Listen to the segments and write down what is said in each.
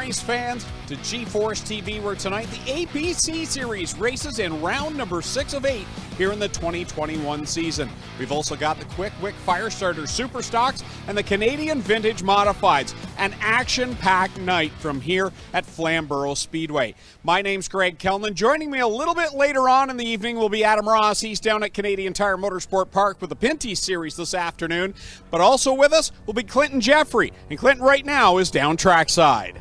race fans, to G-Force TV, where tonight the APC Series races in round number 6 of 8 here in the 2021 season. We've also got the Quick Wick Firestarter Super Stocks and the Canadian Vintage Modifieds. An action-packed night from here at Flamboro Speedway. My name's Greg Kellman. Joining me a little bit later on in the evening will be Adam Ross. He's down at Canadian Tire Motorsport Park with the Pinty Series this afternoon. But also with us will be Clinton Jeffrey. And Clinton right now is down trackside.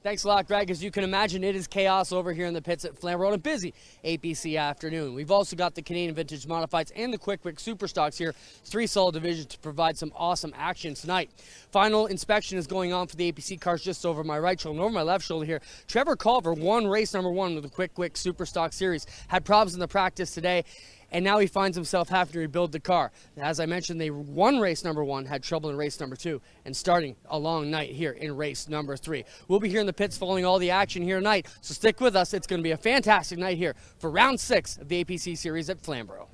Thanks a lot, Greg. As you can imagine, it is chaos over here in the pits at Flamboro. A busy APC afternoon. We've also got the Canadian Vintage Modifieds and the Quick Wick Super Stocks here. 3 solid divisions to provide some awesome action tonight. Final inspection is going on for the APC cars just over my right shoulder. And over my left shoulder here, Trevor Culver won race number 1 with the Quick Wick Super Stock Series. Had problems in the practice today, and now he finds himself having to rebuild the car. As I mentioned, they won race number 1, had trouble in race number 2, and starting a long night here in race number 3. We'll be here in the pits following all the action here tonight, so stick with us. It's going to be a fantastic night here for round 6 of the APC Series at Flamboro.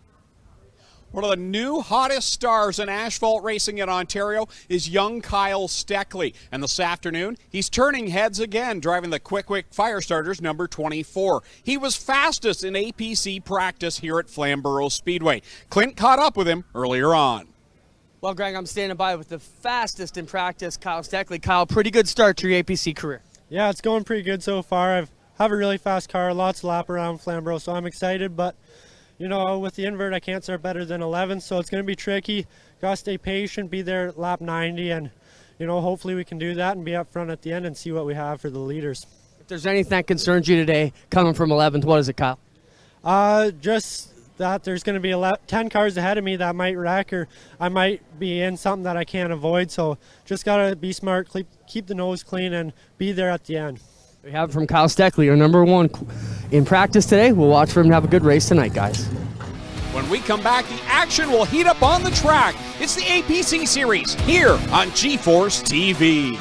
One of the new hottest stars in asphalt racing in Ontario is young Kyle Steckley. And this afternoon, he's turning heads again, driving the Quick Wick Firestarters number 24. He was fastest in APC practice here at Flamboro Speedway. Clint caught up with him earlier on. Well, Greg, I'm standing by with the fastest in practice, Kyle Steckley. Kyle, pretty good start to your APC career. Yeah, it's going pretty good so far. I have a really fast car, lots of lap around Flamboro, so I'm excited, but you know, with the invert, I can't start better than 11th, so it's going to be tricky. Got to stay patient, be there at lap 90, and, you know, hopefully we can do that and be up front at the end and see what we have for the leaders. If there's anything that concerns you today, coming from 11th, what is it, Kyle? Just that there's going to be 10 cars ahead of me that might wreck, or I might be in something that I can't avoid, so just got to be smart, keep the nose clean, and be there at the end. We have it from Kyle Steckley, our number 1 in practice today. We'll watch for him to have a good race tonight, guys. When we come back, the action will heat up on the track. It's the APC Series here on G-Force TV.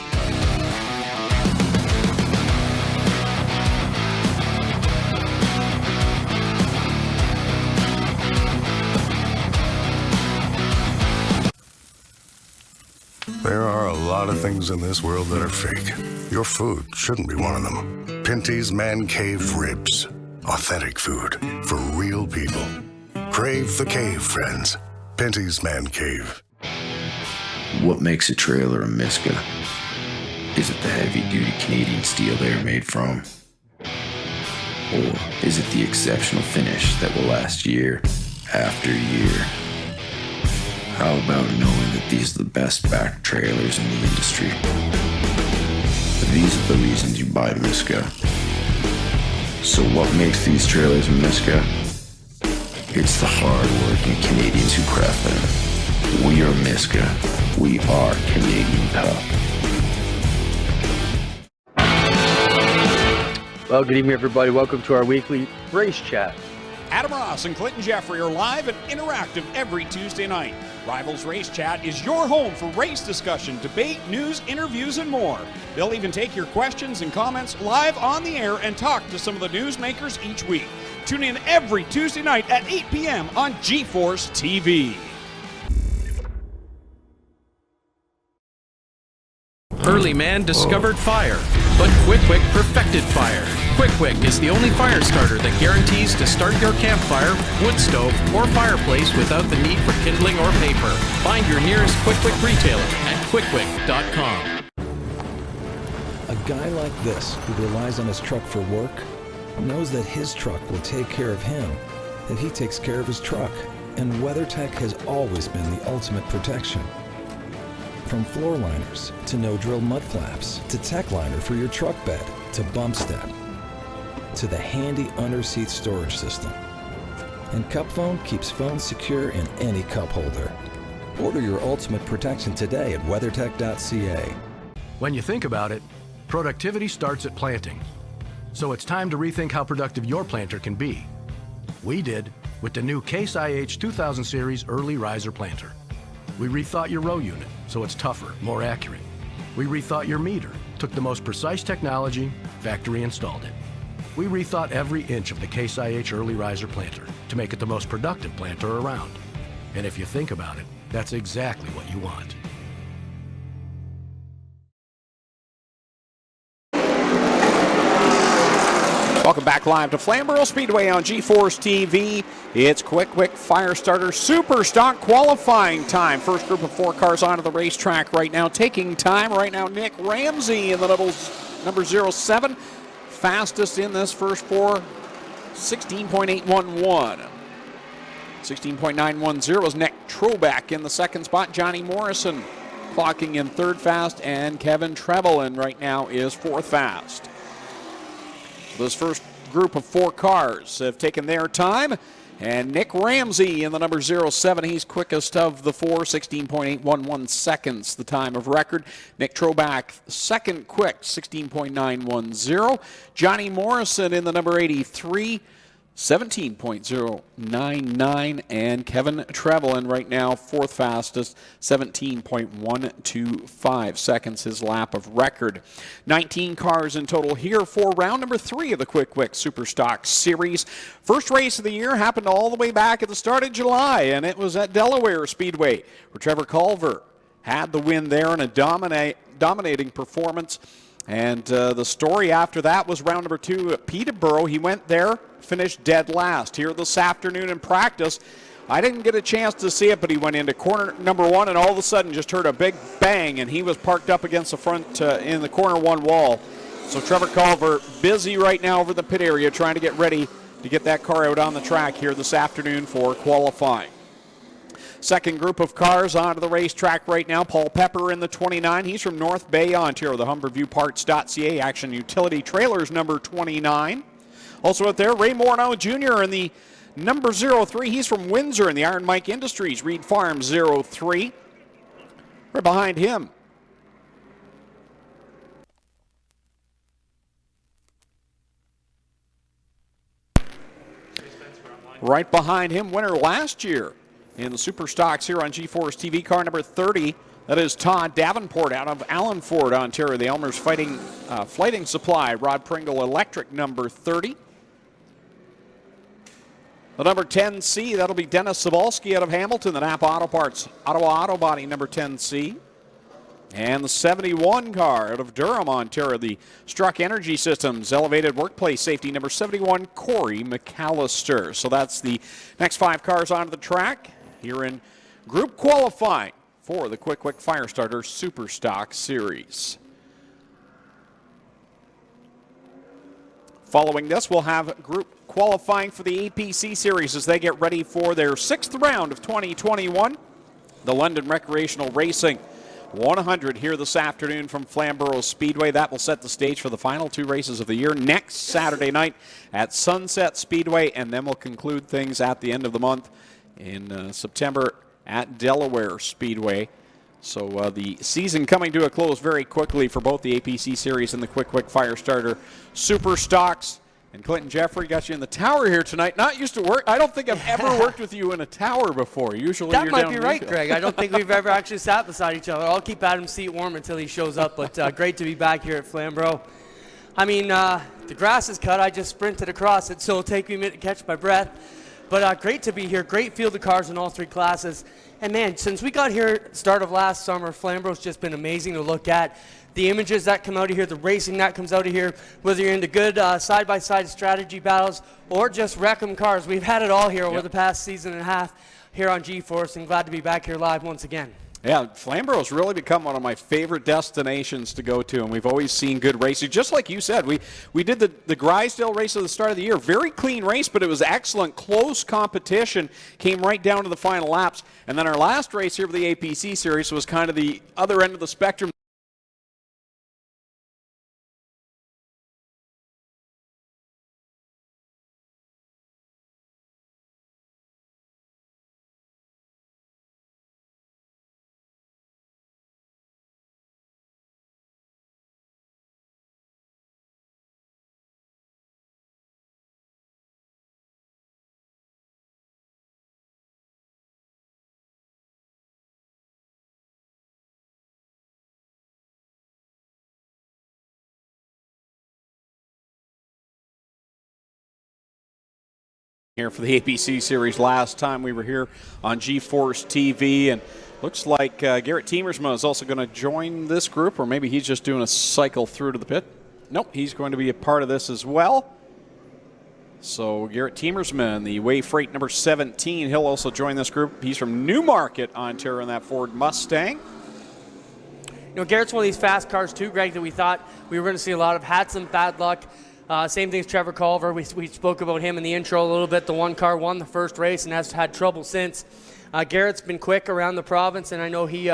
There are a lot of things in this world that are fake. Your food shouldn't be one of them. Pinty's Man Cave Ribs. Authentic food for real people. Crave the cave, friends. Pinty's Man Cave. What makes a trailer a Miska? Is it the heavy-duty Canadian steel they're made from? Or is it the exceptional finish that will last year after year? How about knowing that these are the best backed trailers in the industry? These are the reasons you buy Miska. So what makes these trailers a Miska? It's the hard-working Canadians who craft them. We are Miska. We are Canadian tough. Well, good evening, everybody. Welcome to our weekly race chat. Adam Ross and Clinton Jeffrey are live and interactive every Tuesday night. Rivals Race Chat is your home for race discussion, debate, news, interviews, and more. They'll even take your questions and comments live on the air and talk to some of the newsmakers each week. Tune in every Tuesday night at 8 p.m. on G-Force TV. Early man discovered fire, but Quick Wick perfected fire. Quick Wick is the only fire starter that guarantees to start your campfire, wood stove, or fireplace without the need for kindling or paper. Find your nearest Quick Wick retailer at quickwick.com. A guy like this, who relies on his truck for work, knows that his truck will take care of him if he takes care of his truck. And WeatherTech has always been the ultimate protection. From floor liners to no-drill mud flaps to tech liner for your truck bed to bump step to the handy under-seat storage system. And Cup Phone keeps phones secure in any cup holder. Order your ultimate protection today at weathertech.ca. When you think about it, productivity starts at planting. So it's time to rethink how productive your planter can be. We did with the new Case IH 2000 Series Early Riser Planter. We rethought your row unit so it's tougher, more accurate. We rethought your meter, took the most precise technology, factory installed it. We rethought every inch of the Case IH Early Riser Planter to make it the most productive planter around. And if you think about it, that's exactly what you want. Welcome back live to Flamboro Speedway on G-Force TV. It's Quick Firestarter Super Stock qualifying time. First group of 4 cars onto the racetrack right now. Taking time right now, Nick Ramsey in the number 07. Fastest in this first 4, 16.811. 16.910 is Nick Troback in the second spot. Johnny Morrison clocking in third fast, and Kevin Trevelyan right now is fourth fast. This first group of 4 cars have taken their time, and Nick Ramsey in the number 07, he's quickest of the 4, 16.811 seconds, the time of record. Nick Troback second quick, 16.910. Johnny Morrison in the number 83, 17.099, and Kevin Trevelyan right now fourth fastest, 17.125 seconds, his lap of record. 19 cars in total here for round number 3 of the Quick Super Stock Series. First race of the year happened all the way back at the start of July, and it was at Delaware Speedway, where Trevor Culver had the win there in a dominating performance. And the story after that was round number 2 at Peterborough. He went there, finished dead last. Here this afternoon in practice, I didn't get a chance to see it, but he went into corner number 1 and all of a sudden just heard a big bang, and he was parked up against the front in the corner 1 wall. So Trevor Culver busy right now over the pit area trying to get ready to get that car out on the track here this afternoon for qualifying. Second group of cars onto the racetrack right now. Paul Pepper in the 29. He's from North Bay, Ontario, the HumberviewParts.ca Action Utility Trailers number 29. Also out there, Ray Morneau Jr. in the number 03. He's from Windsor in the Iron Mike Industries Reed Farm 03. Right behind him, winner last year in the Super Stocks here on G-Force TV, car number 30. That is Todd Davenport out of Allenford, Ontario. The Elmer's Flighting Supply, Rod Pringle Electric number 30. The number 10C, that'll be Dennis Sobalski out of Hamilton. The Napa Auto Parts, Ottawa Auto Body number 10C. And the 71 car out of Durham, Ontario, the Struck Energy Systems Elevated Workplace Safety number 71, Corey McAllister. So that's the next 5 cars onto the track here in group qualifying for the Quick Firestarter Super Stock Series. Following this, we'll have group qualifying for the APC Series as they get ready for their 6th round of 2021. The London Recreational Racing 100 here this afternoon from Flamboro Speedway. That will set the stage for the final 2 races of the year next Saturday night at Sunset Speedway, and then we'll conclude things at the end of the month in September at Delaware Speedway. So the season coming to a close very quickly for both the APC Series and the Quick Firestarter Super Stocks. And Clinton Jeffrey got you in the tower here tonight. Not used to work. I don't think I've ever worked with you in a tower before. Usually that you're might down be in right, Rico. Greg. I don't think we've ever actually sat beside each other. I'll keep Adam's seat warm until he shows up. But great to be back here at Flamboro. I mean, the grass is cut. I just sprinted across it, so it'll take me a minute to catch my breath. But great to be here. Great field of cars in all 3 classes. And man, since we got here at the start of last summer, Flamboro's just been amazing to look at. The images that come out of here, the racing that comes out of here, whether you're into good side-by-side strategy battles or just wreck 'em cars. We've had it all here over the past season and a half here on G-Force, and glad to be back here live once again. Yeah, Flamboro's really become one of my favorite destinations to go to, and we've always seen good racing. Just like you said, we did the Grisdale race at the start of the year. Very clean race, but it was excellent, close competition, came right down to the final laps. And then our last race here for the APC Series was kind of the other end of the spectrum. Here for the APC Series last time we were here on G-Force TV, and looks like Garrett Teemersma is also going to join this group, or maybe he's just doing a cycle through to the pit. Nope, he's going to be a part of this as well. So Garrett Teemersma, the Way Freight number 17, he'll also join this group. He's from Newmarket, Ontario, in that Ford Mustang. You know, Garrett's one of these fast cars too, Greg, that we thought we were going to see a lot of. Had some bad luck. Same thing as Trevor Culver. We spoke about him in the intro a little bit. The one car won the first race and has had trouble since. Garrett's been quick around the province, and I know he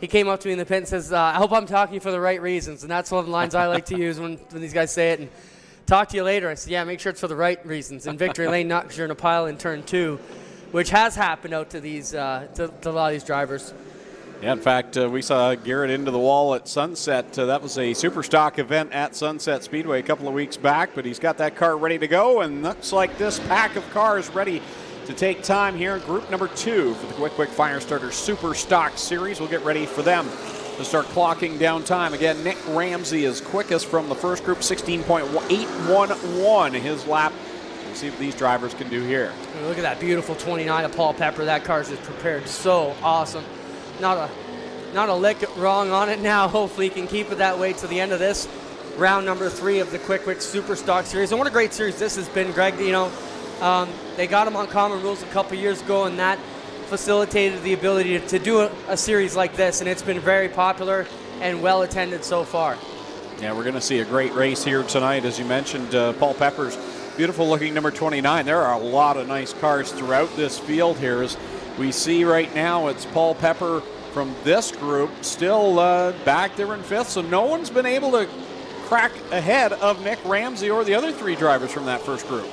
came up to me in the pit and says, I hope I'm talking to you for the right reasons. And that's one of the lines I like to use when these guys say it. And talk to you later. I said, yeah, make sure it's for the right reasons. In victory lane, not because you're in a pile in turn 2, which has happened out to these to a lot of these drivers. Yeah, in fact, we saw Garrett into the wall at Sunset. That was a super stock event at Sunset Speedway a couple of weeks back, but he's got that car ready to go, and looks like this pack of cars ready to take time here in group number 2 for the Quick Firestarter Super Stock Series. We'll get ready for them to start clocking down time. Again, Nick Ramsey is quickest from the first group, 16.811 his lap. We'll see what these drivers can do here. Look at that beautiful 29 of Paul Pepper. That car's just prepared so awesome. Not a lick wrong on it now. Hopefully he can keep it that way to the end of this round number 3 of the Quick Super Stock Series. And what a great series this has been, Greg. You know, they got them on common rules a couple years ago, and that facilitated the ability to do a series like this, and it's been very popular and well attended so far. Yeah, we're going to see a great race here tonight. As you mentioned, Paul Pepper's beautiful looking number 29. There are a lot of nice cars throughout this field here. As we see right now, it's Paul Pepper from this group still back there in 5th, so no one's been able to crack ahead of Nick Ramsey or the other 3 drivers from that first group.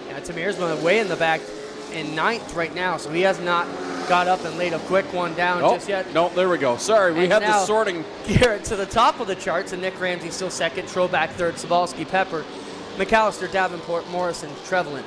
Yeah, Tamir's way in the back in 9th right now, so he has not got up and laid a quick one down just yet. No, there we go. Sorry, we had the sorting. Garrett to the top of the charts, and Nick Ramsey still 2nd, Troback 3rd, Sabalski, Pepper, McAllister, Davenport, Morrison, Trevelyan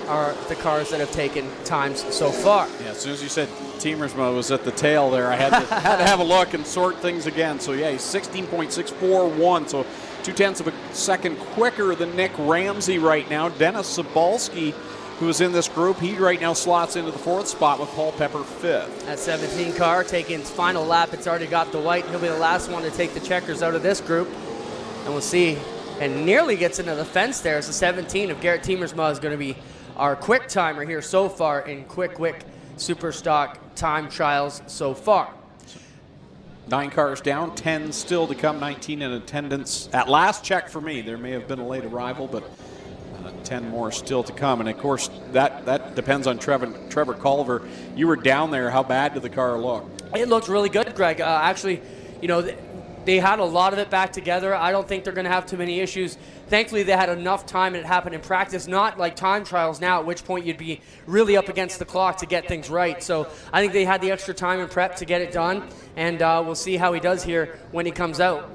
are the cars that have taken times so far. Yeah, as soon as you said Teemersma was at the tail there, I had to have a look and sort things again. So yeah, he's 16.641, so 0.2 of a second quicker than Nick Ramsey right now. Dennis Sabalski, who is in this group, he right now slots into the 4th spot with Paul Pepper 5th. That 17 car taking its final lap. It's already got the white. He'll be the last one to take the checkers out of this group. And we'll see. And nearly gets into the fence there as the 17 of Garrett Teemersma is going to be our quick timer here so far in Quick Super Stock time trials so far. 9 cars down, 10 still to come, 19 in attendance. At last check for me, there may have been a late arrival, but 10 more still to come. And of course, that depends on Trevor Culver. You were down there. How bad did the car look? It looked really good, Greg. Actually, you know, they had a lot of it back together. I don't think they're going to have too many issues. Thankfully, they had enough time and it happened in practice, not like time trials now, at which point you'd be really up against the clock to get things right. So I think they had the extra time and prep to get it done, and we'll see how he does here when he comes out.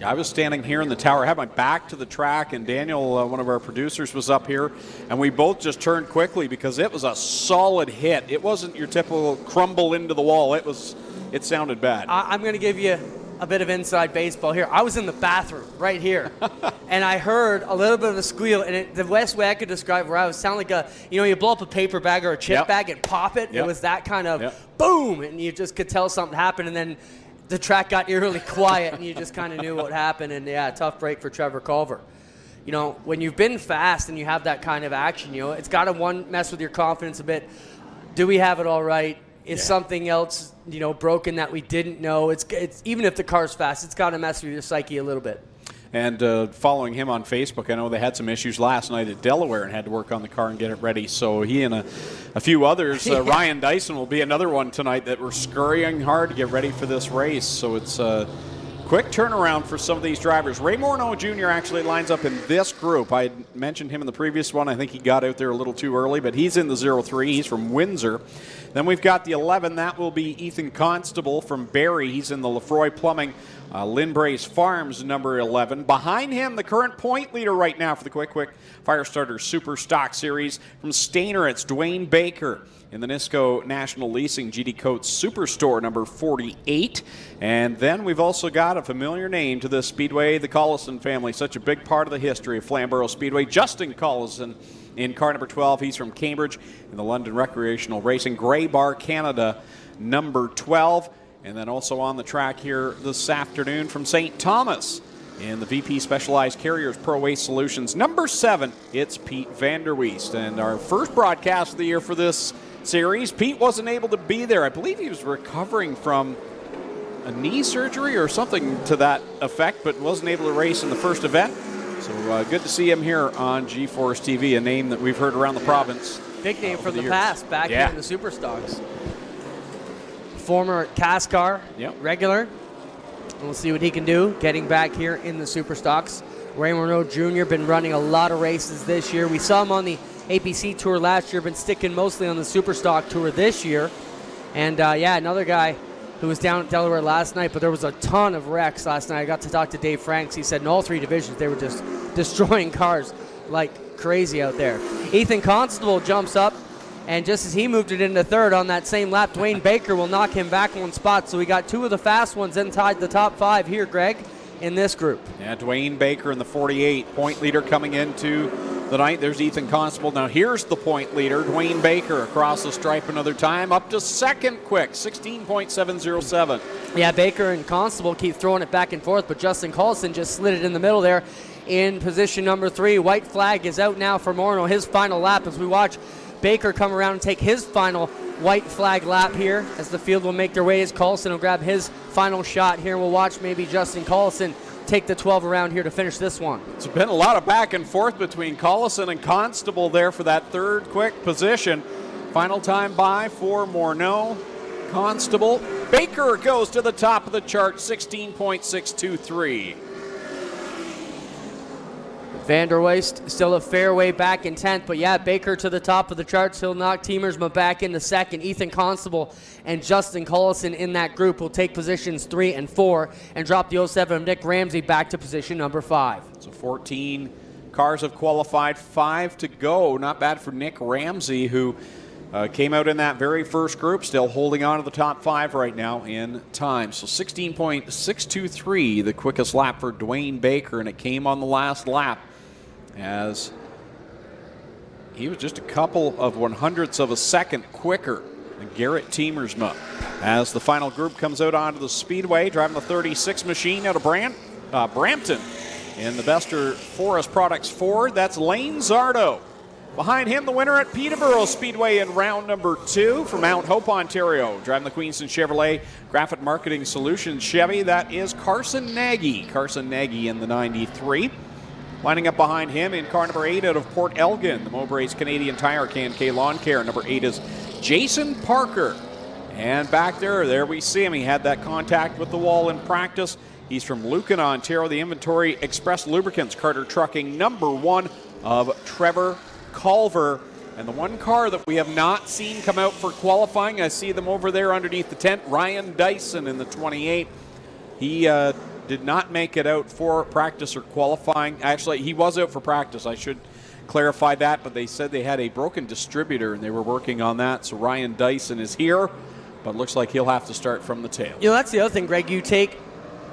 I was standing here in the tower. I had my back to the track, and Daniel, one of our producers, was up here, and we both just turned quickly because it was a solid hit. It wasn't your typical crumble into the wall. It sounded bad. I'm going to give you a bit of inside baseball here. I was in the bathroom right here, and I heard a little bit of a squeal, and the best way I could describe where I was sounded like you blow up a paper bag or a chip bag and pop it. It was that kind of boom, and you just could tell something happened, and then the track got eerily quiet, and you just kind of knew what happened. And yeah, tough break for Trevor Culver. You know, when you've been fast and you have that kind of action, it's got to mess with your confidence a bit. Do we have it all right? Is something else, broken that we didn't know? It's even if the car's fast, it's got to mess with your psyche a little bit. And following him on Facebook, I know they had some issues last night at Delaware and had to work on the car and get it ready. So he and a few others, Ryan Dyson will be another one tonight that we're scurrying hard to get ready for this race. So it's a quick turnaround for some of these drivers. Ray Morneau Jr. actually lines up in this group. I had mentioned him in the previous one. I think he got out there a little too early, but he's in the 03. He's from Windsor. Then we've got the 11. That will be Ethan Constable from Barrie. He's in the Lefroy Plumbing. Lindbrace Farms, number 11. Behind him, the current point leader right now for the Quick Firestarter Super Stock Series. From Stainer, it's Dwayne Baker. In the Nisco National Leasing GD Coates Superstore, number 48. And then we've also got a familiar name to this speedway, the Collison family. Such a big part of the history of Flamboro Speedway. Justin Collison in car number 12. He's from Cambridge in the London Recreational Racing. Grey Bar Canada, number 12. And then also on the track here this afternoon from St. Thomas, In the VP Specialized Carriers Pro Waste Solutions, number 7, it's Pete Vanderweest. And our first broadcast of the year for this series, Pete wasn't able to be there. I believe he was recovering from a knee surgery or something to that effect, but wasn't able to race in the first event. So good to see him here on G-Force TV, a name that we've heard around the province. Big name from the years. past, back here in the Superstocks. Former CASCAR regular. We'll see what he can do getting back here in the Superstocks. Ray Morneau Jr. been running a lot of races this year. We saw him on the APC Tour last year, been sticking mostly on the Superstock Tour this year. And another guy who was down at Delaware last night, but there was a ton of wrecks last night. I got to talk to Dave Franks. He said in all 3 divisions they were just destroying cars like crazy out there. Ethan Constable jumps up, and just as he moved it into third on that same lap, Dwayne Baker will knock him back 1 spot. So we got 2 of the fast ones inside the top 5 here, Greg, in this group. Yeah, Dwayne Baker in the 48, point leader coming into the night. There's Ethan Constable. Now here's the point leader, Dwayne Baker, across the stripe another time, up to second quick, 16.707. Yeah, Baker and Constable keep throwing it back and forth, but Justin Carlson just slid it in the middle there in position number 3. White flag is out now for Morneau, his final lap, as we watch Baker come around and take his final white flag lap here as the field will make their way as Carlson will grab his final shot here. We'll watch maybe Justin Carlson take the 12 around here to finish this one. It's been a lot of back and forth between Collison and Constable there for that third quick position. Final time by for Morneau. Constable. Baker goes to the top of the chart, 16.623. Vanderweest still a fair way back in 10th, but yeah, Baker to the top of the charts. He'll knock Teamersma back into second. Ethan Constable and Justin Collison in that group will take positions 3 and 4 and drop the 07 of Nick Ramsey back to position number 5. So 14 cars have qualified, 5 to go. Not bad for Nick Ramsey, who came out in that very first group, still holding on to the top 5 right now in time. So 16.623, the quickest lap for Dwayne Baker, and it came on the last lap, as he was just a couple of 100ths of a second quicker than Garrett Teamersma. As the final group comes out onto the Speedway, driving the 36 machine out of Brampton in the Bester Forest Products Ford, that's Lane Zardo. Behind him, the winner at Peterborough Speedway in round number 2 from Mount Hope, Ontario. Driving the Queenston Chevrolet Graphic Marketing Solutions Chevy, that is Carson Nagy. Carson Nagy in the 93. Lining up behind him in car number 8 out of Port Elgin, the Mowbray's Canadian Tire K&K Lawn Care. Number 8 is Jason Parker. And back there we see him. He had that contact with the wall in practice. He's from Lucan, Ontario. The Inventory Express Lubricants Carter Trucking, number 1 of Trevor Culver. And the one car that we have not seen come out for qualifying, I see them over there underneath the tent, Ryan Dyson in the 28. He did not make it out for practice or qualifying. Actually, he was out for practice. I should clarify that, but they said they had a broken distributor and they were working on that. So Ryan Dyson is here, but looks like he'll have to start from the tail. You know, that's the other thing, Greg. You take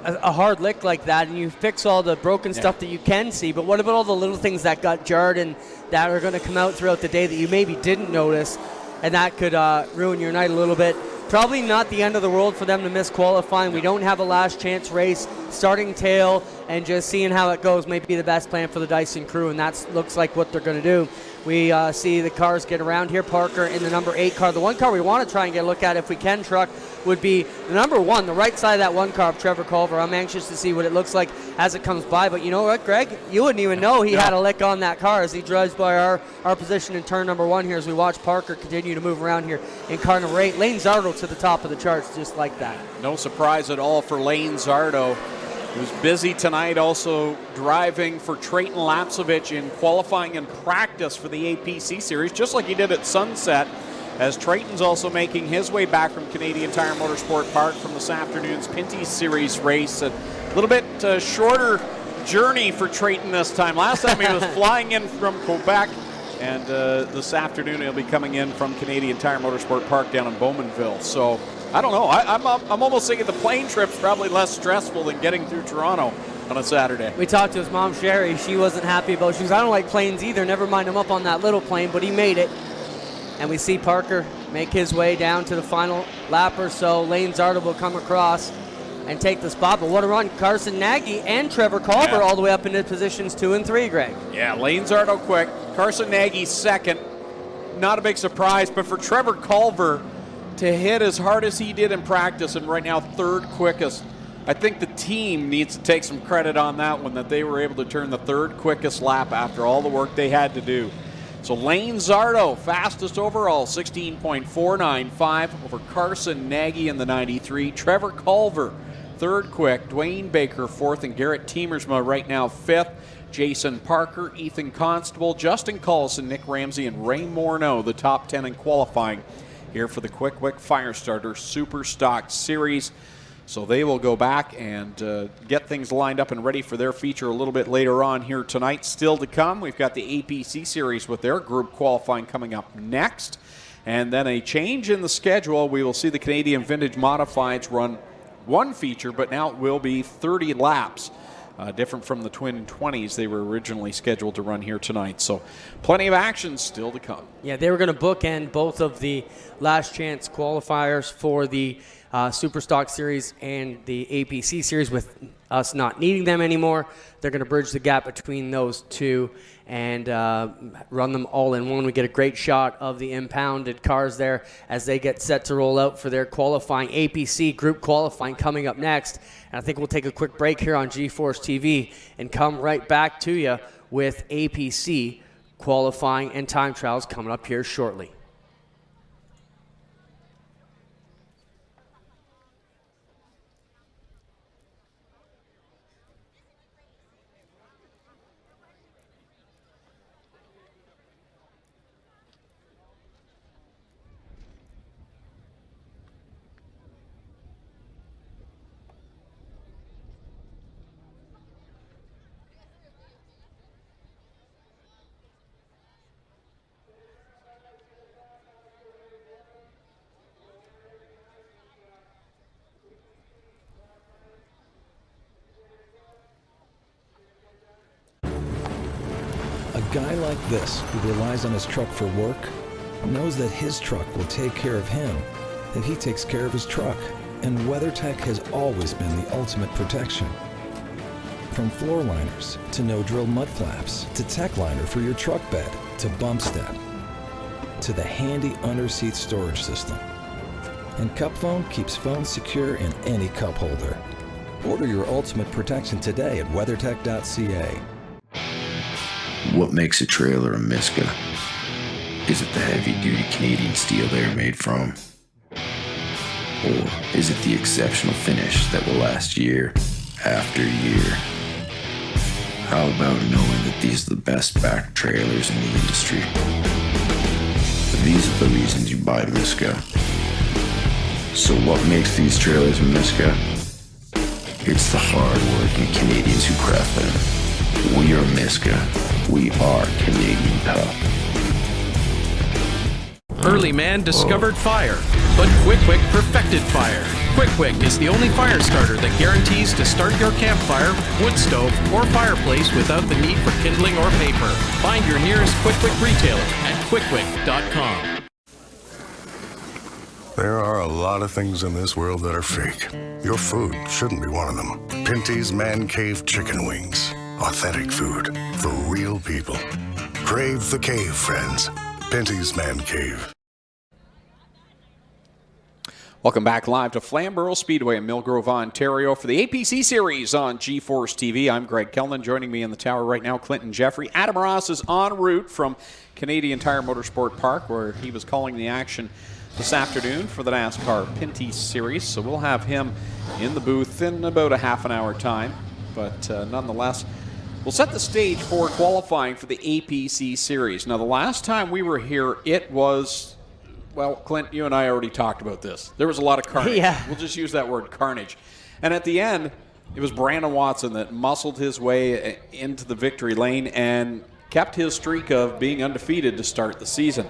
a hard lick like that and you fix all the broken stuff that you can see, but what about all the little things that got jarred and that are going to come out throughout the day that you maybe didn't notice, and that could ruin your night a little bit? Probably not the end of the world for them to miss qualifying. We don't have a last chance race. Starting tail and just seeing how it goes may be the best plan for the Dyson crew, and that looks like what they're going to do. We see the cars get around here. Parker in the number 8 car. The one car we want to try and get a look at, if we can, truck, would be the number 1, the right side of that one car of Trevor Culver. I'm anxious to see what it looks like as it comes by. But you know what, Greg? You wouldn't even know he had a lick on that car as he drives by our position in turn number 1 here as we watch Parker continue to move around here in car number 8. Lane Zardo to the top of the charts just like that. No surprise at all for Lane Zardo, who's busy tonight, also driving for Trayton Lapsovich in qualifying and practice for the APC Series, just like he did at Sunset, as Trayton's also making his way back from Canadian Tire Motorsport Park from this afternoon's Pinty Series race. A little bit shorter journey for Trayton this time. Last time he was flying in from Quebec, and this afternoon he'll be coming in from Canadian Tire Motorsport Park down in Bowmanville. So I don't know. I'm almost thinking the plane trip's probably less stressful than getting through Toronto on a Saturday. We talked to his mom, Sherry. She wasn't happy about it. She goes, I don't like planes either. Never mind him up on that little plane, but he made it. And we see Parker make his way down to the final lap or so. Lane Zardo will come across and take the spot. But what a run. Carson Nagy and Trevor Culver all the way up into positions 2 and 3, Greg. Yeah, Lane Zardo quick. Carson Nagy second. Not a big surprise, but for Trevor Culver to hit as hard as he did in practice and right now third quickest, I think the team needs to take some credit on that one, that they were able to turn the third quickest lap after all the work they had to do. So Lane Zardo, fastest overall, 16.495 over Carson Nagy in the 93. Trevor Culver, third quick. Dwayne Baker, fourth, and Garrett Tiemersma right now fifth. Jason Parker, Ethan Constable, Justin Collison, Nick Ramsey, and Ray Morneau, the top 10 in qualifying here for the Quick Wick Firestarter Super Stock Series. So they will go back and get things lined up and ready for their feature a little bit later on here tonight. Still to come, we've got the APC Series with their group qualifying coming up next. And then a change in the schedule. We will see the Canadian Vintage Modifieds run one feature, but now it will be 30 laps. Different from the Twin 20s they were originally scheduled to run here tonight. So plenty of action still to come. Yeah, they were going to bookend both of the last chance qualifiers for the Superstock Series and the APC Series, with us not needing them anymore. They're going to bridge the gap between those two and run them all in one. We get a great shot of the impounded cars there as they get set to roll out for their qualifying APC group qualifying coming up next. And I think we'll take a quick break here on G-Force TV and come right back to you with APC qualifying and time trials coming up here shortly. A guy like this, who relies on his truck for work, knows that his truck will take care of him if he takes care of his truck. And WeatherTech has always been the ultimate protection. From floor liners to no-drill mud flaps to tech liner for your truck bed to bump step to the handy under-seat storage system. And Cup Phone keeps phones secure in any cup holder. Order your ultimate protection today at weathertech.ca. What makes a trailer a Miska? Is it the heavy-duty Canadian steel they're made from? Or is it the exceptional finish that will last year after year? How about knowing that these are the best back trailers in the industry? These are the reasons you buy Miska. So what makes these trailers a Miska? It's the hard-working Canadians who craft them. We are Miska. We are Canadian tough. Early man discovered fire, but Quick Wick perfected fire. Quick Wick is the only fire starter that guarantees to start your campfire, wood stove, or fireplace without the need for kindling or paper. Find your nearest Quick Wick retailer at quickwick.com. There are a lot of things in this world that are fake. Your food shouldn't be one of them. Pinty's Man Cave Chicken Wings. Authentic food for real people. Crave the cave, friends. Pinty's Man Cave. Welcome back live to Flamboro Speedway in Mill Grove, Ontario for the APC Series on G-Force TV. I'm Greg Kellman. Joining me in the tower right now, Clinton Jeffrey. Adam Ross is en route from Canadian Tire Motorsport Park, where he was calling the action this afternoon for the NASCAR Pinty Series. So we'll have him in the booth in about a half an hour time. But nonetheless, we'll set the stage for qualifying for the APC Series. Now, the last time we were here, it was, well, Clint, you and I already talked about this. There was a lot of carnage. Yeah. We'll just use that word, carnage. And at the end, it was Brandon Watson that muscled his way into the victory lane and kept his streak of being undefeated to start the season.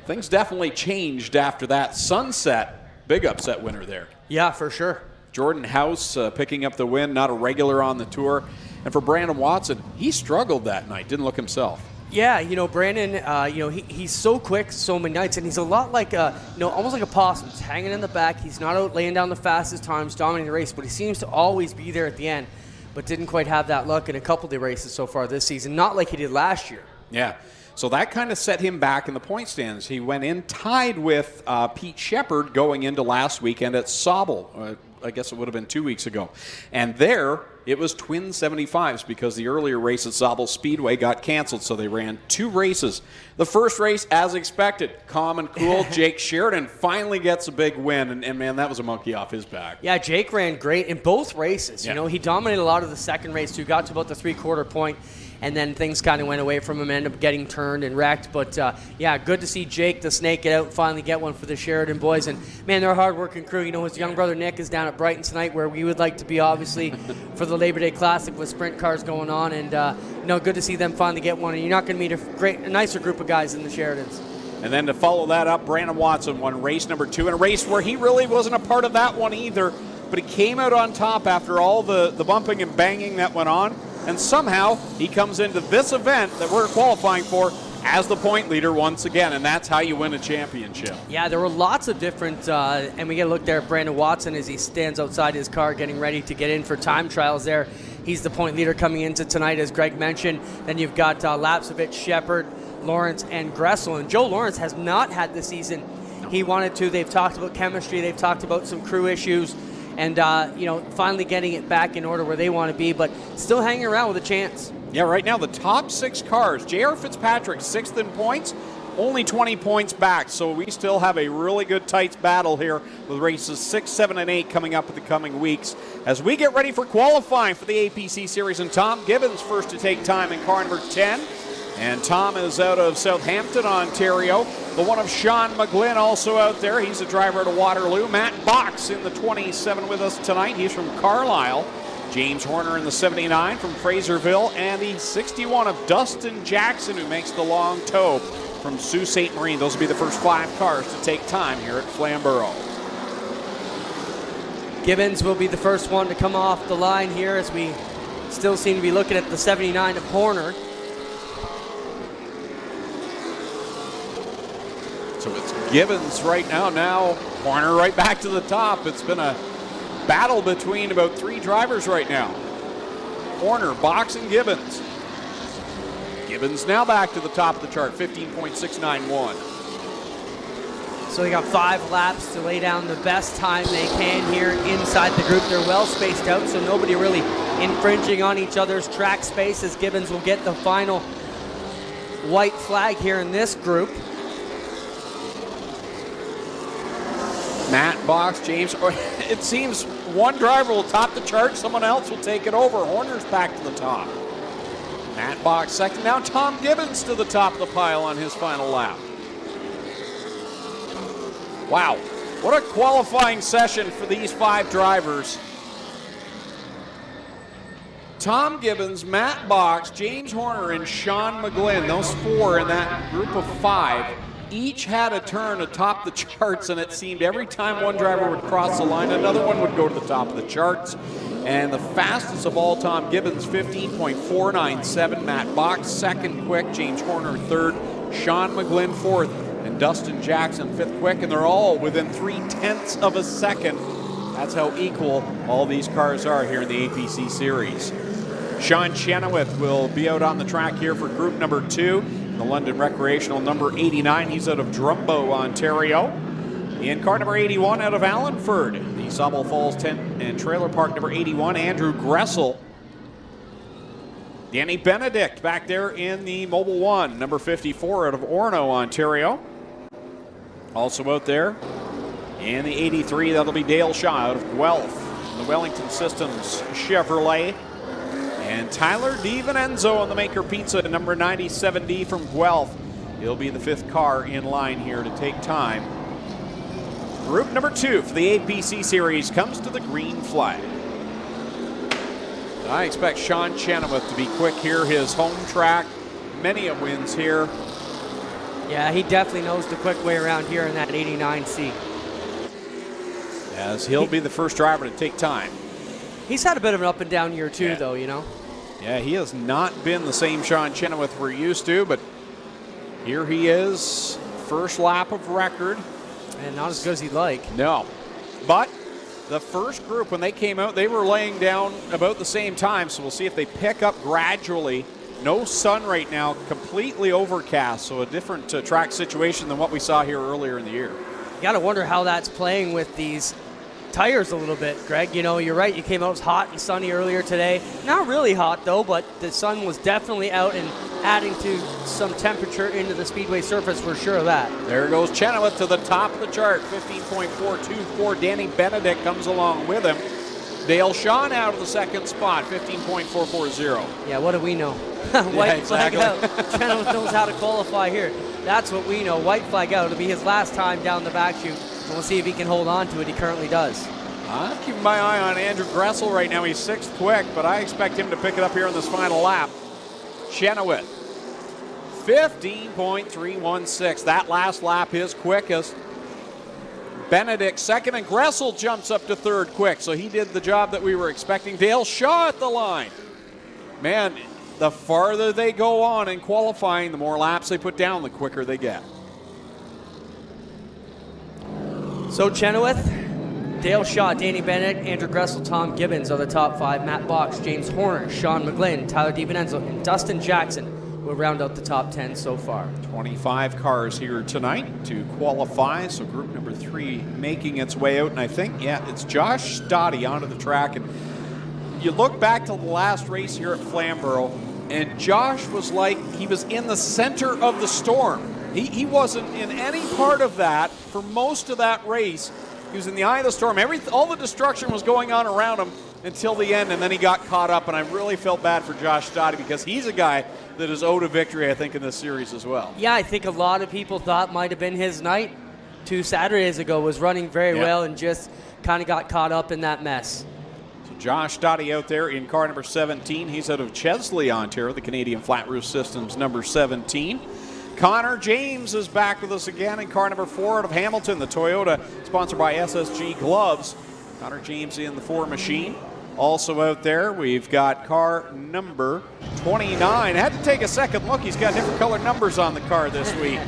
Things definitely changed after that sunset. Big upset winner there. Yeah, for sure. Jordan House picking up the win, not a regular on the tour. And for Brandon Watson, he struggled that night, didn't look himself. Yeah, Brandon, he's so quick so many nights, and he's a lot like, almost like a possum. He's hanging in the back. He's not out laying down the fastest times, dominating the race, but he seems to always be there at the end, but didn't quite have that luck in a couple of the races so far this season, not like he did last year. Yeah. So that kind of set him back in the point stands. He went in tied with Pete Shepard going into last weekend at Sauble. I guess it would have been 2 weeks ago. And there, it was twin 75s because the earlier race at Flamboro Speedway got canceled, so they ran 2 races. The first race, as expected, calm and cool. Jake Sheridan finally gets a big win, and man, that was a monkey off his back. Yeah, Jake ran great in both races. Yeah. He dominated a lot of the second race, too, got to about the three-quarter point, and then things kind of went away from him, ended up getting turned and wrecked. But, good to see Jake, the snake, get out and finally get one for the Sheridan boys. And, man, they're a hard-working crew. His younger brother Nick is down at Brighton tonight, where we would like to be, obviously, for the Labor Day Classic with sprint cars going on. And, good to see them finally get one. And you're not going to meet a nicer group of guys than the Sheridans. And then to follow that up, Brandon Watson won race number 2 in a race where he really wasn't a part of that one either. But he came out on top after all the bumping and banging that went on. And somehow he comes into this event that we're qualifying for as the point leader once again, and that's how you win a championship. Yeah, there were lots of different, and we get a look there at Brandon Watson as he stands outside his car getting ready to get in for time trials there. He's the point leader coming into tonight, as Greg mentioned. Then you've got Lapsevich, Shepard, Lawrence, and Gressel. And Joe Lawrence has not had the season he wanted to. They've talked about chemistry. They've talked about some crew issues. And, finally getting it back in order where they want to be, but still hanging around with a chance. Yeah, right now the top 6 cars, J.R. Fitzpatrick, 6th in points, only 20 points back. So we still have a really good tight battle here with races 6, 7, and 8 coming up in the coming weeks. As we get ready for qualifying for the APC Series, and Tom Gibbons first to take time in car number 10. And Tom is out of Southampton, Ontario. The one of Sean McGlynn also out there. He's a driver at Waterloo. Matt Box in the 27 with us tonight. He's from Carlisle. James Horner in the 79 from Fraserville. And the 61 of Dustin Jackson, who makes the long tow from Sault Ste. Marie. Those will be the first 5 cars to take time here at Flamboro. Gibbons will be the first one to come off the line here, as we still seem to be looking at the 79 of Horner. So it's Gibbons right now. Now Horner right back to the top. It's been a battle between about 3 drivers right now. Horner, Box, and Gibbons. Gibbons now back to the top of the chart, 15.691. So they got 5 laps to lay down the best time they can here inside the group. They're well spaced out, so nobody really infringing on each other's track space, as Gibbons will get the final white flag here in this group. Matt, Box, James. It seems one driver will top the chart, someone else will take it over. Horner's back to the top. Matt Box second. Now Tom Gibbons to the top of the pile on his final lap. Wow, what a qualifying session for these 5 drivers. Tom Gibbons, Matt Box, James Horner, and Sean McGlynn, those 4 in that group of 5, each had a turn atop the charts, and it seemed every time one driver would cross the line, another one would go to the top of the charts. And the fastest of all, Tom Gibbons, 15.497. Matt Box, second quick. James Horner, third. Sean McGlynn, fourth. And Dustin Jackson, fifth quick. And they're all within 0.3 of a second. That's how equal all these cars are here in the APC Series. Sean Chenoweth will be out on the track here for group number 2. The London Recreational number 89. He's out of Drumbo, Ontario. In car number 81 out of Allenford, the Sauble Falls Tent and Trailer Park number 81, Andrew Gressel. Danny Benedict back there in the Mobile 1, number 54 out of Orono, Ontario. Also out there in the 83, that'll be Dale Shaw out of Guelph. The Wellington Systems Chevrolet. And Tyler DiVincenzo on the Maker Pizza, number 97D from Guelph. He'll be the 5th car in line here to take time. Group number 2 for the APC Series comes to the green flag. I expect Sean Chenoweth to be quick here, his home track. Many a wins here. Yeah, he definitely knows the quick way around here in that 89C. As he'll be the first driver to take time. He's had a bit of an up and down year too, though, Yeah, he has not been the same Sean Chenoweth we're used to, but here he is, first lap of record. And not as good as he'd like. No, but the first group, when they came out, they were laying down about the same time, so we'll see if they pick up gradually. No sun right now, completely overcast, so a different track situation than what we saw here earlier in the year. You got to wonder how that's playing with these tires a little bit, Greg. You know, you're right. You came out, it was hot and sunny earlier today. Not really hot, though, but the sun was definitely out and adding to some temperature into the Speedway surface. We're sure of that. There goes Chenoweth to the top of the chart, 15.424. Danny Benedict comes along with him. Dale Shawn out of the second spot, 15.440. Yeah, what do we know? White exactly. flag out. Chenoweth knows how to qualify here. That's what we know. White flag out. It'll be his last time down the back chute. And we'll see if he can hold on to it. He currently does. I'm keeping my eye on Andrew Gressel right now. He's sixth quick, but I expect him to pick it up here in this final lap. Chenoweth, 15.316. That last lap his quickest. Benedict second, and Gressel jumps up to third quick, so he did the job that we were expecting. Dale Shaw at the line. Man, the farther they go on in qualifying, the more laps they put down, the quicker they get. So Chenoweth, Dale Shaw, Danny Benedict, Andrew Gressel, Tom Gibbons are the top five. Matt Box, James Horner, Sean McGlynn, Tyler DiVincenzo, and Dustin Jackson will round out the top 10 so far. 25 cars here tonight to qualify, so group number 3 making its way out, and I think, yeah, it's Josh Stoddy onto the track. And you look back to the last race here at Flamboro, and Josh was like he was in the center of the storm. He wasn't in any part of that for most of that race. He was in the eye of the storm. All the destruction was going on around him until the end, and then he got caught up, and I really felt bad for Josh Stoddy because he's a guy that is owed a victory, I think, in this series as well. Yeah, I think a lot of people thought might have been his night 2 Saturdays ago, was running very well and just kind of got caught up in that mess. So Josh Stoddy out there in car number 17. He's out of Chesley, Ontario, the Canadian Flat Roof Systems number 17. Connor James is back with us again in car number 4 out of Hamilton, the Toyota, sponsored by SSG Gloves. Connor James in the 4 machine. Also out there, we've got car number 29. I had to take a second look. He's got different colored numbers on the car this week.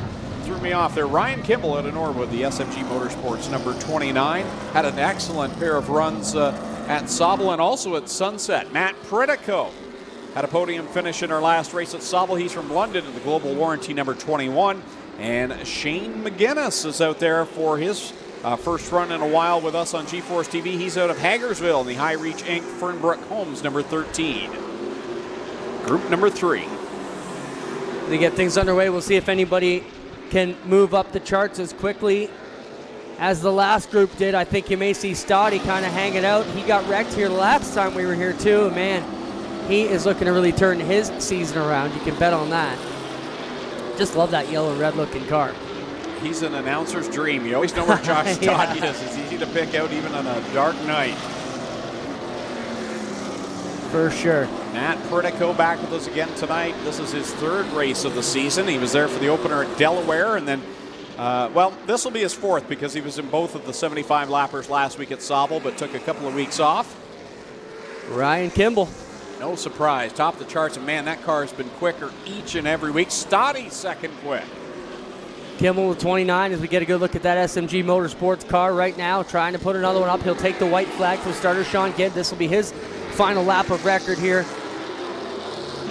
Threw me off there. Ryan Kimball out of Norwood, the SMG Motorsports number 29. Had an excellent pair of runs at Sauble and also at Sunset. Matt Pritico had a podium finish in our last race at Sauble. He's from London in the Global Warranty number 21. And Shane McGuinness is out there for his first run in a while with us on G-Force TV. He's out of Hagersville in the High Reach Inc. Fernbrook Homes number 13. Group number 3. To get things underway, we'll see if anybody can move up the charts as quickly as the last group did. I think you may see Stoddy kind of hanging out. He got wrecked here the last time we were here too. Man, he is looking to really turn his season around. You can bet on that. Just love that yellow and red looking car. He's an announcer's dream. You always know where Josh Stoddy is. It's easy to pick out even on a dark night. For sure. Matt Pritico back with us again tonight. This is his 3rd race of the season. He was there for the opener at Delaware, and then, this will be his 4th because he was in both of the 75 lappers last week at Sauble, but took a couple of weeks off. Ryan Kimball. No surprise. Top of the charts, and man, that car has been quicker each and every week. Stoddy second quick. Kimball with 29 as we get a good look at that SMG Motorsports car right now, trying to put another one up. He'll take the white flag from starter Sean Gibb. This will be his final lap of record here.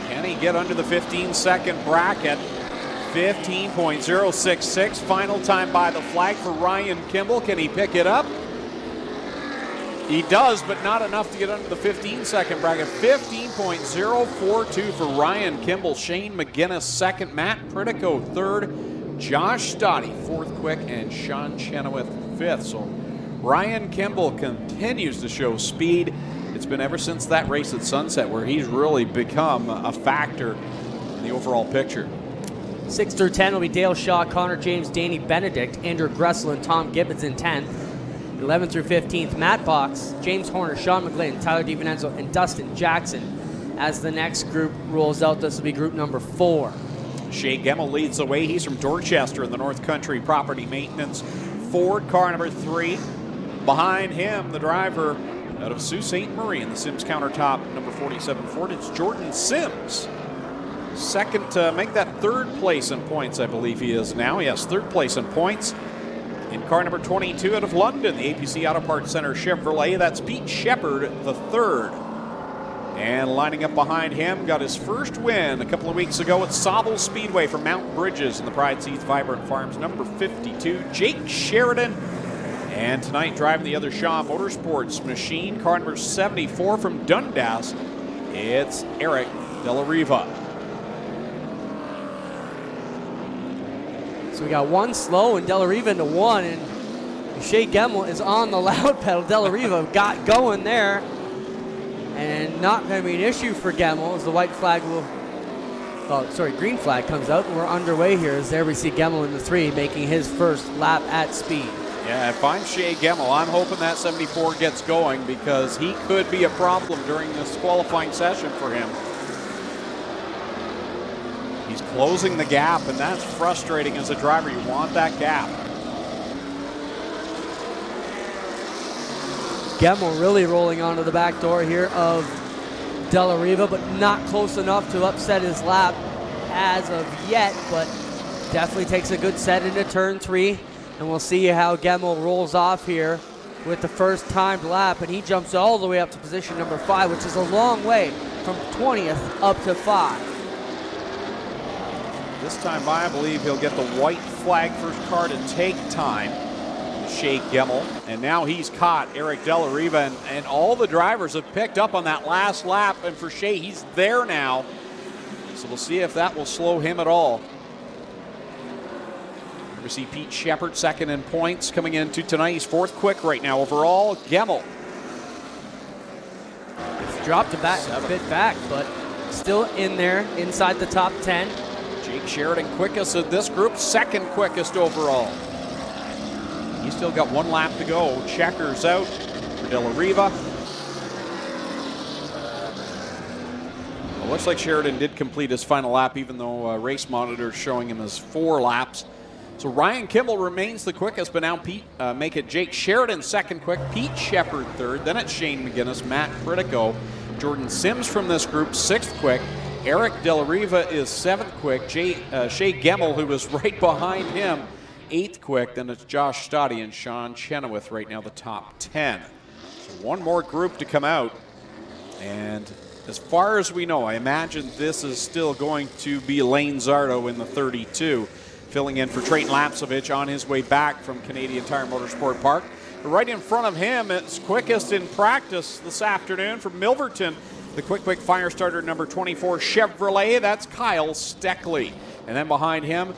Can he get under the 15-second bracket? 15.066. Final time by the flag for Ryan Kimball. Can he pick it up? He does, but not enough to get under the 15-second bracket. 15.042 for Ryan Kimball. Shane McGuinness second. Matt Pritico third. Josh Stoddy, 4th quick, and Sean Chenoweth 5th. So Ryan Kimball continues to show speed. It's been ever since that race at Sunset where he's really become a factor in the overall picture. 6 through 10 will be Dale Shaw, Connor James, Danny Benedict, Andrew Gressel, and Tom Gibbons in 10th. 11 through 15th, Matt Box, James Horner, Sean McGlynn, Tyler DiVincenzo, and Dustin Jackson. As the next group rolls out, this will be group number 4. Shea Gemmel leads the way. He's from Dorchester in the North Country Property Maintenance Ford car number 3. Behind him, the driver out of Sault Ste. Marie in the Sims countertop, number 47 Ford. It's Jordan Sims. Second to make that third place in points, I believe he is now. Yes, third place in points. In car number 22 out of London, the APC Auto Parts Center Chevrolet. That's Pete Shepard, the third. And lining up behind him, got his first win a couple of weeks ago at Flamboro Speedway from Mountain Bridges in the Pride Seats Vibrant Farms, number 52, Jake Sheridan. And tonight, driving the other Shaw Motorsports machine, car number 74 from Dundas, it's Eric Della Riva. So we got one slow and Della Riva into one, and Shea Gemmel is on the loud pedal. Della Riva got going there. And not going to be an issue for Gemmel as the white flag green flag comes out, and we're underway here. As there we see Gemmel in the 3 making his first lap at speed. Yeah, if I'm Shea Gemmel, I'm hoping that 74 gets going because he could be a problem during this qualifying session for him. He's closing the gap, and that's frustrating as a driver. You want that gap. Gemmel really rolling onto the back door here of Della Riva, but not close enough to upset his lap as of yet, but definitely takes a good set into turn 3, and we'll see how Gemmel rolls off here with the first timed lap, and he jumps all the way up to position number 5, which is a long way from 20th up to 5. This time by, I believe he'll get the white flag first car to take time. Shea Gemmel, and now he's caught Eric Della Riva, and all the drivers have picked up on that last lap, and for Shea, he's there now. So we'll see if that will slow him at all. We see Pete Shepard second in points coming into tonight. He's 4th quick right now overall. Gemmel. It's dropped a bit back, but still in there inside the top 10. Jake Sheridan quickest of this group, 2nd quickest overall. He's still got 1 lap to go. Checkers out for Della Riva. Well, looks like Sheridan did complete his final lap, even though race monitor is showing him as 4 laps. So Ryan Kimball remains the quickest, but now make it Jake Sheridan 2nd quick, Pete Shepard 3rd, then it's Shane McGinnis, Matt Critico, Jordan Sims from this group 6th quick, Eric Della Riva is 7th quick, Shea Gemmel, who was right behind him, 8th quick, then it's Josh Stoddy and Sean Chenoweth right now, the top 10. So one more group to come out, and as far as we know, I imagine this is still going to be Lane Zardo in the 32, filling in for Trayton Lapsovich on his way back from Canadian Tire Motorsport Park. But right in front of him, it's quickest in practice this afternoon from Milverton, the quick fire starter number 24 Chevrolet, that's Kyle Steckley. And then behind him,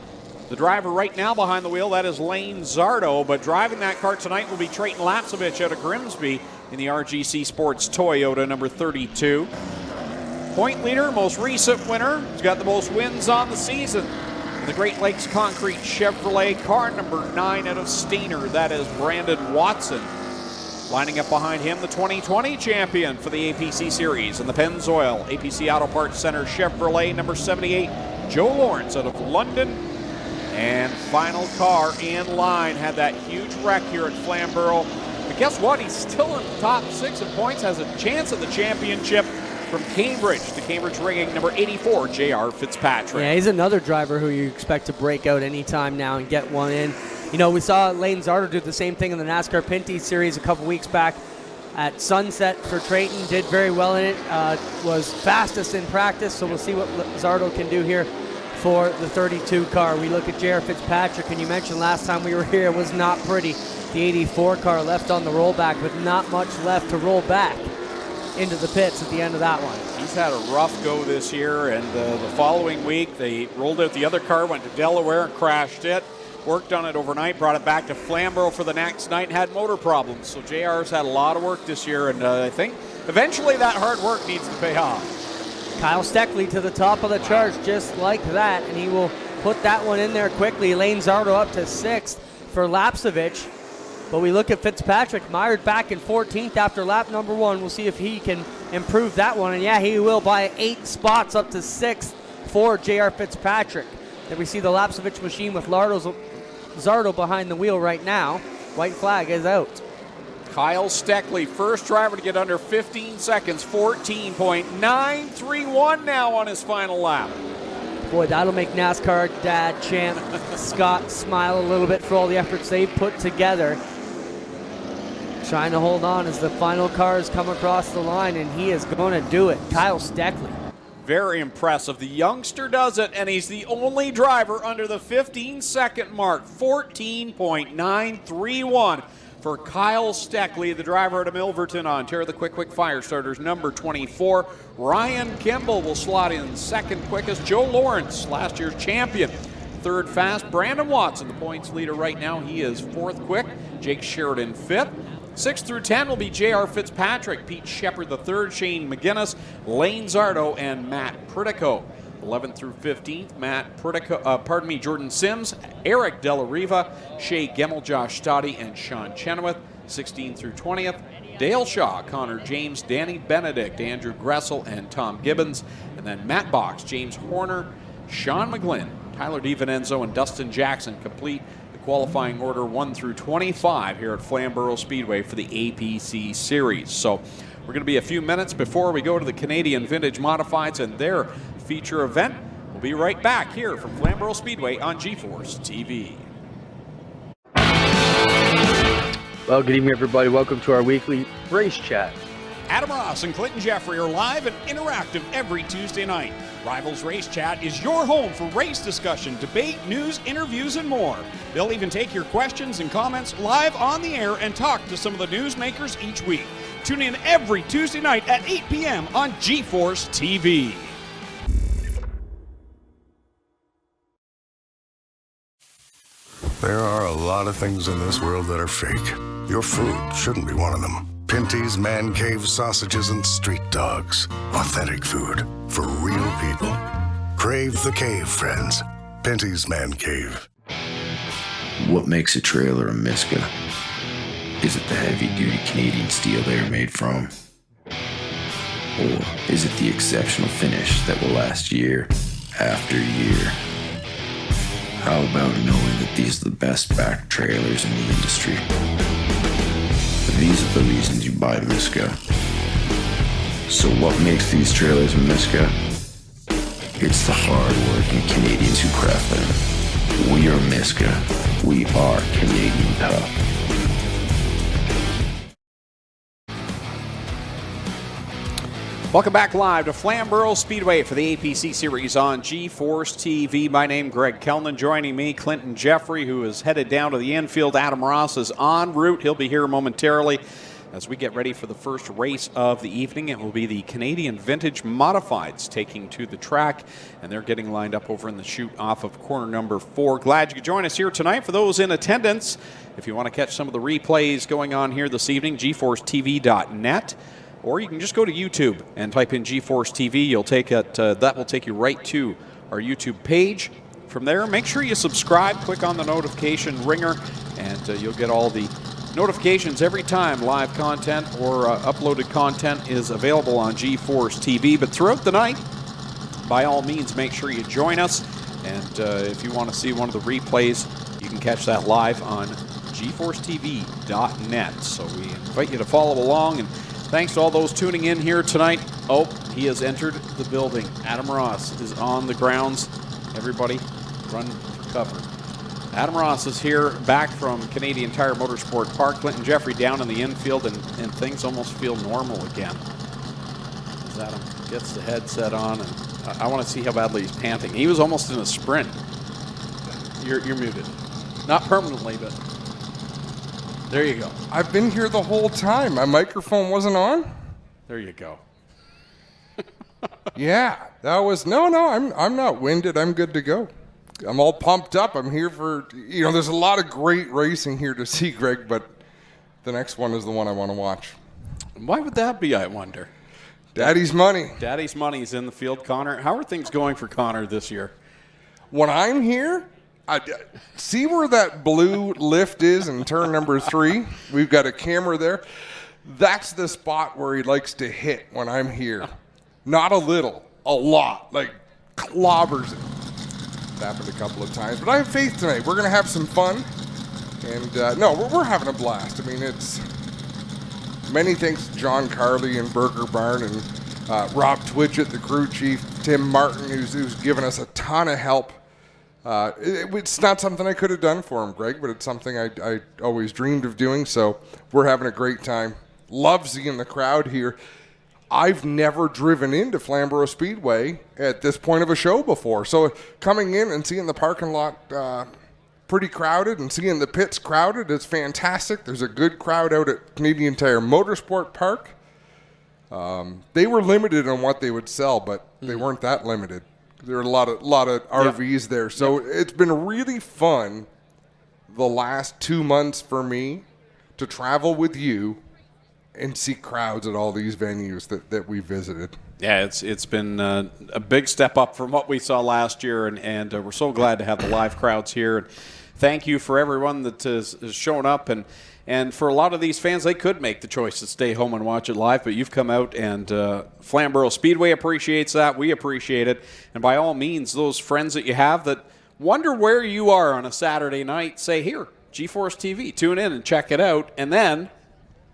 the driver right now behind the wheel, that is Lane Zardo, but driving that car tonight will be Trayton Lapsovich out of Grimsby in the RGC Sports Toyota number 32. Point leader, most recent winner, he's got the most wins on the season. In the Great Lakes Concrete Chevrolet, car number 9 out of Steiner, that is Brandon Watson. Lining up behind him, the 2020 champion for the APC Series in the Pennzoil APC Auto Parts Center Chevrolet number 78, Joe Lawrence out of London. And final car in line, had that huge wreck here at Flamboro. But guess what? He's still in the top 6 in points, has a chance at the championship from Cambridge. The Cambridge rigging number 84, J.R. Fitzpatrick. Yeah, he's another driver who you expect to break out anytime now and get one in. You know, we saw Lane Zardo do the same thing in the NASCAR Pinty Series a couple weeks back at Sunset for Trayton. Did very well in it, was fastest in practice, so we'll see what Zardo can do here for the 32 car. We look at J.R. Fitzpatrick, and you mentioned last time we were here, it was not pretty. The 84 car left on the rollback with not much left to roll back into the pits at the end of that one. He's had a rough go this year, and the following week they rolled out the other car, went to Delaware and crashed it. Worked on it overnight, brought it back to Flamboro for the next night, and had motor problems. So JR's had a lot of work this year, and I think eventually that hard work needs to pay off. Kyle Steckley to the top of the charts just like that, and he will put that one in there quickly. Lane Zardo up to 6th for Lapsovich. But we look at Fitzpatrick, mired back in 14th after lap number 1. We'll see if he can improve that one. And yeah, he will by 8 spots up to 6th for J.R. Fitzpatrick. Then we see the Lapsovich machine with Zardo behind the wheel right now. White flag is out. Kyle Steckley, first driver to get under 15 seconds, 14.931 now on his final lap. Boy, that'll make NASCAR dad champ Scott smile a little bit for all the efforts they've put together. Trying to hold on as the final cars come across the line, and he is going to do it. Kyle Steckley. Very impressive. The youngster does it, and he's the only driver under the 15-second mark. 14.931 for Kyle Steckley, the driver out of Milverton, Ontario. The quick fire starters, number 24. Ryan Kimball will slot in second quickest. Joe Lawrence, last year's champion, third fast. Brandon Watson, the points leader right now, he is fourth quick. Jake Sheridan, fifth. 6 through 10 will be J.R. Fitzpatrick, Pete Shepard III, Shane McGinnis, Lane Zardo, and Matt Pritico. 11 through 15th, Jordan Sims, Eric Della Riva, Shea Gemmel, Josh Stoddy, and Sean Chenoweth. 16 through 20th, Dale Shaw, Connor James, Danny Benedict, Andrew Gressel, and Tom Gibbons. And then Matt Box, James Horner, Sean McGlynn, Tyler DiVincenzo, and Dustin Jackson complete the qualifying order 1 through 25 here at Flamboro Speedway for the APC Series. So we're going to be a few minutes before we go to the Canadian Vintage Modifieds and their feature event. We'll be right back here from Flamboro Speedway on GeForce TV. Well, good evening, everybody. Welcome to our weekly race chat. Adam Ross and Clinton Jeffrey are live and interactive every Tuesday night. Rivals Race Chat is your home for race discussion, debate, news, interviews, and more. They'll even take your questions and comments live on the air and talk to some of the newsmakers each week. Tune in every Tuesday night at 8 p.m. on GeForce TV. There are a lot of things in this world that are fake. Your food shouldn't be one of them. Pinty's Man Cave sausages and street dogs. Authentic food for real people. Crave the cave, friends. Pinty's Man Cave. What makes a trailer a Miska? Is it the heavy-duty Canadian steel they are made from? Or is it the exceptional finish that will last year after year? How about knowing that these are the best back trailers in the industry? These are the reasons you buy Miska. So what makes these trailers a Miska? It's the hard-working Canadians who craft them. We are Miska. We are Canadian tough. Welcome back live to Flamboro Speedway for the APC Series on GeForce TV. My name, Greg Kellnan. Joining me, Clinton Jeffrey, who is headed down to the infield. Adam Ross is en route. He'll be here momentarily as we get ready for the first race of the evening. It will be the Canadian Vintage Modifieds taking to the track, and they're getting lined up over in the chute off of corner number 4. Glad you could join us here tonight. For those in attendance, if you want to catch some of the replays going on here this evening, GeForceTV.net. Or you can just go to YouTube and type in GeForce TV. You'll take it. That will take you right to our YouTube page. From there, make sure you subscribe. Click on the notification ringer, and you'll get all the notifications every time live content or uploaded content is available on GeForce TV. But throughout the night, by all means, make sure you join us. And if you want to see one of the replays, you can catch that live on GeForceTV.net. So we invite you to follow along. And thanks to all those tuning in here tonight. Oh, he has entered the building. Adam Ross is on the grounds. Everybody, run for cover. Adam Ross is here, back from Canadian Tire Motorsport Park. Clinton Jeffrey down in the infield, and things almost feel normal again. As Adam gets the headset on, and I want to see how badly he's panting. He was almost in a sprint. You're muted. Not permanently, but there you go. I've been here the whole time. My microphone wasn't on. There you go. Yeah, that was I'm not winded. I'm good to go. I'm all pumped up. I'm here for there's a lot of great racing here to see, Greg, but the next one is the one I want to watch. Why would that be, I wonder? Daddy's money. Daddy's money is in the field. Connor, how are things going for Connor this year? When I'm here, see where that blue lift is in turn number 3? We've got a camera there. That's the spot where he likes to hit when I'm here. Not a little, a lot, like clobbers it. It's happened a couple of times, but I have faith tonight. We're going to have some fun, and we're having a blast. I mean, many thanks to John Carley and Burger Barn and Rob Twitchett, the crew chief, Tim Martin, who's given us a ton of help. It's not something I could have done for him, Greg, but it's something I always dreamed of doing, so we're having a great time. Love seeing the crowd here. I've never driven into Flamboro Speedway at this point of a show before, so coming in and seeing the parking lot pretty crowded and seeing the pits crowded is fantastic. There's a good crowd out at Canadian Tire Motorsport Park. They were limited on what they would sell, but they weren't that limited. There are a lot of RVs there. So it's been really fun the last 2 months for me to travel with you and see crowds at all these venues that we visited. Yeah, it's been a big step up from what we saw last year, and we're so glad to have the live crowds here. And thank you for everyone that has shown up. And for a lot of these fans, they could make the choice to stay home and watch it live, but you've come out, and Flamboro Speedway appreciates that. We appreciate it. And by all means, those friends that you have that wonder where you are on a Saturday night, say, here, G-Force TV, tune in and check it out, and then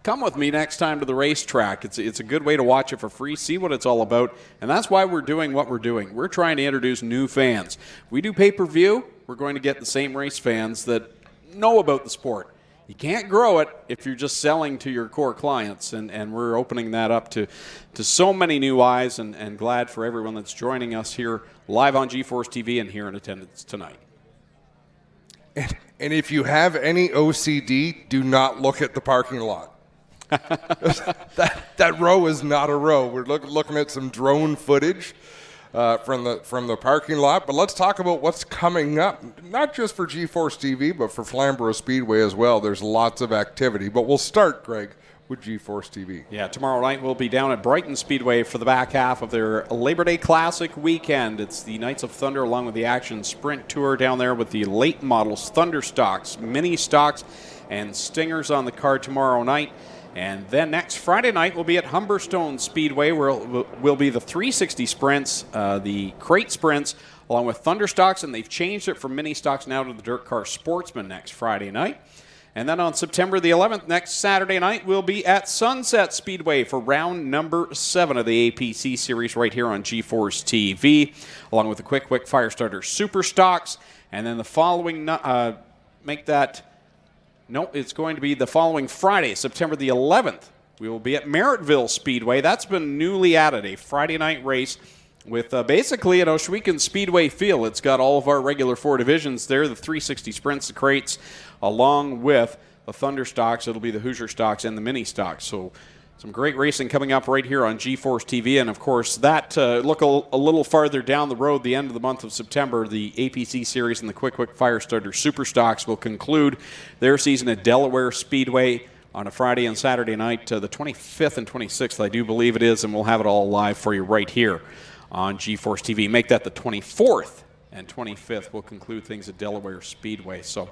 come with me next time to the racetrack. It's a good way to watch it for free, see what it's all about, and that's why we're doing what we're doing. We're trying to introduce new fans. We do pay-per-view. We're going to get the same race fans that know about the sport. You can't grow it if you're just selling to your core clients, and we're opening that up to so many new eyes, and glad for everyone that's joining us here live on G-Force TV and here in attendance tonight. And if you have any OCD, do not look at the parking lot. that row is not a row. We're looking at some drone footage from the parking lot. But let's talk about what's coming up, not just for G-Force TV, but for Flamboro Speedway as well. There's lots of activity. But we'll start, Greg, with G-Force TV. Yeah, tomorrow night we'll be down at Brighton Speedway for the back half of their Labor Day Classic weekend. It's the Knights of Thunder along with the Action Sprint Tour down there with the late models, Thunder Stocks, Mini Stocks, and Stingers on the card tomorrow night. And then next Friday night, we'll be at Humberstone Speedway, where we'll be the 360 sprints, the crate sprints, along with Thunder Stocks, and they've changed it from Mini Stocks now to the Dirt Car Sportsman next Friday night. And then on September the 11th, next Saturday night, we'll be at Sunset Speedway for round number 7 of the APC series right here on G-Force TV, along with the Quick Firestarter Super Stocks. And then the following, it's going to be the following Friday, September the 11th. We will be at Merrittville Speedway. That's been newly added, a Friday night race with basically an Ohsweken Speedway feel. It's got all of our regular 4 divisions there, the 360 sprints, the crates, along with the Thunder Stocks. It'll be the Hoosier Stocks and the Mini Stocks. So some great racing coming up right here on G-Force TV. And, of course, that look a little farther down the road, the end of the month of September, the APC Series and the Quick Firestarter Super Stocks will conclude their season at Delaware Speedway on a Friday and Saturday night, the 25th and 26th, I do believe it is, and we'll have it all live for you right here on G-Force TV. Make that the 24th and 25th. We'll conclude things at Delaware Speedway. So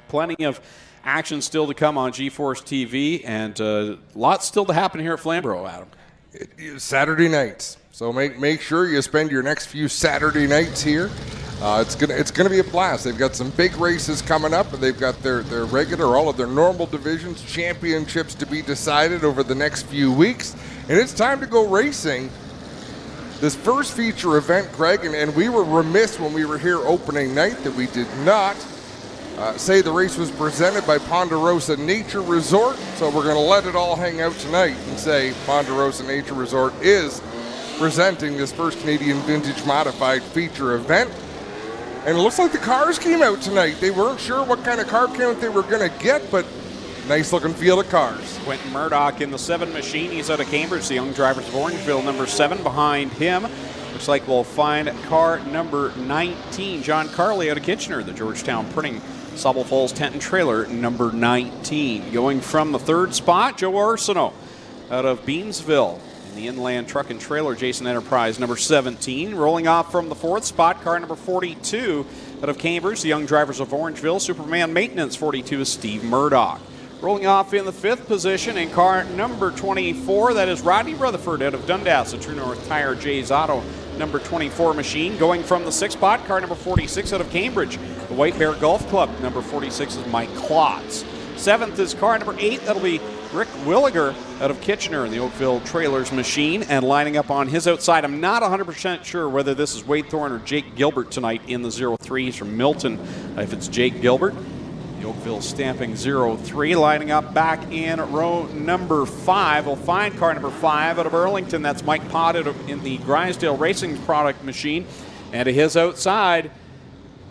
plenty of action still to come on G-Force TV, and lots still to happen here at Flamboro, Adam. Saturday nights. So make sure you spend your next few Saturday nights here. It's gonna be a blast. They've got some big races coming up, and they've got their regular, all of their normal divisions, championships to be decided over the next few weeks, and it's time to go racing. This first feature event, Greg, and we were remiss when we were here opening night that we did not say the race was presented by Ponderosa Nature Resort, so we're going to let it all hang out tonight and say Ponderosa Nature Resort is presenting this first Canadian Vintage Modified feature event. And it looks like the cars came out tonight. They weren't sure what kind of car count they were going to get, but nice looking field of cars. Quentin Murdoch in the 7 machine. He's out of Cambridge, the Young Drivers of Orangeville, number 7 behind him. Looks like we'll find car number 19, John Carley out of Kitchener, the Georgetown Printing Sauble Falls Tent and Trailer, number 19. Going from the 3rd spot, Joe Arsenault out of Beamsville. In the Inland Truck and Trailer, Jason Enterprise, number 17. Rolling off from the 4th spot, car number 42 out of Cambridge, the Young Drivers of Orangeville. Superman Maintenance, 42 is Steve Murdoch. Rolling off in the 5th position in car number 24, that is Rodney Rutherford out of Dundas, the True North Tire Jay's Auto, number 24 machine. Going from the 6th spot, car number 46 out of Cambridge, the White Bear Golf Club, number 46 is Mike Klotz. 7th is car number 8, that'll be Rick Williger out of Kitchener in the Oakville Trailers machine. And lining up on his outside, I'm not 100% sure whether this is Wade Thorne or Jake Gilbert tonight in the 03. He's from Milton, if it's Jake Gilbert. The Oakville stamping 03. Lining up back in row number 5. We'll find car number 5 out of Burlington. That's Mike Pott in the Grisdale Racing product machine. And to his outside,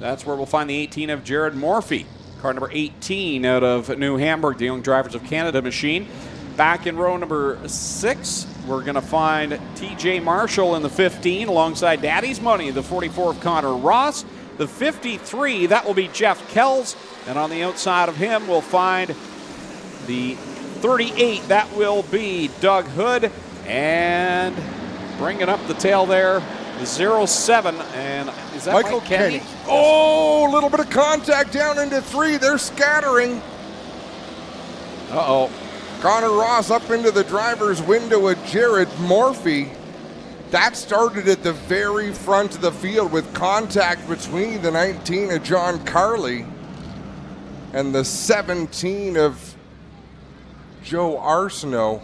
that's where we'll find the 18 of Jared Morphy. Car number 18 out of New Hamburg, the Young Drivers of Canada machine. Back in row number 6, we're going to find TJ Marshall in the 15 alongside Daddy's Money, the 44 of Connor Ross. The 53, that will be Jeff Kells. And on the outside of him, we'll find the 38, that will be Doug Hood. And bringing up the tail there, the 07, and is that Michael Mike Kenny? Oh, a little bit of contact down into 3. They're scattering. Uh-oh. Connor Ross up into the driver's window with Jared Morphy. That started at the very front of the field with contact between the 19 of John Carley and the 17 of Joe Arsenault.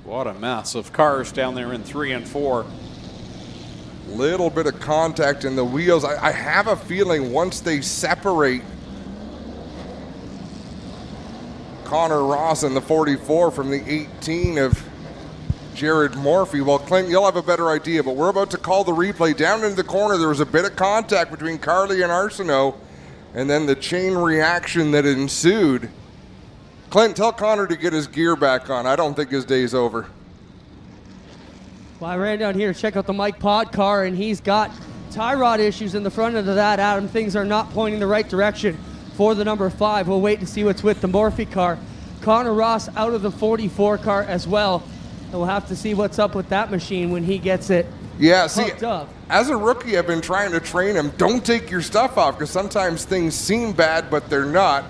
What a mess of cars down there in 3 and 4. Little bit of contact in the wheels. I have a feeling once they separate Connor Ross in the 44 from the 18 of Jared Morphy. Well, Clint, you'll have a better idea, but we're about to call the replay. Down into the corner, there was a bit of contact between Carley and Arsenault, and then the chain reaction that ensued. Clint, tell Connor to get his gear back on. I don't think his day's over. Well, I ran down here to check out the Mike Pod car, and he's got tie rod issues in the front end of that, Adam. Things are not pointing the right direction for the number 5. We'll wait to see what's with the Morphy car. Connor Ross out of the 44 car as well. And we'll have to see what's up with that machine when he gets it hooked up. As a rookie, I've been trying to train him, don't take your stuff off, because sometimes things seem bad, but they're not.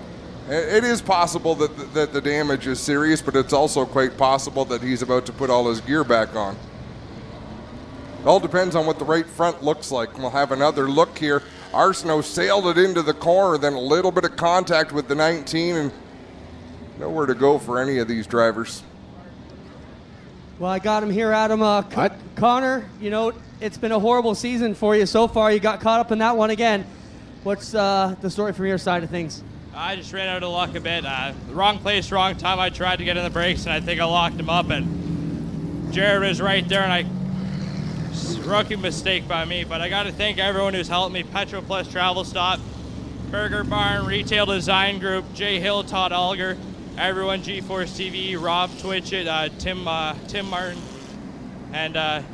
It is possible that the damage is serious, but it's also quite possible that he's about to put all his gear back on. It all depends on what the right front looks like. We'll have another look here. Arsenault sailed it into the corner, then a little bit of contact with the 19, and nowhere to go for any of these drivers. Well, I got him here, Adam. Connor, you know, it's been a horrible season for you so far. You got caught up in that one again. What's the story from your side of things? I just ran out of luck a bit. Wrong place, wrong time. I tried to get in the brakes, and I think I locked him up, and Jared was right there, and rookie mistake by me. But I got to thank everyone who's helped me. Petro Plus Travel Stop, Burger Barn, Retail Design Group, Jay Hill, Todd Alger, everyone, G-Force TV, Rob Twitchett, Tim Martin, and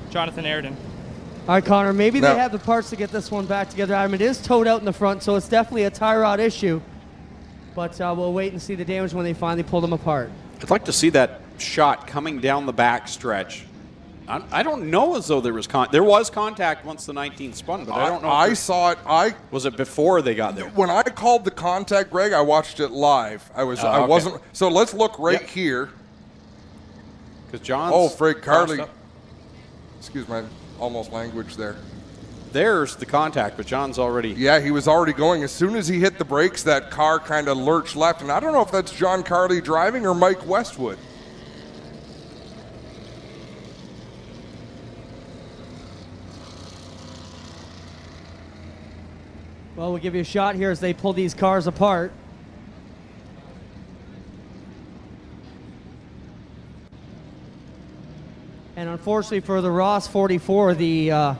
Jonathan Airden. All right, Connor, maybe they have the parts to get this one back together. Adam, it is towed out in the front, so it's definitely a tie rod issue. But we'll wait and see the damage when they finally pull them apart. I'd like to see that shot coming down the back stretch. I don't know as though there was contact once the 19 spun, but I don't know. I saw it. Was it before they got there? When I called the contact, Greg, I watched it live. I wasn't. So let's look right here. Because John's. Oh, Fred Carley. Excuse my almost language there. There's the contact, but John's already. Yeah, he was already going. As soon as he hit the brakes, that car kind of lurched left. And I don't know if that's John Carley driving or Mike Westwood. Well, we'll give you a shot here as they pull these cars apart. And unfortunately for the Ross 44, the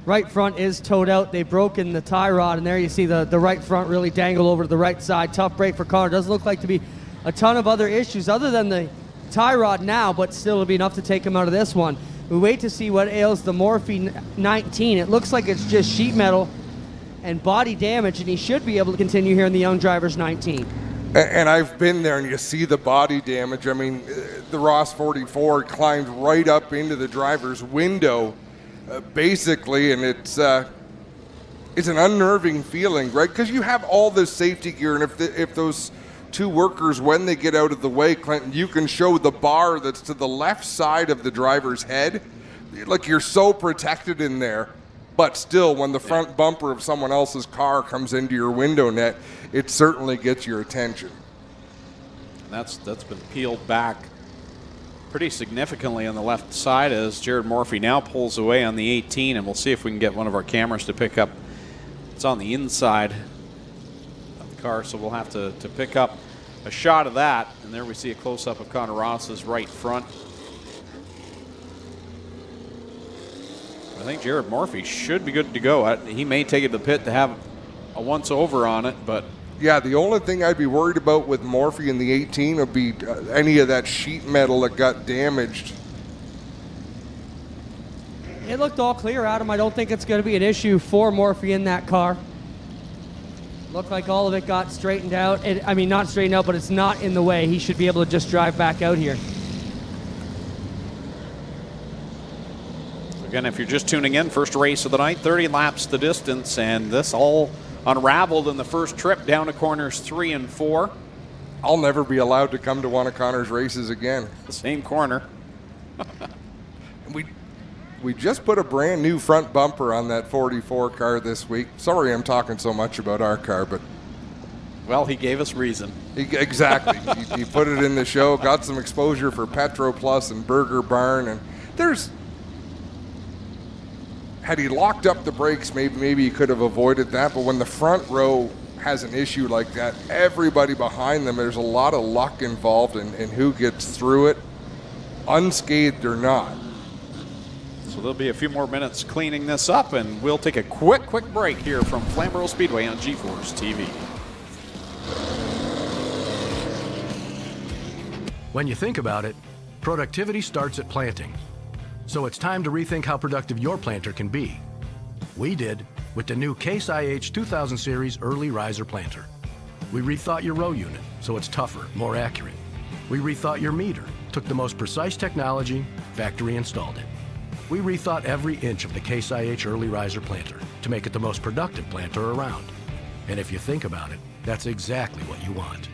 right front is towed out. They've broken the tie rod, and there you see the right front really dangle over to the right side. Tough break for Connor. Doesn't look like to be a ton of other issues other than the tie rod now, but still it'll be enough to take him out of this one. We wait to see what ails the Morphy 19. It looks like it's just sheet metal and body damage, and he should be able to continue here in the Young Drivers 19. And I've been there, and you see the body damage. I mean, the Ross 44 climbed right up into the driver's window, basically, and it's an unnerving feeling, right? Because you have all this safety gear, and if those two workers, when they get out of the way, Clinton, you can show the bar that's to the left side of the driver's head. Like, you're so protected in there. But still, when the front bumper of someone else's car comes into your window net, it certainly gets your attention. That's been peeled back pretty significantly on the left side as Jared Morphy now pulls away on the 18, and we'll see if we can get one of our cameras to pick up. It's on the inside of the car, so we'll have to pick up a shot of that. And there we see a close-up of Connor Ross's right front. I think Jared Morphy should be good to go. He may take it to the pit to have a once-over on it, but... Yeah, the only thing I'd be worried about with Morphy in the 18 would be any of that sheet metal that got damaged. It looked all clear, Adam. I don't think it's going to be an issue for Morphy in that car. Looked like all of it got straightened out. I mean, not straightened out, but it's not in the way. He should be able to just drive back out here. Again, if you're just tuning in, first race of the night, 30 laps the distance, and this all unraveled in the first trip down to corners 3 and 4. I'll never be allowed to come to one of Connor's races again. The same corner. We just put a brand new front bumper on that 44 car this week. Sorry I'm talking so much about our car, but... Well, he gave us reason. Exactly. he put it in the show, got some exposure for Petro Plus and Burger Barn, and there's... Had he locked up the brakes, maybe he could have avoided that. But when the front row has an issue like that, everybody behind them, there's a lot of luck involved in who gets through it, unscathed or not. So there'll be a few more minutes cleaning this up, and we'll take a quick break here from Flamboro Speedway on G-Force TV. When you think about it, productivity starts at planting. So it's time to rethink how productive your planter can be. We did with the new Case IH 2000 Series Early Riser Planter. We rethought your row unit so it's tougher, more accurate. We rethought your meter, took the most precise technology, factory installed it. We rethought every inch of the Case IH Early Riser Planter to make it the most productive planter around. And if you think about it, that's exactly what you want.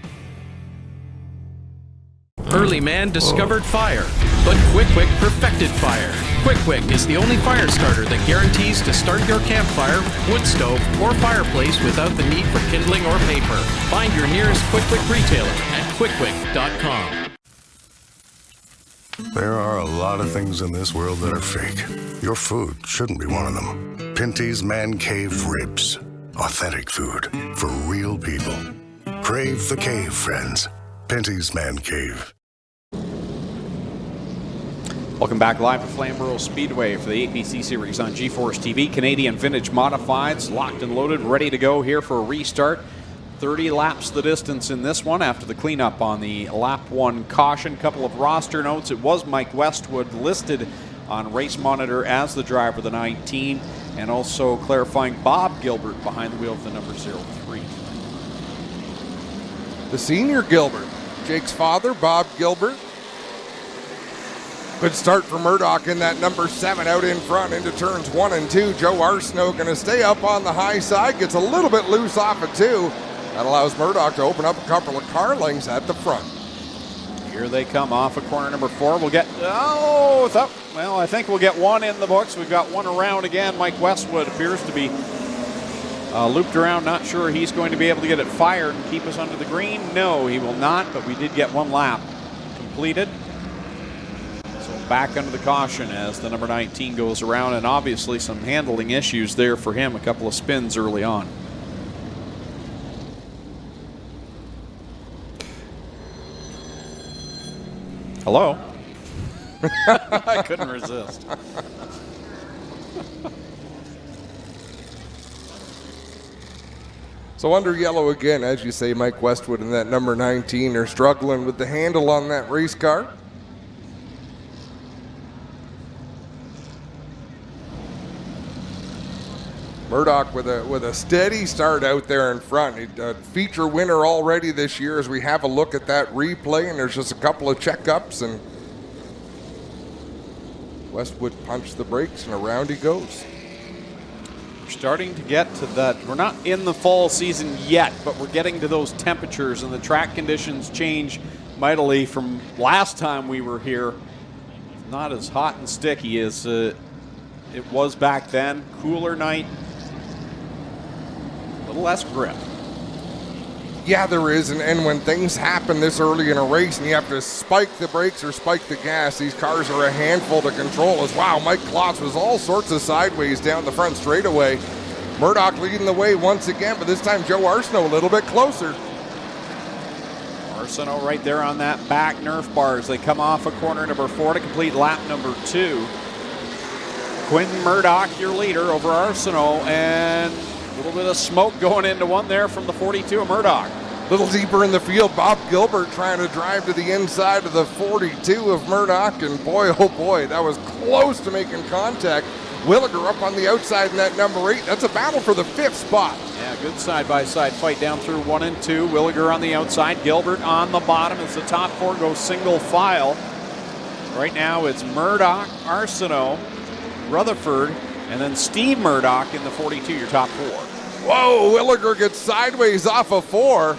Early man discovered fire, but Quick Wick perfected fire. Quick Wick is the only fire starter that guarantees to start your campfire, wood stove, or fireplace without the need for kindling or paper. Find your nearest Quick Wick retailer at quickwick.com. There are a lot of things in this world that are fake. Your food shouldn't be one of them. Pinty's Man Cave Ribs. Authentic food for real people. Crave the cave, friends. Pinty's Man Cave. Welcome back live to Flamboro Speedway for the APC Series on G-Force TV. Canadian Vintage Modifieds, locked and loaded, ready to go here for a restart. 30 laps the distance in this one after the cleanup on the lap 1 caution. Couple of roster notes. It was Mike Westwood listed on Race Monitor as the driver of the 19, and also clarifying Bob Gilbert behind the wheel of the number 03. The senior Gilbert, Jake's father, Bob Gilbert. Good start for Murdoch in that number 7 out in front into turns 1 and 2. Joe Arsenault going to stay up on the high side, gets a little bit loose off of 2. That allows Murdoch to open up a couple of car lengths at the front. Here they come off of corner number 4. We'll get, I think we'll get one in the books. We've got one around again. Mike Westwood appears to be looped around. Not sure he's going to be able to get it fired and keep us under the green. No, he will not, but we did get one lap completed. So back under the caution as the number 19 goes around, and obviously some handling issues there for him. A couple of spins early on. Hello? I couldn't resist. So under yellow again, as you say, Mike Westwood and that number 19 are struggling with the handle on that race car. Murdoch with a steady start out there in front. A feature winner already this year as we have a look at that replay, and there's just a couple of checkups, and Westwood punched the brakes and around he goes. We're starting to get to that. We're not in the fall season yet, but we're getting to those temperatures, and the track conditions change mightily from last time we were here. Not as hot and sticky as it was back then. Cooler night, a little less grip. Yeah, there is, and when things happen this early in a race and you have to spike the brakes or spike the gas, these cars are a handful to control. As wow, Mike Klotz was all sorts of sideways down the front straightaway. Murdoch leading the way once again, but this time Joe Arsenault a little bit closer. Arsenault right there on that back Nerf bar as they come off of corner number 4 to complete lap number 2. Quentin Murdoch, your leader over Arsenault, and a little bit of smoke going into one there from the 42 of Murdoch. A little deeper in the field, Bob Gilbert trying to drive to the inside of the 42 of Murdoch, and boy, oh boy, that was close to making contact. Williger up on the outside in that number 8. That's a battle for the 5th spot. Yeah, good side-by-side fight down through 1 and 2. Williger on the outside, Gilbert on the bottom as the top 4 go single file. Right now it's Murdoch, Arsenault, Rutherford, and then Steve Murdoch in the 42, your top 4. Whoa, Williger gets sideways off of 4.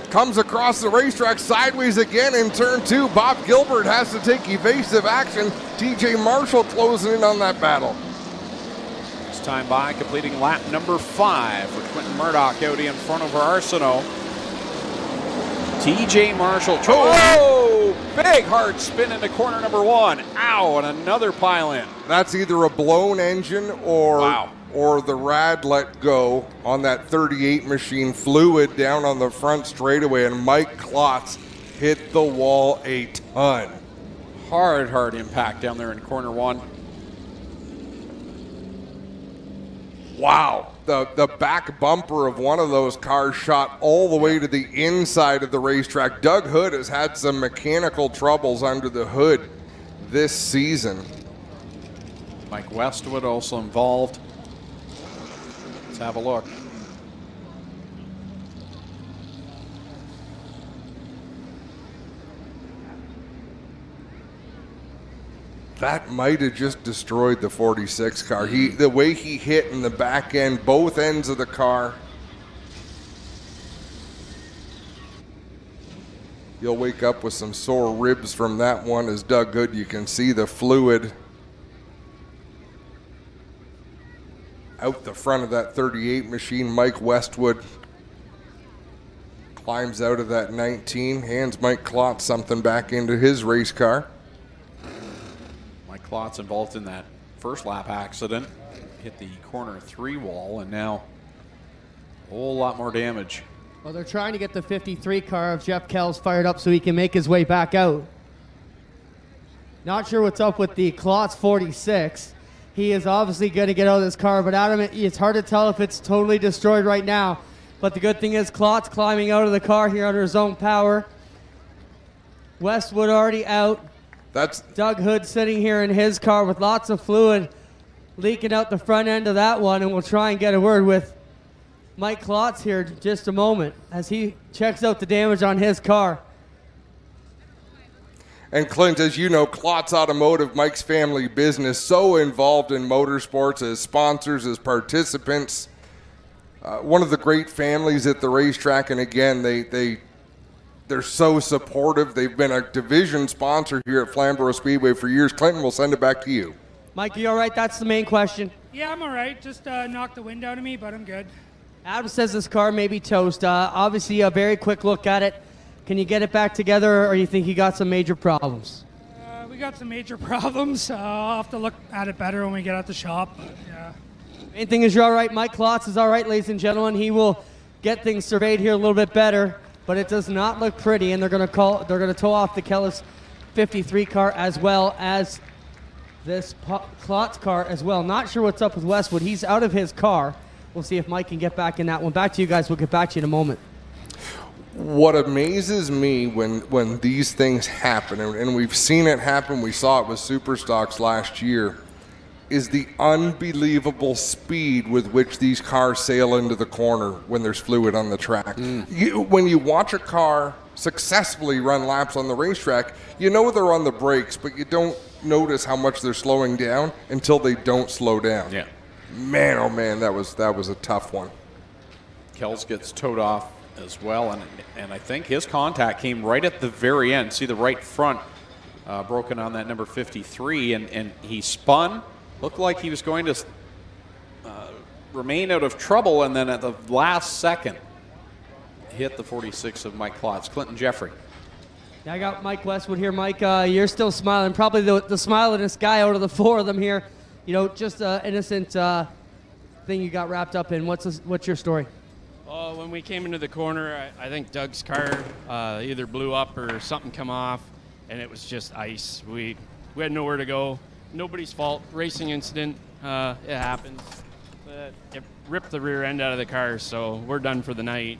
Comes across the racetrack sideways again in turn 2. Bob Gilbert has to take evasive action. TJ Marshall closing in on that battle. This time by completing lap number 5 for Quentin Murdoch out in front of Arsenault. TJ Marshall. Whoa! Big hard spin into corner number 1. Ow, and another pile in. That's either a blown engine or the rad let go on that 38 machine. Fluid down on the front straightaway, and Mike Klotz hit the wall a ton. Hard impact down there in corner 1. Wow, the back bumper of one of those cars shot all the way to the inside of the racetrack. Doug Hood has had some mechanical troubles under the hood this season. Mike Westwood also involved. Let's have a look. That might have just destroyed the 46 car. The way he hit in the back end, both ends of the car. You'll wake up with some sore ribs from that one as Doug Good. You can see the fluid out the front of that 38 machine. Mike Westwood climbs out of that 19, hands Mike Klotz something back into his race car. Mike Klotz involved in that first lap accident, hit the corner 3 wall, and now a whole lot more damage. Well, they're trying to get the 53 car of Jeff Kells fired up so he can make his way back out. Not sure what's up with the Klotz 46. He is obviously going to get out of this car, but Adam, it's hard to tell if it's totally destroyed right now. But the good thing is Klotz climbing out of the car here under his own power. Westwood already out. That's Doug Hood sitting here in his car with lots of fluid leaking out the front end of that one, and we'll try and get a word with Mike Klotz here in just a moment as he checks out the damage on his car. And Clint, as you know, Klotz Automotive, Mike's family business, so involved in motorsports as sponsors, as participants. One of the great families at the racetrack, and again, they're so supportive. They've been a division sponsor here at Flamboro Speedway for years. Clinton, we'll send it back to you. Mike, you all right? That's the main question. Yeah, I'm all right. Just knocked the wind out of me, but I'm good. Adam says this car may be toast. Obviously, a very quick look at it. Can you get it back together, or you think you got some major problems? We got some major problems. I'll have to look at it better when we get out the shop. But, yeah. Main thing is you're all right. Mike Klotz is all right, ladies and gentlemen. He will get things surveyed here a little bit better, but it does not look pretty, and they're going to tow off the Kellis 53 car as well as this Klotz car as well. Not sure what's up with Westwood. He's out of his car. We'll see if Mike can get back in that one. Back to you guys. We'll get back to you in a moment. What amazes me when these things happen, and we've seen it happen, we saw it with Superstocks last year, is the unbelievable speed with which these cars sail into the corner when there's fluid on the track. When you watch a car successfully run laps on the racetrack, you know they're on the brakes, but you don't notice how much they're slowing down until they don't slow down. Yeah. Man, oh man, that was a tough one. Kells gets towed off as well, and I think his contact came right at the very end. See the right front broken on that number 53, and he spun. Looked like he was going to remain out of trouble, and then at the last second hit the 46 of Mike Klotz. Clinton Jeffrey. Yeah, I got Mike Westwood here. Mike, you're still smiling. Probably the smilingest guy out of the four of them here. You know, just an innocent thing you got wrapped up in. What's your story? When we came into the corner, I think Doug's car either blew up or something come off, and it was just ice. We had nowhere to go. Nobody's fault. Racing incident. It happens. It ripped the rear end out of the car, so we're done for the night.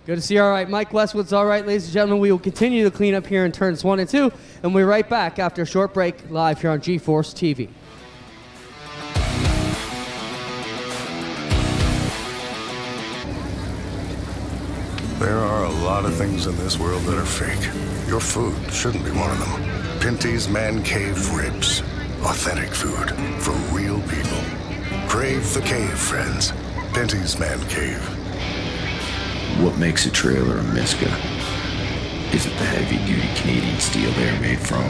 Good to see you. All right, Mike Westwood's all right, ladies and gentlemen. We will continue the cleanup here in turns 1 and 2, and we'll be right back after a short break live here on G-Force TV. There are a lot of things in this world that are fake. Your food shouldn't be one of them. Pinty's Man Cave Ribs. Authentic food for real people. Crave the cave, friends. Pinty's Man Cave. What makes a trailer a Miska? Is it the heavy-duty Canadian steel they're made from?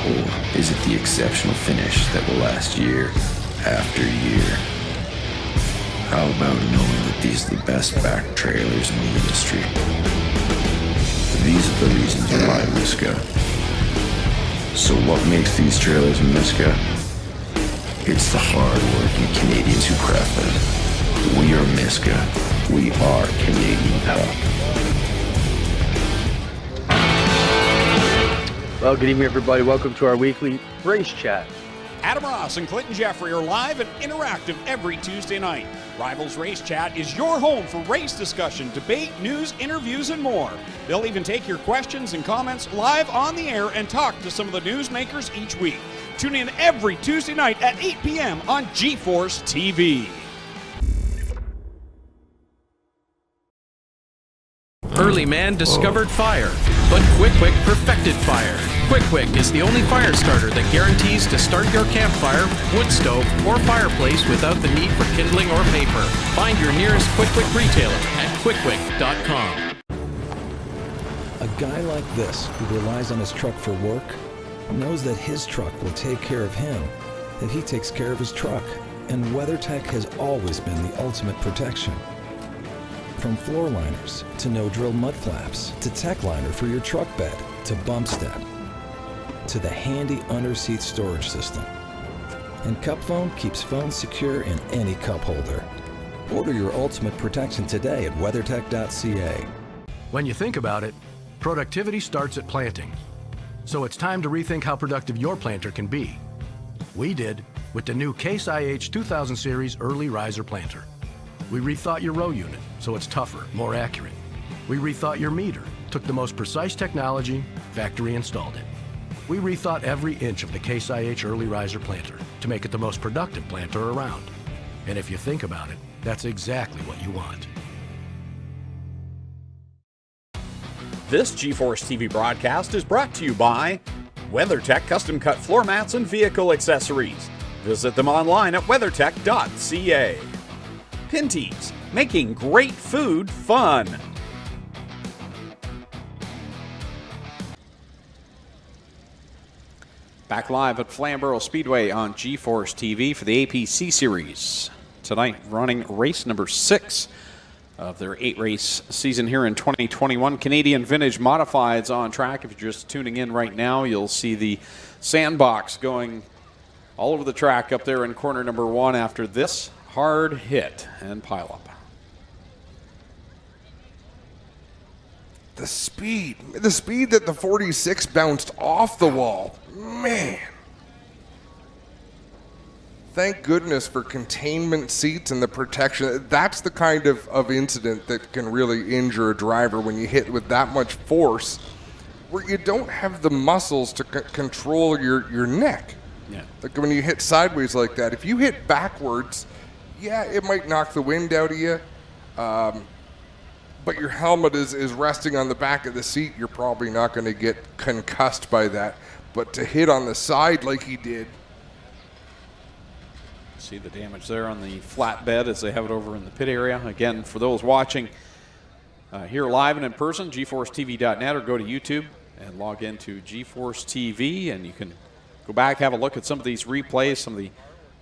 Or is it the exceptional finish that will last year after year? How about knowing that these are the best back trailers in the industry? These are the reasons you buy Miska. So what makes these trailers a Miska? It's the hard-working Canadians who craft them. We are Miska. We are Canadian tough. Well, good evening, everybody. Welcome to our weekly race chat. Adam Ross and Clinton Jeffrey are live and interactive every Tuesday night. Rivals Race Chat is your home for race discussion, debate, news, interviews, and more. They'll even take your questions and comments live on the air and talk to some of the newsmakers each week. Tune in every Tuesday night at 8 p.m. on G-Force TV. Early man discovered fire, but Quick perfected fire. Quick is the only fire starter that guarantees to start your campfire, wood stove, or fireplace without the need for kindling or paper. Find your nearest Quick retailer at quickquick.com. A guy like this, who relies on his truck for work, knows that his truck will take care of him if he takes care of his truck. And WeatherTech has always been the ultimate protection. From floor liners to no-drill mud flaps to tech liner for your truck bed to bump step to the handy under-seat storage system. And Cup Phone keeps phones secure in any cup holder. Order your ultimate protection today at weathertech.ca. When you think about it, productivity starts at planting. So it's time to rethink how productive your planter can be. We did with the new Case IH 2000 Series Early Riser Planter. We rethought your row unit so it's tougher, more accurate. We rethought your meter, took the most precise technology, factory installed it. We rethought every inch of the Case IH Early Riser Planter to make it the most productive planter around. And if you think about it, that's exactly what you want. This G-Force TV broadcast is brought to you by WeatherTech Custom Cut Floor Mats and Vehicle Accessories. Visit them online at weathertech.ca. Pinty's, making great food fun. Back live at Flamboro Speedway on G-Force TV for the APC Series. Tonight, running race number 6 of their 8-race season here in 2021. Canadian Vintage Modifieds on track. If you're just tuning in right now, you'll see the sandbox going all over the track up there in corner number 1 after this hard hit and pileup. The speed that the 46 bounced off the wall, man. Thank goodness for containment seats and the protection. That's the kind of incident that can really injure a driver when you hit with that much force, where you don't have the muscles to control your neck. Yeah. Like when you hit sideways like that, if you hit backwards, yeah, it might knock the wind out of you. But your helmet is resting on the back of the seat, you're probably not going to get concussed by that. But to hit on the side like he did. See the damage there on the flatbed as they have it over in the pit area. Again, for those watching here live and in person, gforcetv.net, or go to YouTube, and log into GeForce TV, and you can go back, have a look at some of these replays, some of the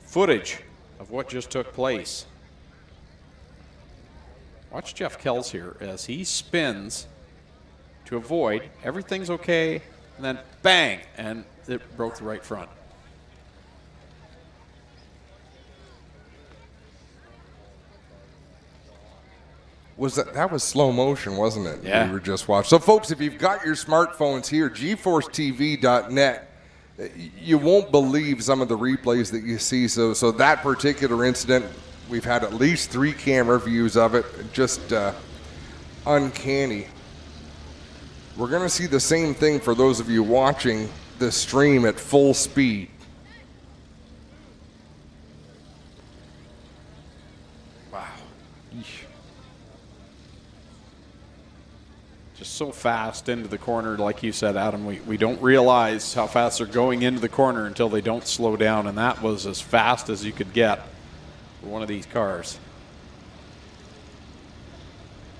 footage of what just took place. Watch Jeff Kells here as he spins to avoid. Everything's okay, and then bang, and it broke the right front. That was slow motion, wasn't it? Yeah. We were just watching. So, folks, if you've got your smartphones here, GeForceTV.net, you won't believe some of the replays that you see. So that particular incident, we've had at least 3 camera views of it. Just uncanny. We're going to see the same thing for those of you watching the stream at full speed. Wow. Eesh. Just so fast into the corner, like you said, Adam. We don't realize how fast they're going into the corner until they don't slow down, and that was as fast as you could get for one of these cars.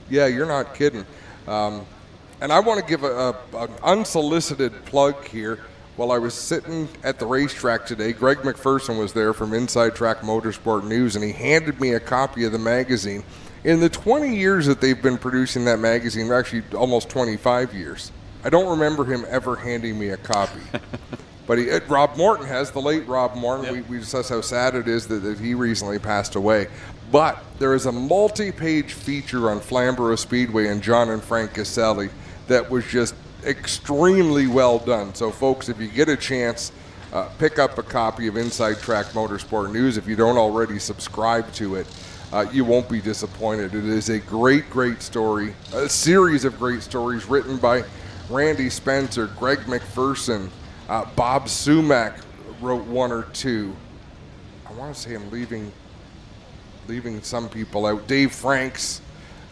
Yeah, you're not kidding. And I want to give an unsolicited plug here. While I was sitting at the racetrack today, Greg McPherson was there from Inside Track Motorsport News, and he handed me a copy of the magazine. In the 20 years that they've been producing that magazine, actually almost 25 years, I don't remember him ever handing me a copy. But Rob Morton has, the late Rob Morton. Yep. We discussed how sad it is that he recently passed away. But there is a multi-page feature on Flamboro Speedway and John and Frank Caselli that was just extremely well done. So, folks, if you get a chance, pick up a copy of Inside Track Motorsport News. If you don't already subscribe to it, you won't be disappointed. It is a great, great story, a series of great stories written by Randy Spencer, Greg McPherson, Bob Sumac wrote 1 or 2. I want to say I'm leaving some people out. Dave Franks,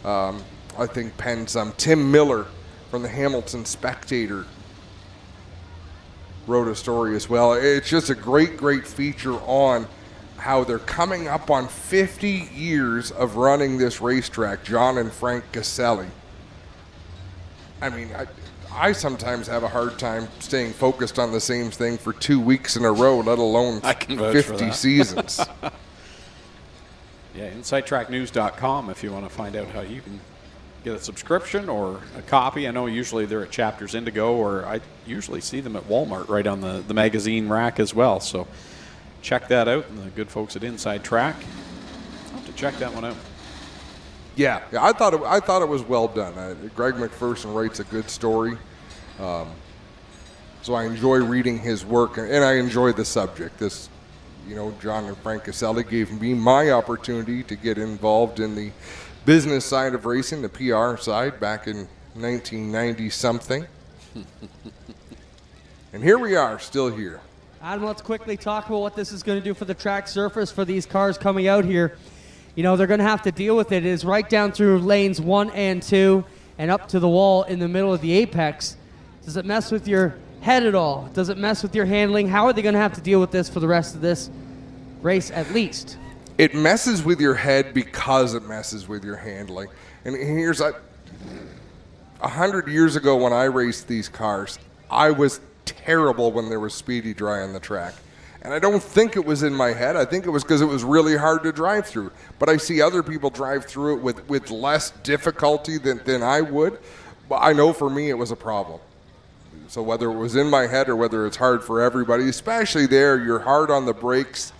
I think, penned some. Tim Miller from the Hamilton Spectator wrote a story as well. It's just a great, great feature on how they're coming up on 50 years of running this racetrack, John and Frank Caselli. I mean, I sometimes have a hard time staying focused on the same thing for 2 weeks in a row, let alone 50 seasons. Yeah, InsideTrackNews.com if you want to find out how you can get a subscription or a copy. I know usually they're at Chapters Indigo, or I usually see them at Walmart right on the magazine rack as well. So check that out, and the good folks at Inside Track. I'll have to check that one out. Yeah, I thought it was well done. Greg McPherson writes a good story, so I enjoy reading his work, and I enjoy the subject. This, John and Frank Caselli gave me my opportunity to get involved in the business side of racing, the PR side, back in 1990-something. And here we are, still here. Adam, let's quickly talk about what this is going to do for the track surface for these cars coming out here. They're going to have to deal with it. It is right down through lanes 1 and 2 and up to the wall in the middle of the apex. Does it mess with your head at all? Does it mess with your handling? How are they going to have to deal with this for the rest of this race at least? It messes with your head because it messes with your handling. And here's 100 years ago when I raced these cars, I was terrible when there was Speedy Dry on the track. And I don't think it was in my head. I think it was because it was really hard to drive through. But I see other people drive through it with less difficulty than I would. But I know for me it was a problem. So whether it was in my head or whether it's hard for everybody, especially there, you're hard on the brakes.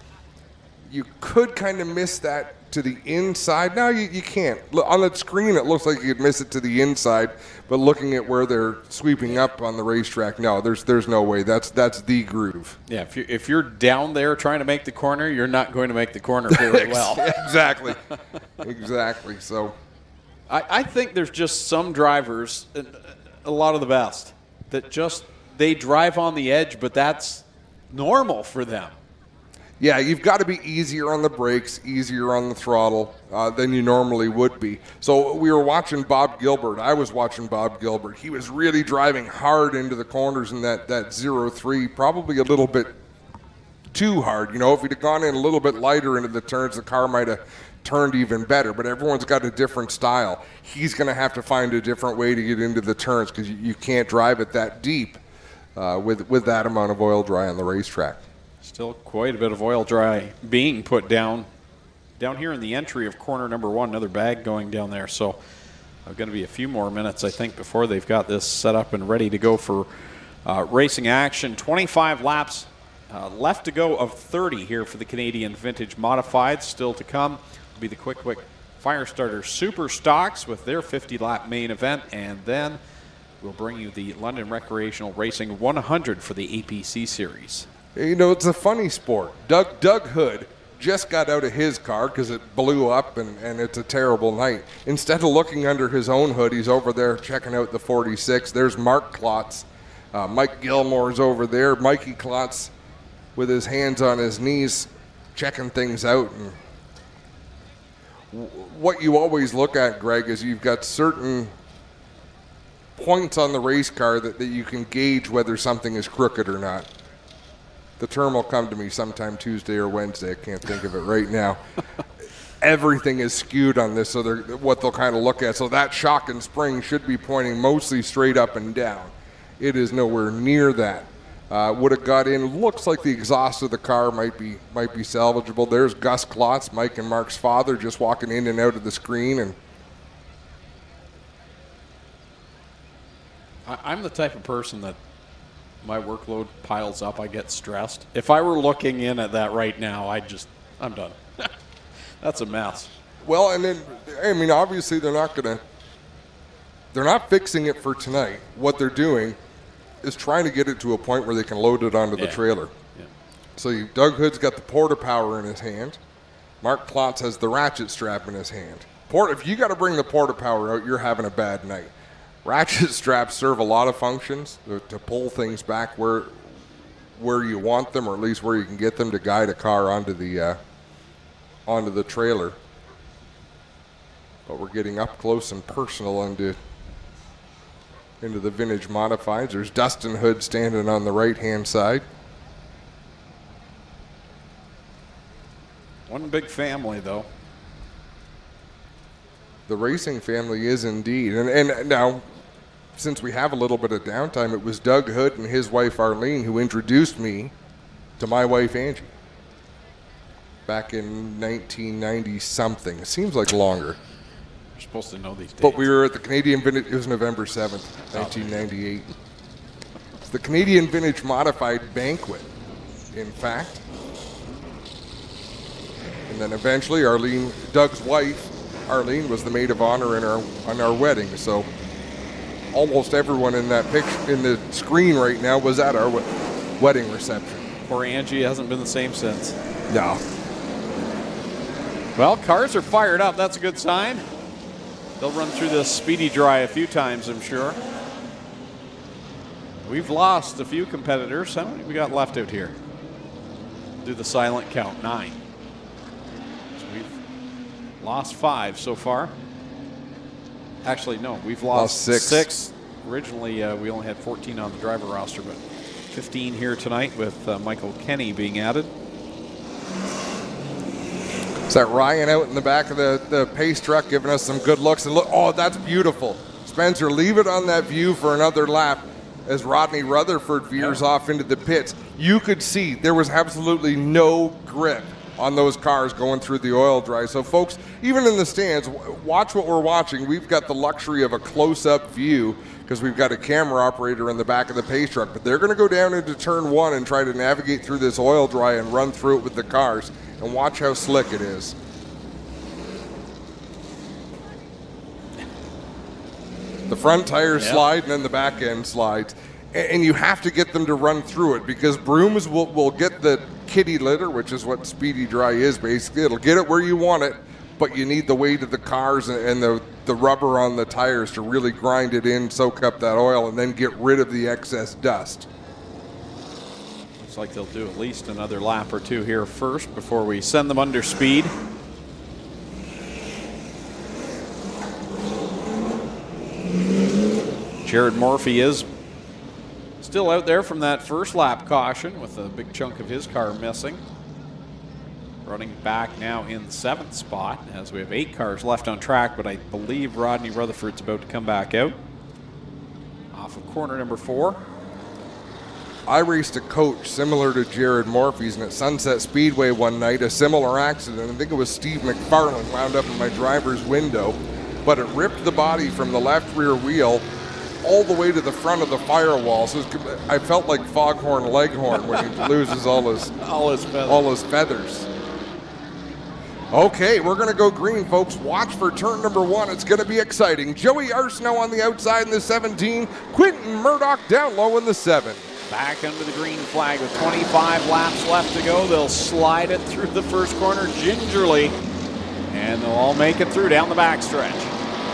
You could kind of miss that to the inside. No, you can't. On the screen, it looks like you could miss it to the inside, but looking at where they're sweeping up on the racetrack, no, there's no way. That's the groove. Yeah, if you're down there trying to make the corner, you're not going to make the corner very well. Exactly. Exactly. So I think there's just some drivers, a lot of the best, that just they drive on the edge, but that's normal for them. Yeah, you've got to be easier on the brakes, easier on the throttle than you normally would be. So we were watching Bob Gilbert. I was watching Bob Gilbert. He was really driving hard into the corners in that 0-3, probably a little bit too hard. You know, if he'd have gone in a little bit lighter into the turns, the car might have turned even better. But everyone's got a different style. He's going to have to find a different way to get into the turns because you can't drive it that deep with that amount of oil dry on the racetrack. Still quite a bit of oil dry being put down here in the entry of corner number 1. Another bag going down there. So going to be a few more minutes, I think, before they've got this set up and ready to go for racing action. 25 laps left to go of 30 here for the Canadian Vintage Modified. Still to come will be the Quick Firestarter Super Stocks with their 50-lap main event, and then we'll bring you the London Recreational Racing 100 for the APC Series. You know, it's a funny sport. Doug Hood just got out of his car because it blew up and it's a terrible night. Instead of looking under his own hood, he's over there checking out the 46. There's Mark Klotz. Mike Gilmore's over there. Mikey Klotz with his hands on his knees checking things out. And what you always look at, Greg, is you've got certain points on the race car that you can gauge whether something is crooked or not. The term will come to me sometime Tuesday or Wednesday. I can't think of it right now. Everything is skewed on this, so what they'll kind of look at. So that shock and spring should be pointing mostly straight up and down. It is nowhere near that. Would have got in. Looks like the exhaust of the car might be salvageable. There's Gus Klotz, Mike and Mark's father, just walking in and out of the screen. And I'm the type of person that my workload piles up. I get stressed. If I were looking in at that right now, I'm done. That's a mess. Well, and then, I mean, obviously they're not fixing it for tonight. What they're doing is trying to get it to a point where they can load it onto the trailer. Yeah. So Doug Hood's got the porta power in his hand. Mark Klotz has the ratchet strap in his hand. If you got to bring the porta power out, you're having a bad night. Ratchet straps serve a lot of functions to pull things back where you want them, or at least where you can get them to guide a car onto the trailer. But we're getting up close and personal into the vintage modifieds. There's Dustin Hood standing on the right-hand side. One big family, though. The racing family is indeed. And now, since we have a little bit of downtime, it was Doug Hood and his wife Arlene who introduced me to my wife Angie back in 1990-something. It seems like longer. You're supposed to know these dates. But we were at the Canadian Vintage, it was November 7th, 1998. It's the Canadian Vintage Modified Banquet, in fact. And then eventually Doug's wife, Arlene, was the maid of honor on our wedding. So almost everyone in that picture, in the screen right now, was at our wedding reception. Poor Angie hasn't been the same since. No. Well, cars are fired up. That's a good sign. They'll run through this speedy dry a few times, I'm sure. We've lost a few competitors. How many we got left out here? Do the silent count. 9. So we've lost 5 so far. Actually, no, we've lost 6. Originally, we only had 14 on the driver roster, but 15 here tonight with Michael Kenny being added. Is that Ryan out in the back of the pace truck giving us some good looks? And look, oh, that's beautiful. Spencer, leave it on that view for another lap as Rodney Rutherford veers off into the pits. You could see there was absolutely no grip on those cars going through the oil dry. So, folks, even in the stands, watch what we're watching. We've got the luxury of a close-up view because we've got a camera operator in the back of the pace truck. But they're going to go down into turn 1 and try to navigate through this oil dry and run through it with the cars. And watch how slick it is. The front tires slide and then the back end slides. And you have to get them to run through it because brooms will get the kitty litter, which is what speedy dry is basically. It'll get it where you want it, but you need the weight of the cars and the rubber on the tires to really grind it in, soak up that oil, and then get rid of the excess dust. Looks like they'll do at least another lap or 2 here first before we send them under speed. Jared Morphy is still out there from that first lap caution with a big chunk of his car missing. Running back now in 7th spot as we have 8 cars left on track, but I believe Rodney Rutherford's about to come back out. Off of corner number 4. I raced a coach similar to Jared Morphy's, and at Sunset Speedway one night, a similar accident. I think it was Steve McFarland wound up in my driver's window, but it ripped the body from the left rear wheel all the way to the front of the firewall. So I felt like Foghorn Leghorn when he loses all his feathers. Okay, we're going to go green, folks. Watch for turn number 1. It's going to be exciting. Joey Arsenault on the outside in the 17. Quentin Murdoch down low in the 7. Back under the green flag with 25 laps left to go. They'll slide it through the first corner gingerly, and they'll all make it through down the backstretch.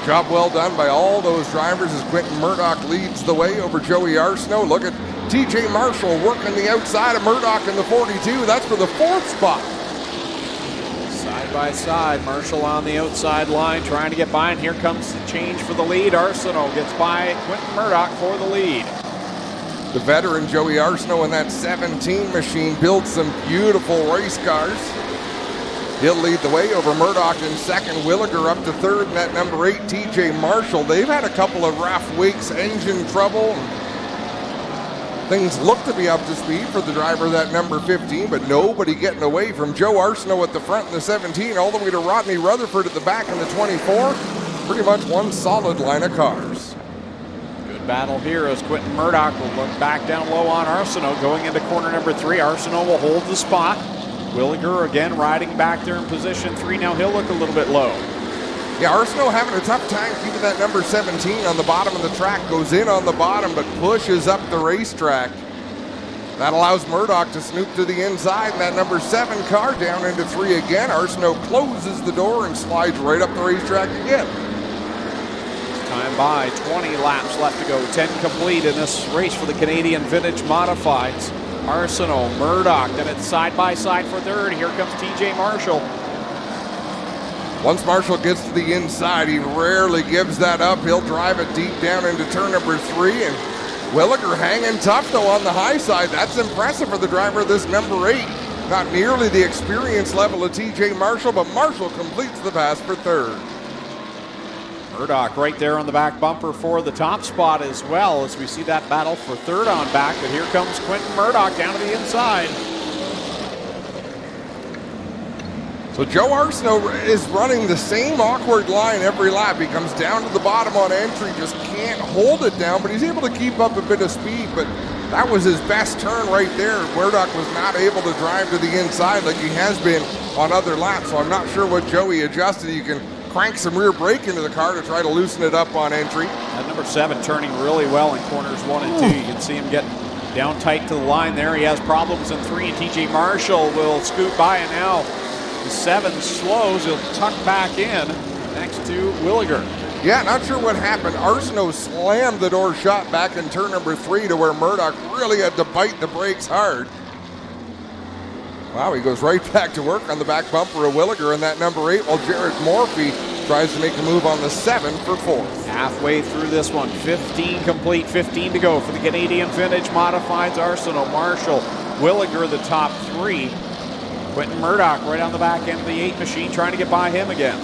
Job well done by all those drivers as Quentin Murdoch leads the way over Joey Arsenault. Look at TJ Marshall working the outside of Murdoch in the 42. That's for the 4th spot. Side by side, Marshall on the outside line trying to get by, and here comes the change for the lead. Arsenault gets by Quentin Murdoch for the lead. The veteran Joey Arsenault in that 17 machine builds some beautiful race cars. He'll lead the way over Murdoch in 2nd. Williger up to 3rd, and that number 8, TJ Marshall. They've had a couple of rough weeks, engine trouble. Things look to be up to speed for the driver of that number 15, but nobody getting away from Joe Arsenault at the front in the 17, all the way to Rodney Rutherford at the back in the 24. Pretty much one solid line of cars. Battle here as Quentin Murdoch will look back down low on Arsenault going into corner number 3. Arsenault will hold the spot. Williger again riding back there in position 3. Now he'll look a little bit low. Yeah, Arsenault having a tough time keeping that number 17 on the bottom of the track. Goes in on the bottom but pushes up the racetrack. That allows Murdoch to snoop to the inside, and that number 7 car down into 3 again. Arsenault closes the door and slides right up the racetrack again. Time by, 20 laps left to go, 10 complete in this race for the Canadian Vintage Modifieds. Arsenault, Murdoch, then it's side by side for 3rd. Here comes TJ Marshall. Once Marshall gets to the inside, he rarely gives that up. He'll drive it deep down into turn number 3, and Williger hanging tough though on the high side. That's impressive for the driver of this number 8. Not nearly the experience level of TJ Marshall, but Marshall completes the pass for 3rd. Murdoch right there on the back bumper for the top spot as well, as we see that battle for 3rd on back. But here comes Quentin Murdoch down to the inside. So Joe Arsenault is running the same awkward line every lap. He comes down to the bottom on entry, just can't hold it down, but he's able to keep up a bit of speed. But that was his best turn right there. Murdoch was not able to drive to the inside like he has been on other laps. So I'm not sure what Joey adjusted. You can crank some rear brake into the car to try to loosen it up on entry. That number 7 turning really well in corners 1 and 2. You can see him getting down tight to the line there. He has problems in 3, and TJ Marshall will scoot by, and now the 7 slows. He'll tuck back in next to Williger. Yeah, not sure what happened. Arsenault slammed the door shut back in turn number 3 to where Murdoch really had to bite the brakes hard. Wow, he goes right back to work on the back bumper of Williger in that number 8, while Jared Morphy tries to make a move on the 7 for 4th. Halfway through this one, 15 complete, 15 to go for the Canadian Vintage Modifieds. Arsenault, Marshall, Williger the top 3. Quentin Murdoch right on the back end of the 8 machine trying to get by him again.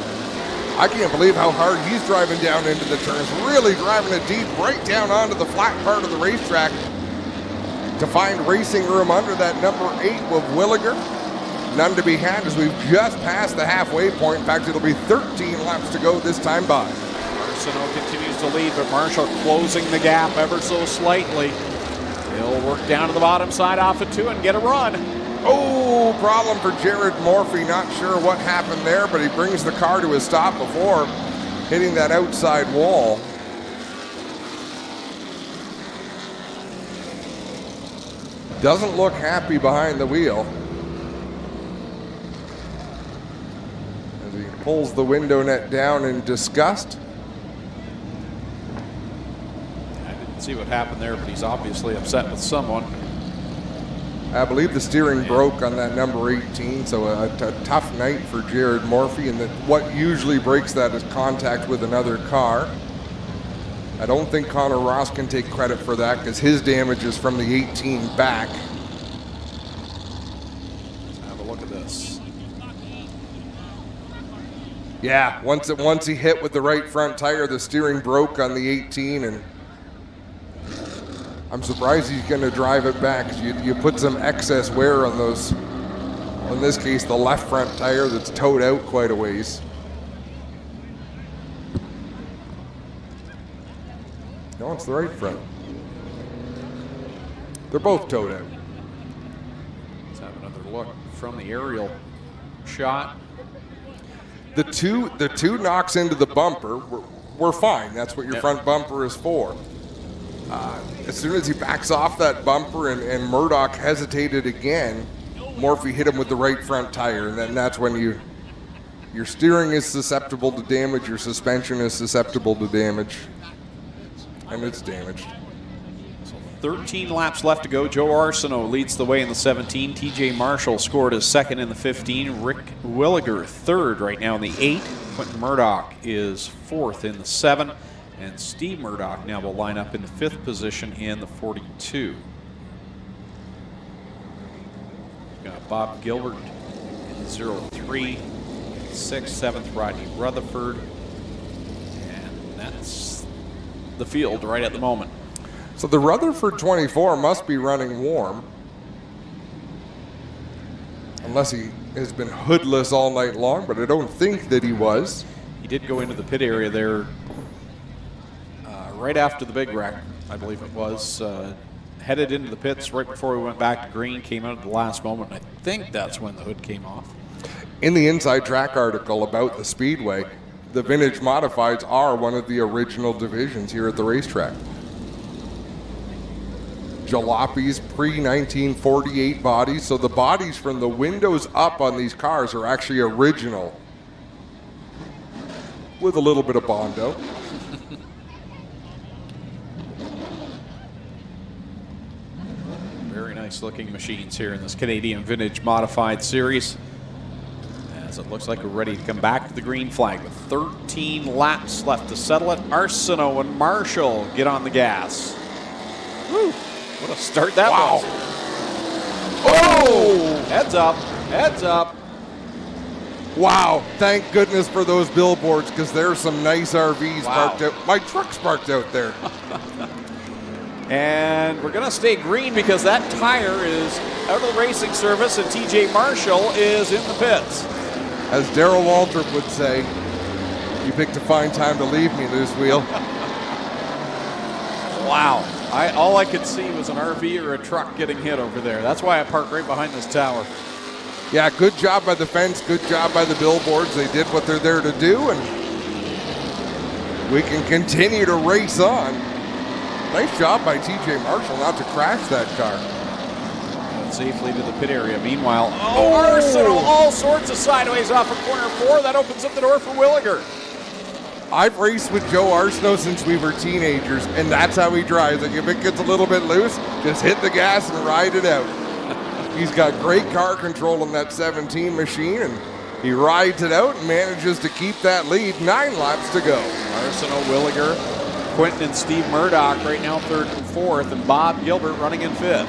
I can't believe how hard he's driving down into the turns, really driving it deep right down onto the flat part of the racetrack to find racing room under that number 8 with Williger. None to be had as we've just passed the halfway point. In fact, it'll be 13 laps to go this time by. Arsenault continues to lead, but Marshall closing the gap ever so slightly. He'll work down to the bottom side off of 2 and get a run. Oh, problem for Jared Morphy. Not sure what happened there, but he brings the car to a stop before hitting that outside wall. Doesn't look happy behind the wheel. As he pulls the window net down in disgust. I didn't see what happened there, but he's obviously upset with someone. I believe the steering broke on that number 18, so a tough night for Jared Morphy, and that what usually breaks that is contact with another car. I don't think Connor Ross can take credit for that because his damage is from the 18 back. Let's have a look at this. Yeah, once he hit with the right front tire, the steering broke on the 18, and I'm surprised he's going to drive it back. You put some excess wear on those, in this case, the left front tire that's towed out quite a ways. No, it's the right front. They're both towed out. Let's have another look from the aerial shot. The two knocks into the bumper were fine. That's what your front bumper is for. As soon as he backs off that bumper and Murdoch hesitated again, Morphy hit him with the right front tire, and then that's when your steering is susceptible to damage, your suspension is susceptible to damage, and it's damaged. 13 laps left to go. Joe Arsenault leads the way in the 17. TJ Marshall scored his second in the 15. Rick Williger third right now in the 8. Quentin Murdoch is fourth in the 7. And Steve Murdoch now will line up in the 5th position in the 42. We've got Bob Gilbert in the 03. 6th, 7th, Rodney Rutherford. And that's the field right at the moment. So the Rutherford 24 must be running warm. Unless he has been hoodless all night long, but I don't think that he was. He did go into the pit area there right after the big wreck, I believe it was. Headed into the pits right before we went back to green, came out at the last moment, and I think that's when the hood came off. In the Inside Track article about the Speedway, the vintage modifieds are one of the original divisions here at the racetrack. Jalopi's pre-1948 bodies, so the bodies from the windows up on these cars are actually original, with a little bit of Bondo. Very nice looking machines here in this Canadian Vintage Modified Series. As it looks like we're ready to come back to the green flag with 13 laps left to settle it. Arsenault and Marshall get on the gas. Woo! What a start that was. Oh! Heads up, heads up. Wow, thank goodness for those billboards because there's some nice RVs parked out. My truck's parked out there. And we're going to stay green because that tire is out of the racing service and TJ Marshall is in the pits. As Darrell Waltrip would say, you picked a fine time to leave me, loose wheel. Wow. All I could see was an RV or a truck getting hit over there. That's why I parked right behind this tower. Yeah, good job by the fence, good job by the billboards. They did what they're there to do, and we can continue to race on. Nice job by TJ Marshall not to crash that car. And safely to the pit area. Meanwhile, Arsenault all sorts of sideways off of corner 4. That opens up the door for Williger. I've raced with Joe Arsenault since we were teenagers, and that's how he drives. Like if it gets a little bit loose, just hit the gas and ride it out. He's got great car control in that 17 machine, and he rides it out and manages to keep that lead. 9 laps to go. Arsenault, Williger, Quentin and Steve Murdoch right now 3rd and 4th, and Bob Gilbert running in 5th.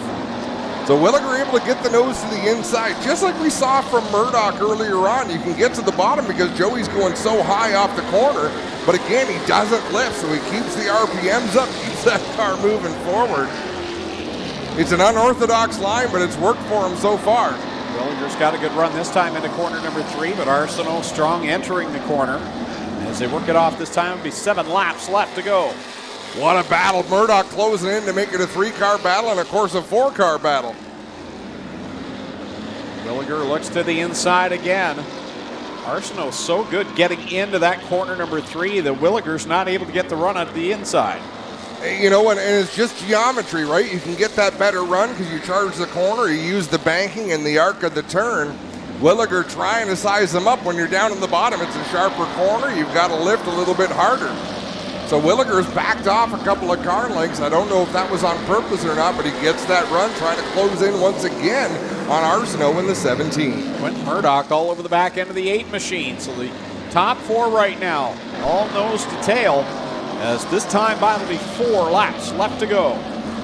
So Williger able to get the nose to the inside, just like we saw from Murdoch earlier on. You can get to the bottom because Joey's going so high off the corner, but again, he doesn't lift, so he keeps the RPMs up, keeps that car moving forward. It's an unorthodox line, but it's worked for him so far. Williger's got a good run this time into corner number 3, but Arsenault strong entering the corner. As they work it off this time, it'll be 7 laps left to go. What a battle. Murdoch closing in to make it a 3-car battle and, of course, a 4-car battle. Williger looks to the inside again. Arsenault's so good getting into that corner number 3 that Williger's not able to get the run at the inside. You know, and it's just geometry, right? You can get that better run because you charge the corner, you use the banking and the arc of the turn. Williger trying to size them up. When you're down in the bottom, it's a sharper corner. You've got to lift a little bit harder. So Williger's backed off a couple of car lengths. I don't know if that was on purpose or not, but he gets that run, trying to close in once again on Arsenault in the 17. Quentin Murdoch all over the back end of the 8 machine. So the top 4 right now, all nose to tail. as this time by will be 4 laps left to go.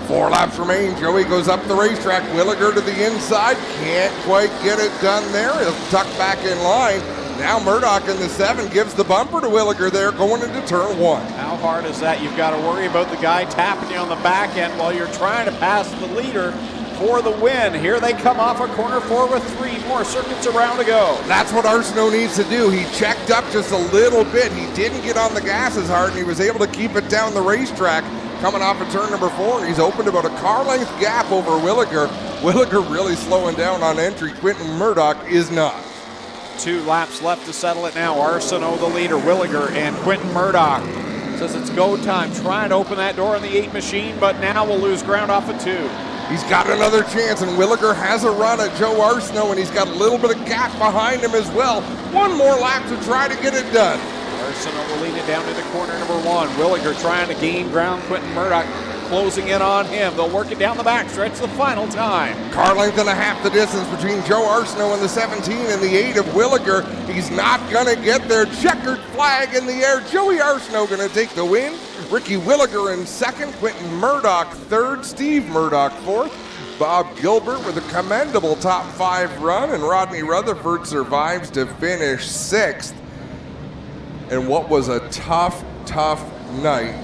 4 laps remain. Joey goes up the racetrack. Williger to the inside. Can't quite get it done there. He'll tuck back in line. Now Murdoch in the 7 gives the bumper to Williger there going into turn 1. How hard is that? You've got to worry about the guy tapping you on the back end while you're trying to pass the leader for the win. Here they come off a corner 4 with 3 more circuits around to go. That's what Arsenault needs to do. He checked up just a little bit. He didn't get on the gas as hard, and he was able to keep it down the racetrack. Coming off of turn number 4, and he's opened about a car length gap over Williger. Williger really slowing down on entry. Quentin Murdoch is not. 2 laps left to settle it now. Arsenault the leader, Williger and Quentin Murdoch. Says it's go time. Trying to open that door in the 8 machine, but now we'll lose ground off of 2. He's got another chance, and Williger has a run at Joe Arsenault, and he's got a little bit of gap behind him as well. 1 more lap to try to get it done. Arsenault will lead it down into corner number 1. Williger trying to gain ground. Quentin Murdoch closing in on him. They'll work it down the back stretch the final time. Car length and a half the distance between Joe Arsenault and the 17 and the 8 of Williger. He's not going to get there. Checkered flag in the air. Joey Arsenault going to take the win. Ricky Williger in 2nd. Quentin Murdoch 3rd. Steve Murdoch 4th. Bob Gilbert with a commendable top 5 run. And Rodney Rutherford survives to finish 6th. And what was a tough night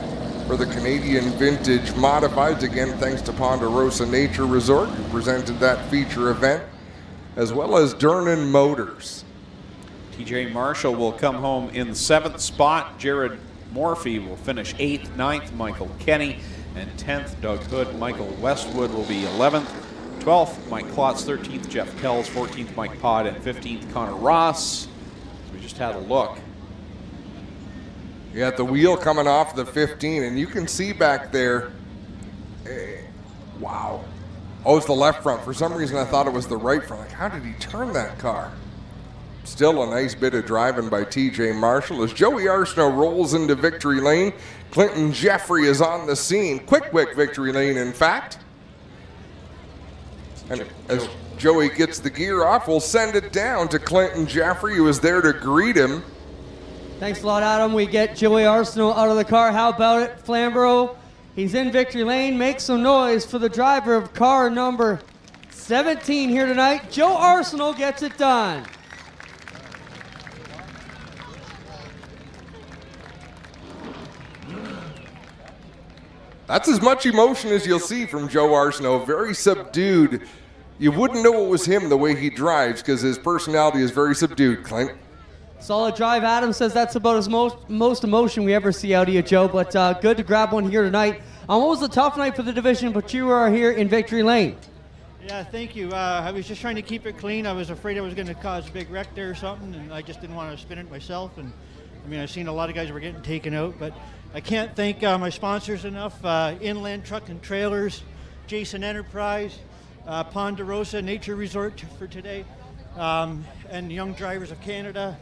for the Canadian Vintage Modifieds. Again, thanks to Ponderosa Nature Resort, who presented that feature event, as well as Dernan Motors. TJ Marshall will come home in 7th spot. Jared Morphy will finish 8th, 9th. Michael Kenny and 10th. Doug Hood. Michael Westwood will be 11th. 12th, Mike Klotz. 13th, Jeff Kells. 14th, Mike Pod. And 15th, Connor Ross. We just had a look. You got the wheel coming off the 15, and you can see back there, wow. Oh, it's the left front. For some reason, I thought it was the right front. Like, how did he turn that car? Still a nice bit of driving by TJ Marshall as Joey Arsenault rolls into victory lane. Clinton Jeffrey is on the scene. Quick victory lane, in fact. And as Joey gets the gear off, we'll send it down to Clinton Jeffrey, who is there to greet him. Thanks a lot, Adam. We get Joey Arsenault out of the car. How about it, Flamboro? He's in victory lane. Make some noise for the driver of car number 17 here tonight. Joe Arsenault gets it done. That's as much emotion as you'll see from Joe Arsenault. Very subdued. You wouldn't know it was him the way he drives because his personality is very subdued, Clint. Solid drive. Adam says that's about as most emotion we ever see out of you, Joe, but good to grab one here tonight. What was a tough night for the division, but you are here in victory lane. Yeah, thank you. I was just trying to keep it clean. I was afraid I was going to cause a big wreck there or something, and I just didn't want to spin it myself. And I mean, I've seen a lot of guys were getting taken out, but I can't thank my sponsors enough. Inland Truck and Trailers, Jason Enterprise, Ponderosa Nature Resort for today, and Young Drivers of Canada,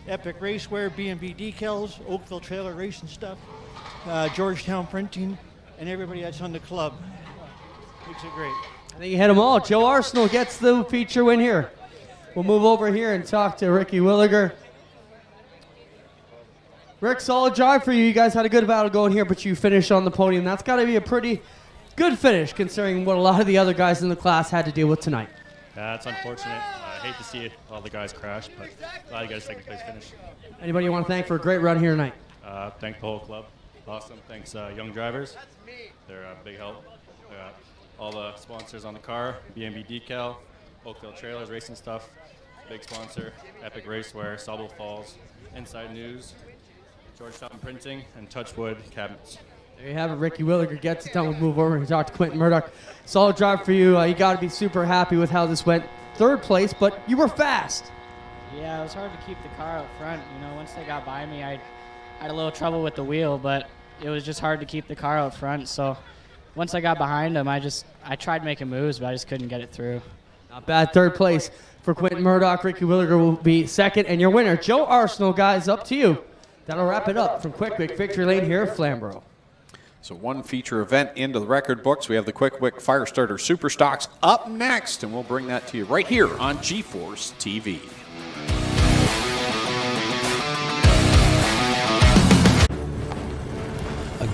Epic Racewear, B&B Decals, Oakville Trailer Racing Stuff, Georgetown Printing, and everybody that's on the club. Makes it great. I think you hit them all. Joe Arsenault gets the feature win here. We'll move over here and talk to Ricky Williger. Rick, solid drive for you. You guys had a good battle going here, but you finished on the podium. That's got to be a pretty good finish considering what a lot of the other guys in the class had to deal with tonight. Yeah, it's unfortunate. I hate to see all the guys crash, but glad you got a second place finish. Anybody you want to thank for a great run here tonight? Thank the whole club. Awesome. Thanks, Young Drivers. They're a big help. All the sponsors on the car, B&B Decal, Oakville Trailers, Racing Stuff, big sponsor, Epic Racewear, Sauble Falls, Inside News, Georgetown Printing, and Touchwood Cabinets. There you have it. Ricky Williger gets it done. We'll move over and talk to Quentin Murdoch. Solid drive for you. You got to be super happy with how this went. Third place, but you were fast. Yeah, it was hard to keep the car out front. You know, once they got by me, I had a little trouble with the wheel, but it was just hard to keep the car out front. So once I got behind them, I tried making moves, but I just couldn't get it through. Not bad. Third place for Quentin Murdoch. Ricky Williger will be second, and your winner, Joe Arsenault, guys, up to you. That'll wrap it up from Quick Victory Lane here at Flamboro. So one feature event into the record books. We have the Quick Firestarter Super Stocks up next, and we'll bring that to you right here on GeForce TV.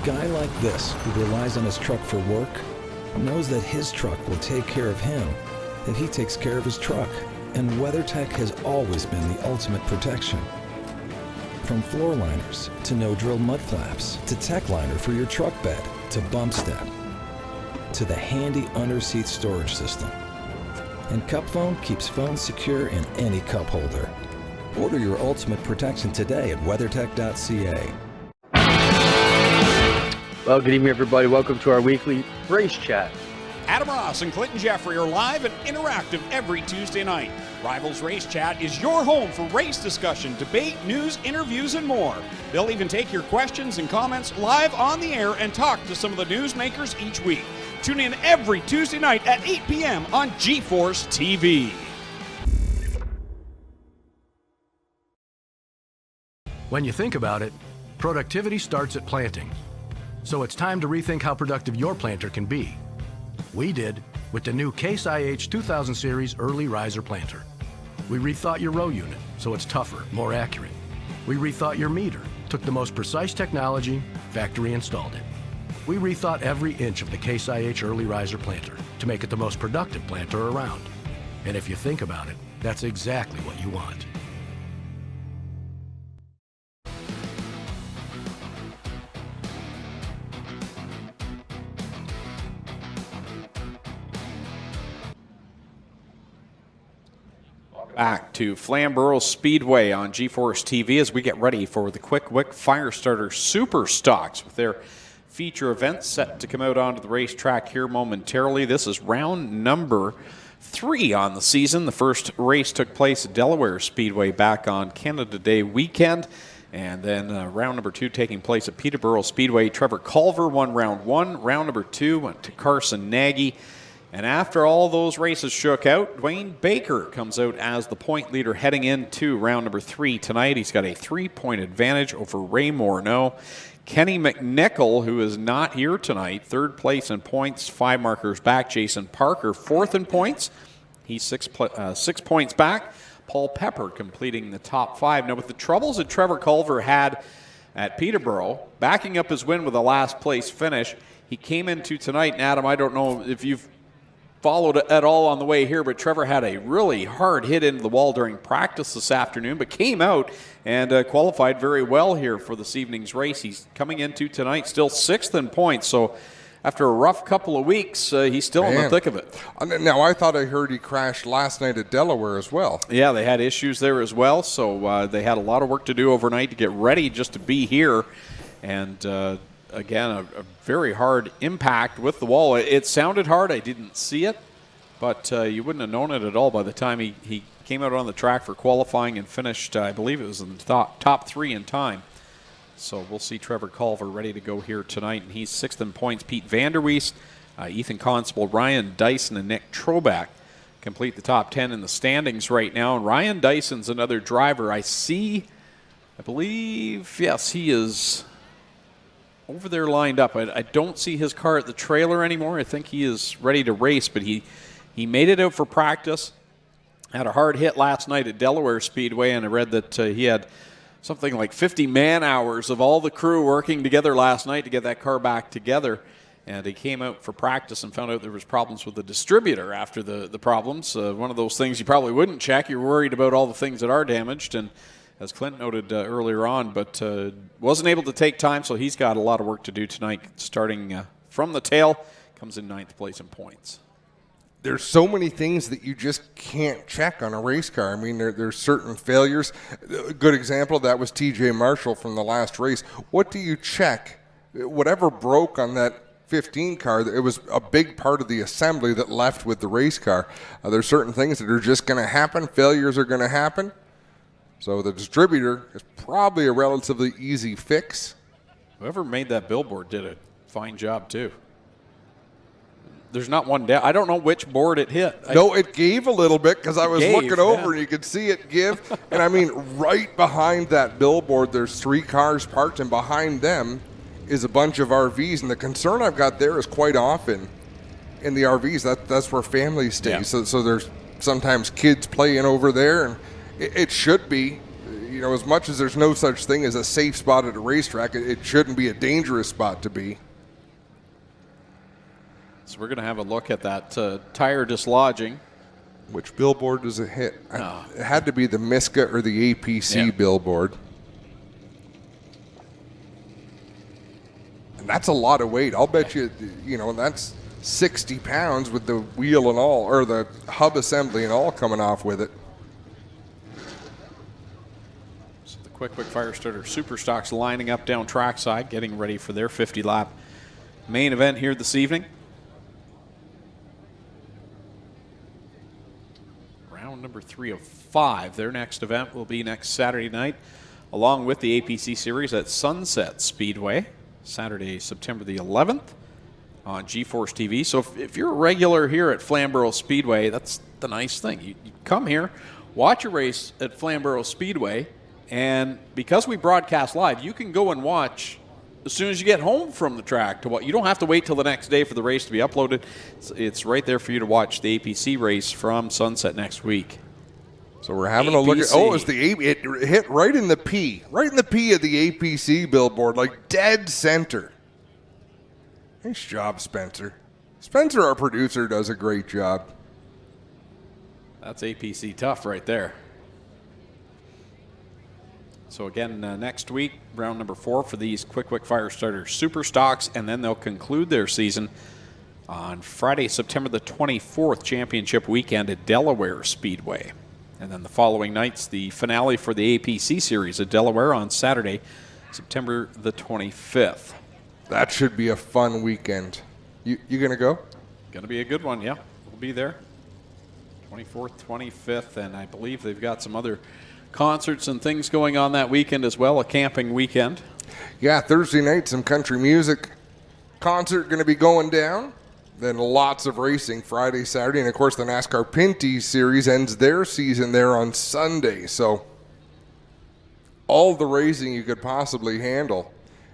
guy like this, who relies on his truck for work, knows that his truck will take care of him if he takes care of his truck. And WeatherTech has always been the ultimate protection. From floor liners to no-drill mud flaps to tech liner for your truck bed to bump step to the handy under-seat storage system. And Cup Phone keeps phones secure in any cup holder. Order your ultimate protection today at weathertech.ca. Well, good evening, everybody. Welcome to our weekly race chat. Adam Ross and Clinton Jeffrey are live and interactive every Tuesday night. Rivals Race Chat is your home for race discussion, debate, news, interviews, and more. They'll even take your questions and comments live on the air and talk to some of the newsmakers each week. Tune in every Tuesday night at 8 p.m. on GeForce TV. When you think about it, productivity starts at planting. So it's time to rethink how productive your planter can be. We did with the new Case IH 2000 Series Early Riser Planter. We rethought your row unit so it's tougher, more accurate. We rethought your meter, took the most precise technology, factory installed it. We rethought every inch of the Case IH Early Riser Planter to make it the most productive planter around. And if you think about it, that's exactly what you want. Back to Flamboro Speedway on GeForce TV as we get ready for the Quick Wick Firestarter Super Stocks with their feature event set to come out onto the racetrack here momentarily. This is round number 3 on the season. The first race took place at Delaware Speedway back on Canada Day weekend. And then round number 2 taking place at Peterborough Speedway. Trevor Culver won round 1. Round number 2 went to Carson Nagy. And after all those races shook out, Dwayne Baker comes out as the point leader heading into round number 3 tonight. He's got a 3-point advantage over Ray Morneau. Kenny McNichol, who is not here tonight, 3rd place in points, 5 markers back. Jason Parker, 4th in points. He's 6 points back. Paul Pepper completing the top 5. Now, with the troubles that Trevor Culver had at Peterborough, backing up his win with a last place finish, he came into tonight, and Adam, I don't know if you've followed it at all on the way here, but Trevor had a really hard hit into the wall during practice this afternoon, but came out and qualified very well here for this evening's race. He's coming into tonight still 6th in points, so after a rough couple of weeks, he's still in the thick of it. Now, I thought I heard he crashed last night at Delaware as well. Yeah, they had issues there as well, so they had a lot of work to do overnight to get ready just to be here. And again, a very hard impact with the wall. It sounded hard. I didn't see it, but you wouldn't have known it at all by the time he came out on the track for qualifying and finished, I believe it was in the top 3 in time. So we'll see Trevor Culver ready to go here tonight, and he's 6th in points. Pete Vanderweest, Ethan Constable, Ryan Dyson, and Nick Troback complete the top 10 in the standings right now. And Ryan Dyson's another driver I believe, yes, he is over there lined up. I don't see his car at the trailer anymore. I think he is ready to race, but he made it out for practice. Had a hard hit last night at Delaware Speedway, and I read that he had something like 50 man-hours of all the crew working together last night to get that car back together. And he came out for practice and found out there was problems with the distributor after the problems. One of those things you probably wouldn't check. You're worried about all the things that are damaged, and as Clint noted earlier on, but wasn't able to take time, so he's got a lot of work to do tonight. Starting from the tail, comes in 9th place in points. There's so many things that you just can't check on a race car. I mean, there's certain failures. A good example of that was TJ Marshall from the last race. What do you check? Whatever broke on that 15 car, it was a big part of the assembly that left with the race car. There's certain things that are just going to happen. Failures are going to happen. So the distributor is probably a relatively easy fix. Whoever made that billboard did a fine job, too. There's not one down. I don't know which board it hit. No, it gave a little bit because I was looking over and you could see it give. And I mean, right behind that billboard, there's 3 cars parked, and behind them is a bunch of RVs. And the concern I've got there is quite often in the RVs, that's where families stay. Yeah. So there's sometimes kids playing over there, and it should be, you know, as much as there's no such thing as a safe spot at a racetrack, it shouldn't be a dangerous spot to be. So we're going to have a look at that tire dislodging. Which billboard does it hit? It had to be the Miska or the APC billboard. And that's a lot of weight. I'll bet you, you know, that's 60 pounds with the wheel and all, or the hub assembly and all coming off with it. So the Quick Fire Starter Super Stocks lining up down trackside, getting ready for their 50-lap main event here this evening. Round number 3 of 5. Their next event will be next Saturday night, along with the APC Series at Sunset Speedway, Saturday, September the 11th on GeForce TV. So if you're a regular here at Flamboro Speedway, that's the nice thing. You come here, watch a race at Flamboro Speedway, and because we broadcast live, you can go and watch as soon as you get home from the track. You don't have to wait till the next day for the race to be uploaded. It's right there for you to watch the APC race from Sunset next week. So we're having a look at, it's it hit right in the P of the APC billboard, like dead center. Nice job, Spencer. Spencer, our producer, does a great job. That's APC tough right there. So again, next week, round number 4 for these Quick Fire Starter Super Stocks, and then they'll conclude their season on Friday, September the 24th, championship weekend at Delaware Speedway. And then the following night's the finale for the APC Series at Delaware on Saturday, September the 25th. That should be a fun weekend. You going to go? Going to be a good one, yeah. We'll be there. 24th, 25th, and I believe they've got some other concerts and things going on that weekend as well, a camping weekend. Yeah, Thursday night, some country music concert going to be going down. Then lots of racing Friday, Saturday, and of course the NASCAR Pinty Series ends their season there on Sunday. So all the racing you could possibly handle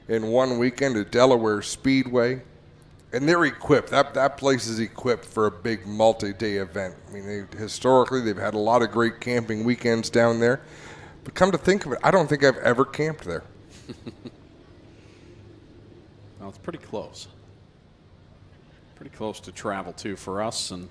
in one weekend at Delaware Speedway. And they're equipped. That place is equipped for a big multi-day event. I mean, historically, they've had a lot of great camping weekends down there. But come to think of it, I don't think I've ever camped there. Well, it's pretty close. Pretty close to travel, too, for us. And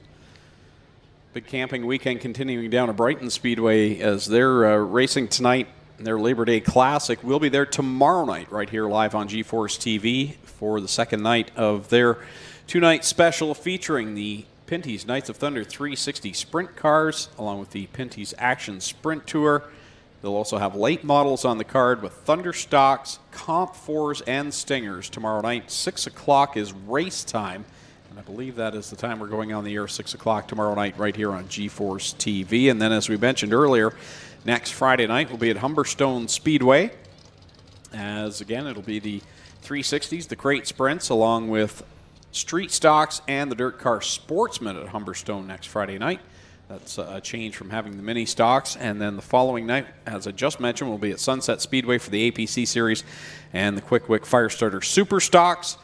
big camping weekend continuing down at Brighton Speedway as they're racing tonight. Their Labor Day Classic will be there tomorrow night right here live on GeForce TV for the second night of their 2-night special featuring the Pinty's Knights of Thunder 360 Sprint cars along with the Pinty's Action Sprint Tour. They'll also have late models on the card with Thunder Stocks, Comp 4s, and Stingers tomorrow night. 6 o'clock is race time. And I believe that is the time we're going on the air, 6 o'clock tomorrow night right here on GeForce TV. And then as we mentioned earlier, next Friday night will be at Humberstone Speedway. As again, it'll be the 360s, the crate sprints, along with street stocks and the dirt car sportsmen at Humberstone next Friday night. That's a change from having the mini stocks. And then the following night, as I just mentioned, will be at Sunset Speedway for the APC Series and the Quick Firestarter Super Stocks.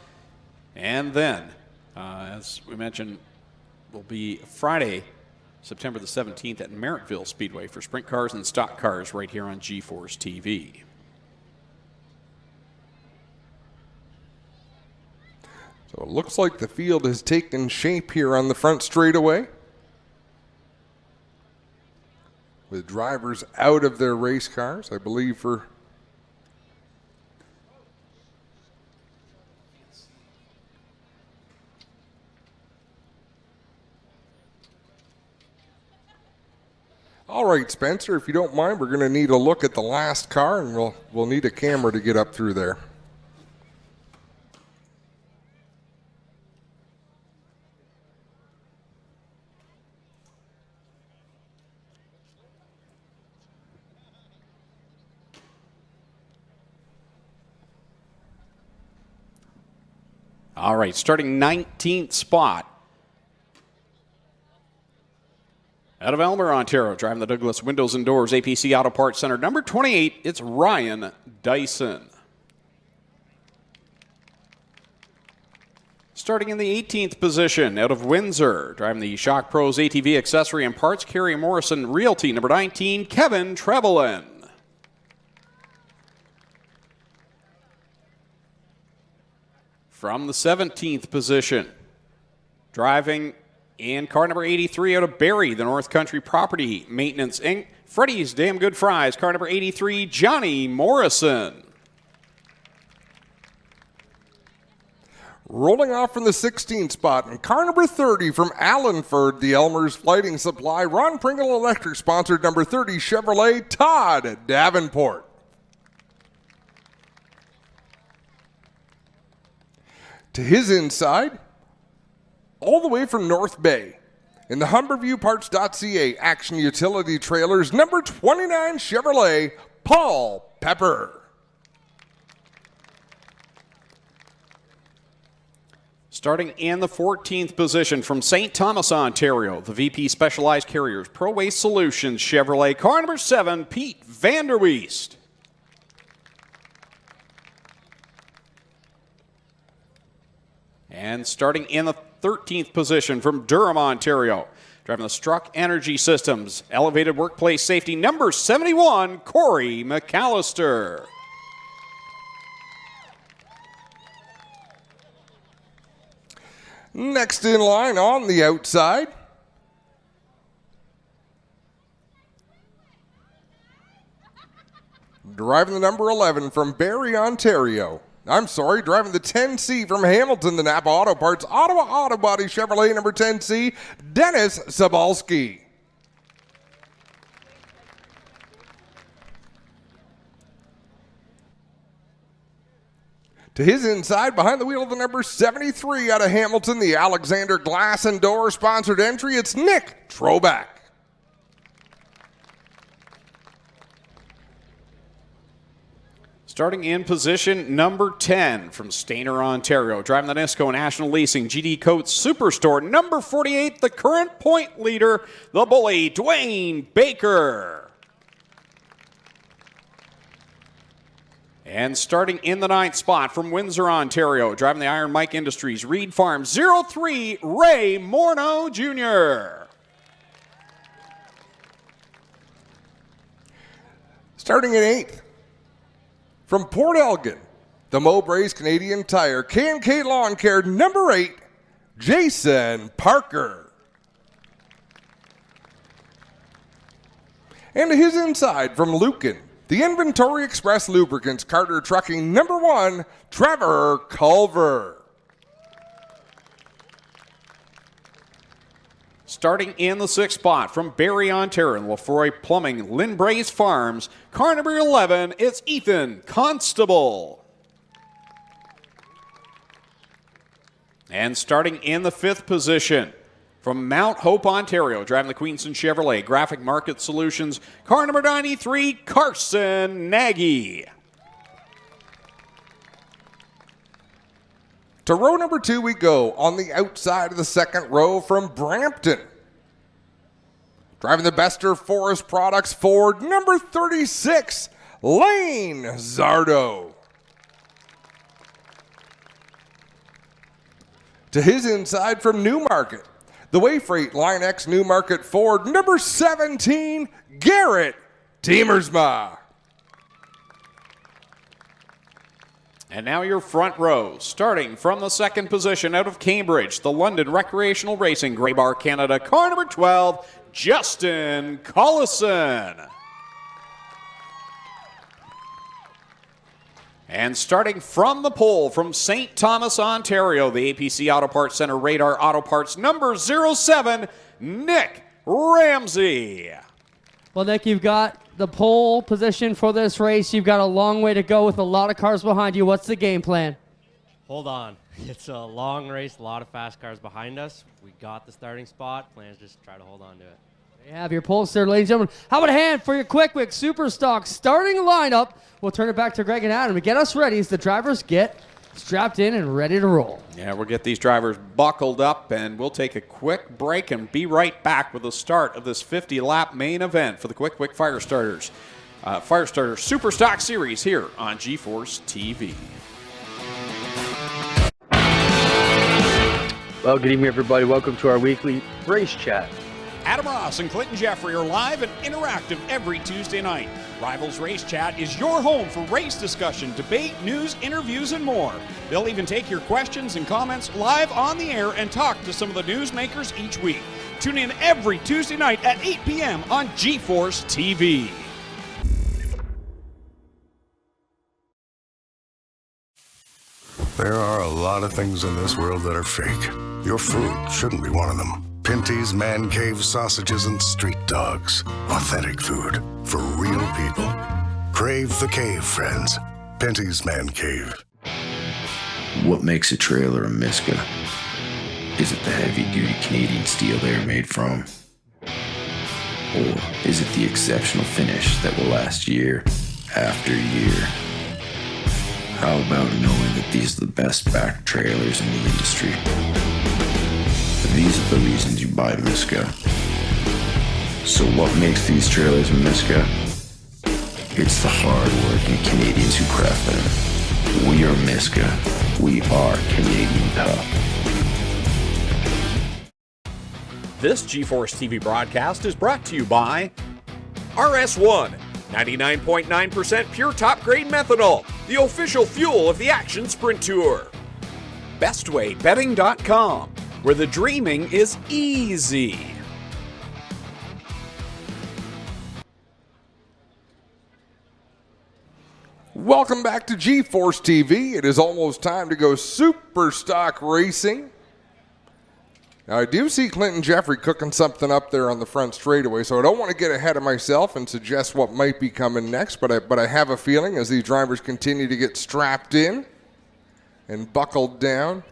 And then, as we mentioned, will be Friday, September the 17th at Merrittville Speedway for sprint cars and stock cars right here on GeForce TV. So it looks like the field has taken shape here on the front straightaway, with drivers out of their race cars, I believe, for all right, Spencer, if you don't mind, we're going to need a look at the last car, and we'll need a camera to get up through there. All right, starting 19th spot. Out of Elmer, Ontario, driving the Douglas Windows and Doors APC Auto Parts Center. Number 28, it's Ryan Dyson. Starting in the 18th position, out of Windsor, driving the Shock Pros ATV Accessory and Parts, Kerry Morrison Realty. Number 19, Kevin Trevelyan. from the 17th position. Driving in car number 83 out of Barrie, the North Country Property Maintenance Inc., Freddy's Damn Good Fries, car number 83, Johnny Morrison. Rolling off from the 16th spot in car number 30 from Allenford, the Elmer's Lighting Supply, Ron Pringle Electric sponsored number 30 Chevrolet, Todd Davenport. To his inside, all the way from North Bay, in the HumberviewParts.ca Action Utility Trailers, number 29 Chevrolet, Paul Pepper. Starting in the 14th position from St. Thomas, Ontario, the VP Specialized Carriers Pro Waste Solutions Chevrolet, car number 7, Pete Vanderweest. And starting in the 13th position from Durham, Ontario, driving the Struck Energy Systems Elevated Workplace Safety, number 71, Corey McAllister. Next in line on the outside, driving the number 11 from Barrie, Ontario. Driving the 10C from Hamilton, the Napa Auto Parts, Ottawa Auto Body Chevrolet number 10C, Dennis Sabalski. To his inside, behind the wheel of the number 73 out of Hamilton, the Alexander Glass and Door sponsored entry, it's Nick Troback. Starting in position number 10 from Stayner, Ontario, driving the Nisco National Leasing GD Coates Superstore, number 48, the current point leader, the bully, Dwayne Baker. And starting in the 9th spot from Windsor, Ontario, driving the Iron Mike Industries, Reed Farm, 03, Ray Morneau Jr. Starting at 8th, from Port Elgin, the Mowbray's Canadian Tire, K&K Lawn Care, number 8, Jason Parker. And to his inside, from Lucan, the Inventory Express Lubricants, Carter Trucking, number 1, Trevor Culver. Starting in the 6th spot from Barrie, Ontario, Lefroy Plumbing, Lynbrace Farms, car number 11, it's Ethan Constable. And starting in the 5th position from Mount Hope, Ontario, driving the Queenston Chevrolet, Graphic Market Solutions, car number 93, Carson Nagy. To row number 2 we go, on the outside of the second row from Brampton. Driving the Bester Forest Products Ford, number 36, Lane Zardo. To his inside from Newmarket, the Wayfreight Line X Newmarket Ford, number 17, Garrett Teemersma. And now your front row, starting from the 2nd position out of Cambridge, the London Recreational Racing Grey Bar Canada, car number 12, Justin Collison. And starting from the pole from St. Thomas, Ontario, the APC Auto Parts Center Radar Auto Parts, number 07, Nick Ramsey. Well, Nick, you've got the pole position for this race. You've got a long way to go with a lot of cars behind you. What's the game plan? Hold on. It's a long race, a lot of fast cars behind us. We got the starting spot. Plan is just try to hold on to it. There you have your polls there, ladies and gentlemen. How about a hand for your Quick Super Stock starting lineup? We'll turn it back to Greg and Adam to get us ready as the drivers get strapped in and ready to roll. Yeah, we'll get these drivers buckled up, and we'll take a quick break and be right back with the start of this 50-lap main event for the Quick Firestarters. Firestarter Superstock Series here on GeForce TV. Well, good evening, everybody. Welcome to our weekly race chat. Adam Ross and Clinton Jeffrey are live and interactive every Tuesday night. Rivals Race Chat is your home for race discussion, debate, news, interviews, and more. They'll even take your questions and comments live on the air and talk to some of the newsmakers each week. Tune in every Tuesday night at 8 p.m. on G-Force TV. There are a lot of things in this world that are fake. Your food shouldn't be one of them. Pinty's Man Cave sausages and street dogs. Authentic food for real people. Crave the cave, friends. Pinty's Man Cave. What makes a trailer a Miska? Is it the heavy-duty Canadian steel they're made from? Or is it the exceptional finish that will last year after year? How about knowing that these are the best backed trailers in the industry? These are the reasons you buy Miska. So what makes these trailers a Miska? It's the hard-working Canadians who craft them. We are Miska. We are Canadian tough. This G-Force TV broadcast is brought to you by RS1, 99.9% pure top-grade methanol, the official fuel of the Action Sprint Tour. BestWayBetting.com, where the dreaming is easy. Welcome back to G-Force TV. It is almost time to go super stock racing. Now, I do see Clinton Jeffrey cooking something up there on the front straightaway, so I don't want to get ahead of myself and suggest what might be coming next, but I have a feeling as these drivers continue to get strapped in and buckled down.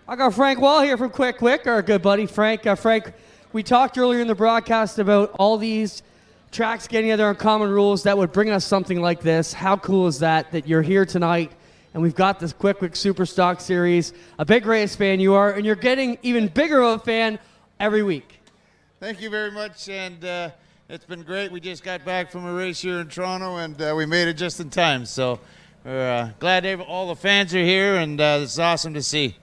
I got Frank Wall here from Quick, our good buddy Frank. Frank, we talked earlier in the broadcast about all these tracks getting together on common rules that would bring us something like this. How cool is that you're here tonight and we've got this Quick Super Stock Series. A big race fan you are, and you're getting even bigger of a fan every week. Thank you very much, and it's been great. We just got back from a race here in Toronto, and we made it just in time. So we're glad all the fans are here, and it's awesome to see.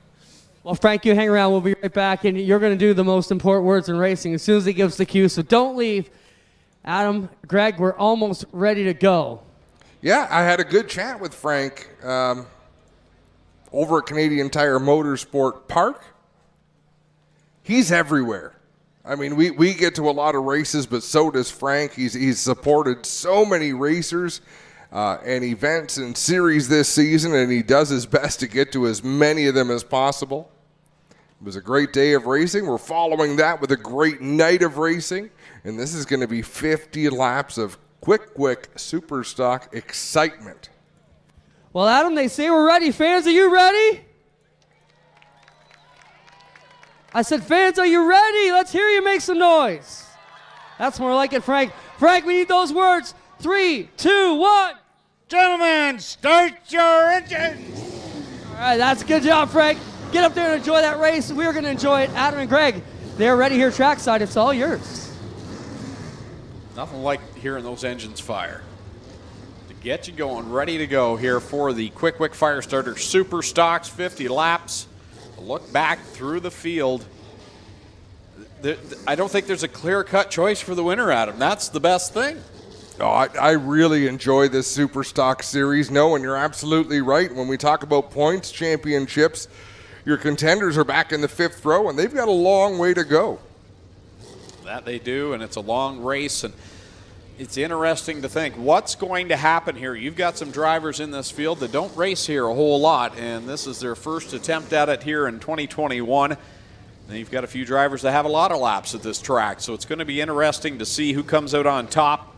Well, Frank, you hang around. We'll be right back, and you're going to do the most important words in racing as soon as he gives the cue, so don't leave. Adam, Greg, we're almost ready to go. Yeah, I had a good chat with Frank over at Canadian Tire Motorsport Park. He's everywhere. I mean, we get to a lot of races, but so does Frank. He's supported so many racers and events and series this season, and he does his best to get to as many of them as possible. It was a great day of racing. We're following that with a great night of racing, and this is going to be 50 laps of quick super stock excitement. Well, Adam, they say we're ready. Fans, are you ready? I said, fans, are you ready? Let's hear you make some noise. That's more like it, Frank. Frank, we need those words. 3, 2, 1. Gentlemen, start your engines. All right, that's a good job, Frank. Get up there and enjoy that race. We're going to enjoy it. Adam and Greg, they're ready here trackside. It's all yours. Nothing like hearing those engines fire. To get you going, ready to go here for the Quick Firestarter Super Stocks, 50 laps. A look back through the field. I don't think there's a clear-cut choice for the winner, Adam. That's the best thing. Oh, I really enjoy this Super Stock Series. No, and you're absolutely right. When we talk about points, championships, your contenders are back in the fifth row, and they've got a long way to go. That they do, and it's a long race, and it's interesting to think what's going to happen here. You've got some drivers in this field that don't race here a whole lot, and this is their first attempt at it here in 2021. And you've got a few drivers that have a lot of laps at this track, so it's going to be interesting to see who comes out on top.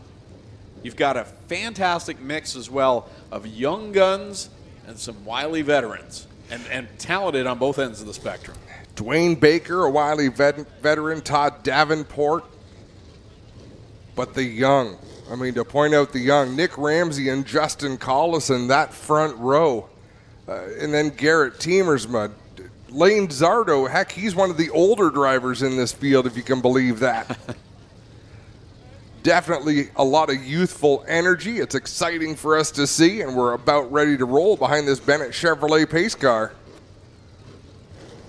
You've got a fantastic mix as well of young guns and some wily veterans, and talented on both ends of the spectrum. Dwayne Baker, a wily veteran, Todd Davenport, but the young. I mean, to point out the young, Nick Ramsey and Justin Collison, that front row. And then Garrett Teemersma. Lane Zardo, heck, he's one of the older drivers in this field, if you can believe that. Definitely a lot of youthful energy. It's exciting for us to see, and we're about ready to roll behind this Bennett Chevrolet pace car.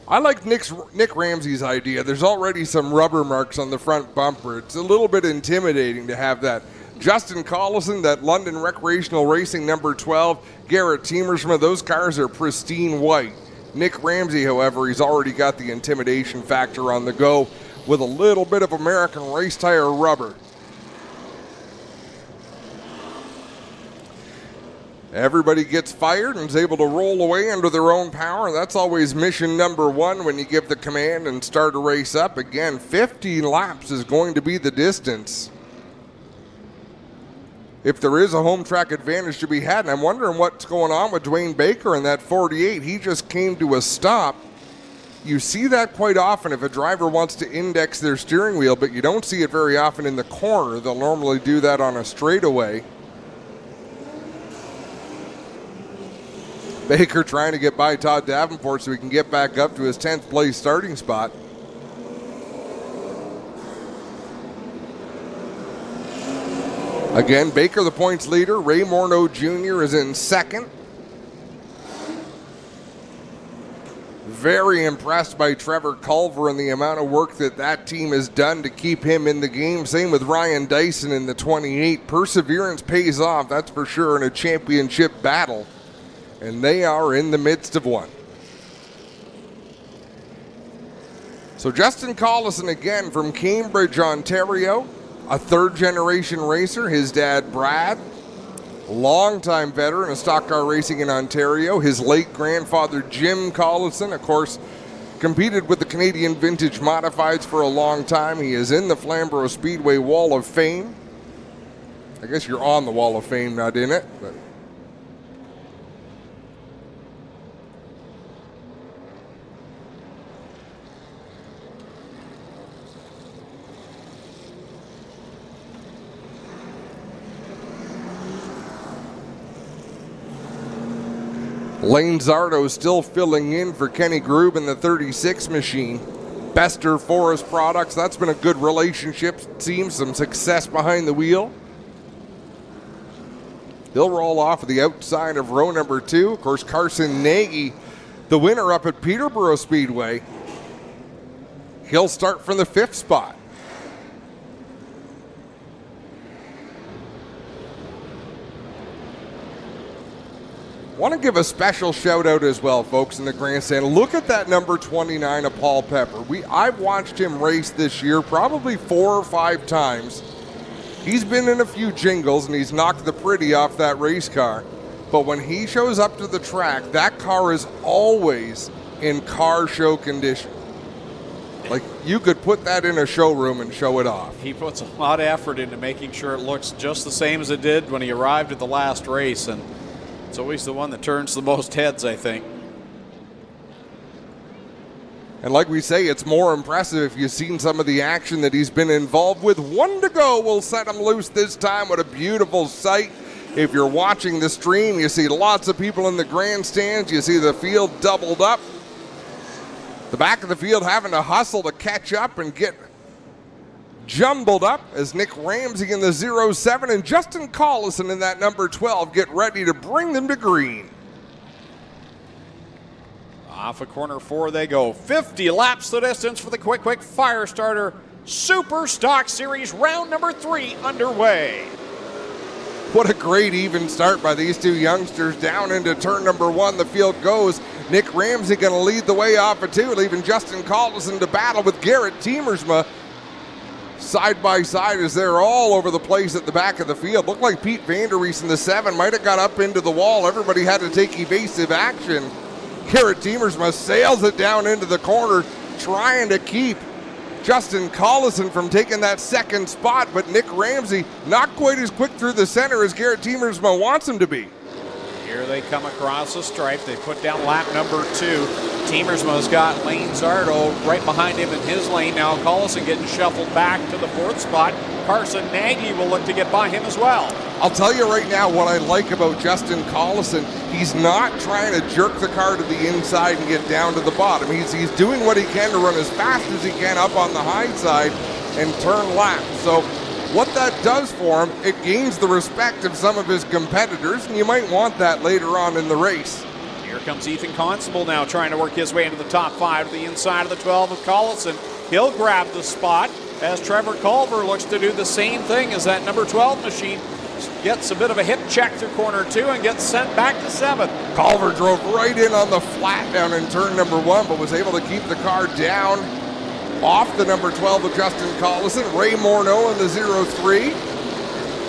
I like Nick Ramsey's idea. There's already some rubber marks on the front bumper. It's a little bit intimidating to have that. Justin Collison, that London Recreational Racing number 12, Garrett Tiemersma, those cars are pristine white. Nick Ramsey, however, he's already got the intimidation factor on the go with a little bit of American race tire rubber. Everybody gets fired and is able to roll away under their own power. That's always mission number one when you give the command and start a race up. Again, 50 laps is going to be the distance. If there is a home track advantage to be had, and I'm wondering what's going on with Dwayne Baker in that 48. He just came to a stop. You see that quite often if a driver wants to index their steering wheel, but you don't see it very often in the corner. They'll normally do that on a straightaway. Baker trying to get by Todd Davenport so he can get back up to his 10th place starting spot. Again, Baker the points leader. Ray Morneau Jr. is in second. Very impressed by Trevor Culver and the amount of work that team has done to keep him in the game. Same with Ryan Dyson in the 28. Perseverance pays off, that's for sure, in a championship battle. And they are in the midst of one. So Justin Collison again from Cambridge, Ontario, a third-generation racer. His dad, Brad, longtime veteran of stock car racing in Ontario. His late grandfather, Jim Collison, of course, competed with the Canadian Vintage Modifieds for a long time. He is in the Flamboro Speedway Wall of Fame. I guess you're on the Wall of Fame, not in it, but... Lane Zardo still filling in for Kenny Grube in the 36 machine. Bester Forest Products, that's been a good relationship. Seems some success behind the wheel. He'll roll off of the outside of row number 2. Of course, Carson Nagy, the winner up at Peterborough Speedway. He'll start from the 5th spot. Want to give a special shout out as well, folks, in the grandstand. Look at that number 29 of Paul Pepper. I've watched him race this year probably 4 or 5 times. He's been in a few jingles and he's knocked the pretty off that race car. But when he shows up to the track, that car is always in car show condition. Like, you could put that in a showroom and show it off. He puts a lot of effort into making sure it looks just the same as it did when he arrived at the last race, and it's always the one that turns the most heads, I think. And like we say, it's more impressive if you've seen some of the action that he's been involved with. 1 to go will set him loose this time. What a beautiful sight. If you're watching the stream, you see lots of people in the grandstands. You see the field doubled up. The back of the field having to hustle to catch up and get jumbled up as Nick Ramsey in the 07 and Justin Collison in that number 12 get ready to bring them to green. Off of corner 4 they go. 50 laps the distance for the Quick Firestarter Super Stock Series round number 3 underway. What a great even start by these two youngsters. Down into turn number 1, the field goes. Nick Ramsey going to lead the way off of 2, leaving Justin Collison to battle with Garrett Tiemersma. Side by side as they're all over the place at the back of the field. Looked like Pete Vanderrees in the 7 might have got up into the wall. Everybody had to take evasive action. Garrett Tiemersma sails it down into the corner, trying to keep Justin Collison from taking that 2nd spot, but Nick Ramsey not quite as quick through the center as Garrett Tiemersma wants him to be. Here they come across the stripe. They put down lap number 2. Tiemersma's got Lane Zardo right behind him in his lane. Now Collison getting shuffled back to the 4th spot. Carson Nagy will look to get by him as well. I'll tell you right now what I like about Justin Collison. He's not trying to jerk the car to the inside and get down to the bottom. He's doing what he can to run as fast as he can up on the high side and turn laps. So what that does for him, it gains the respect of some of his competitors, and you might want that later on in the race. Here comes Ethan Constable now trying to work his way into the top 5 to the inside of the 12 of Collison. He'll grab the spot as Trevor Culver looks to do the same thing as that number 12 machine gets a bit of a hip check through corner 2 and gets sent back to 7th. Culver drove right in on the flat down in turn number 1, but was able to keep the car down off the number 12 of Justin Collison. Ray Morneau in the 0-3.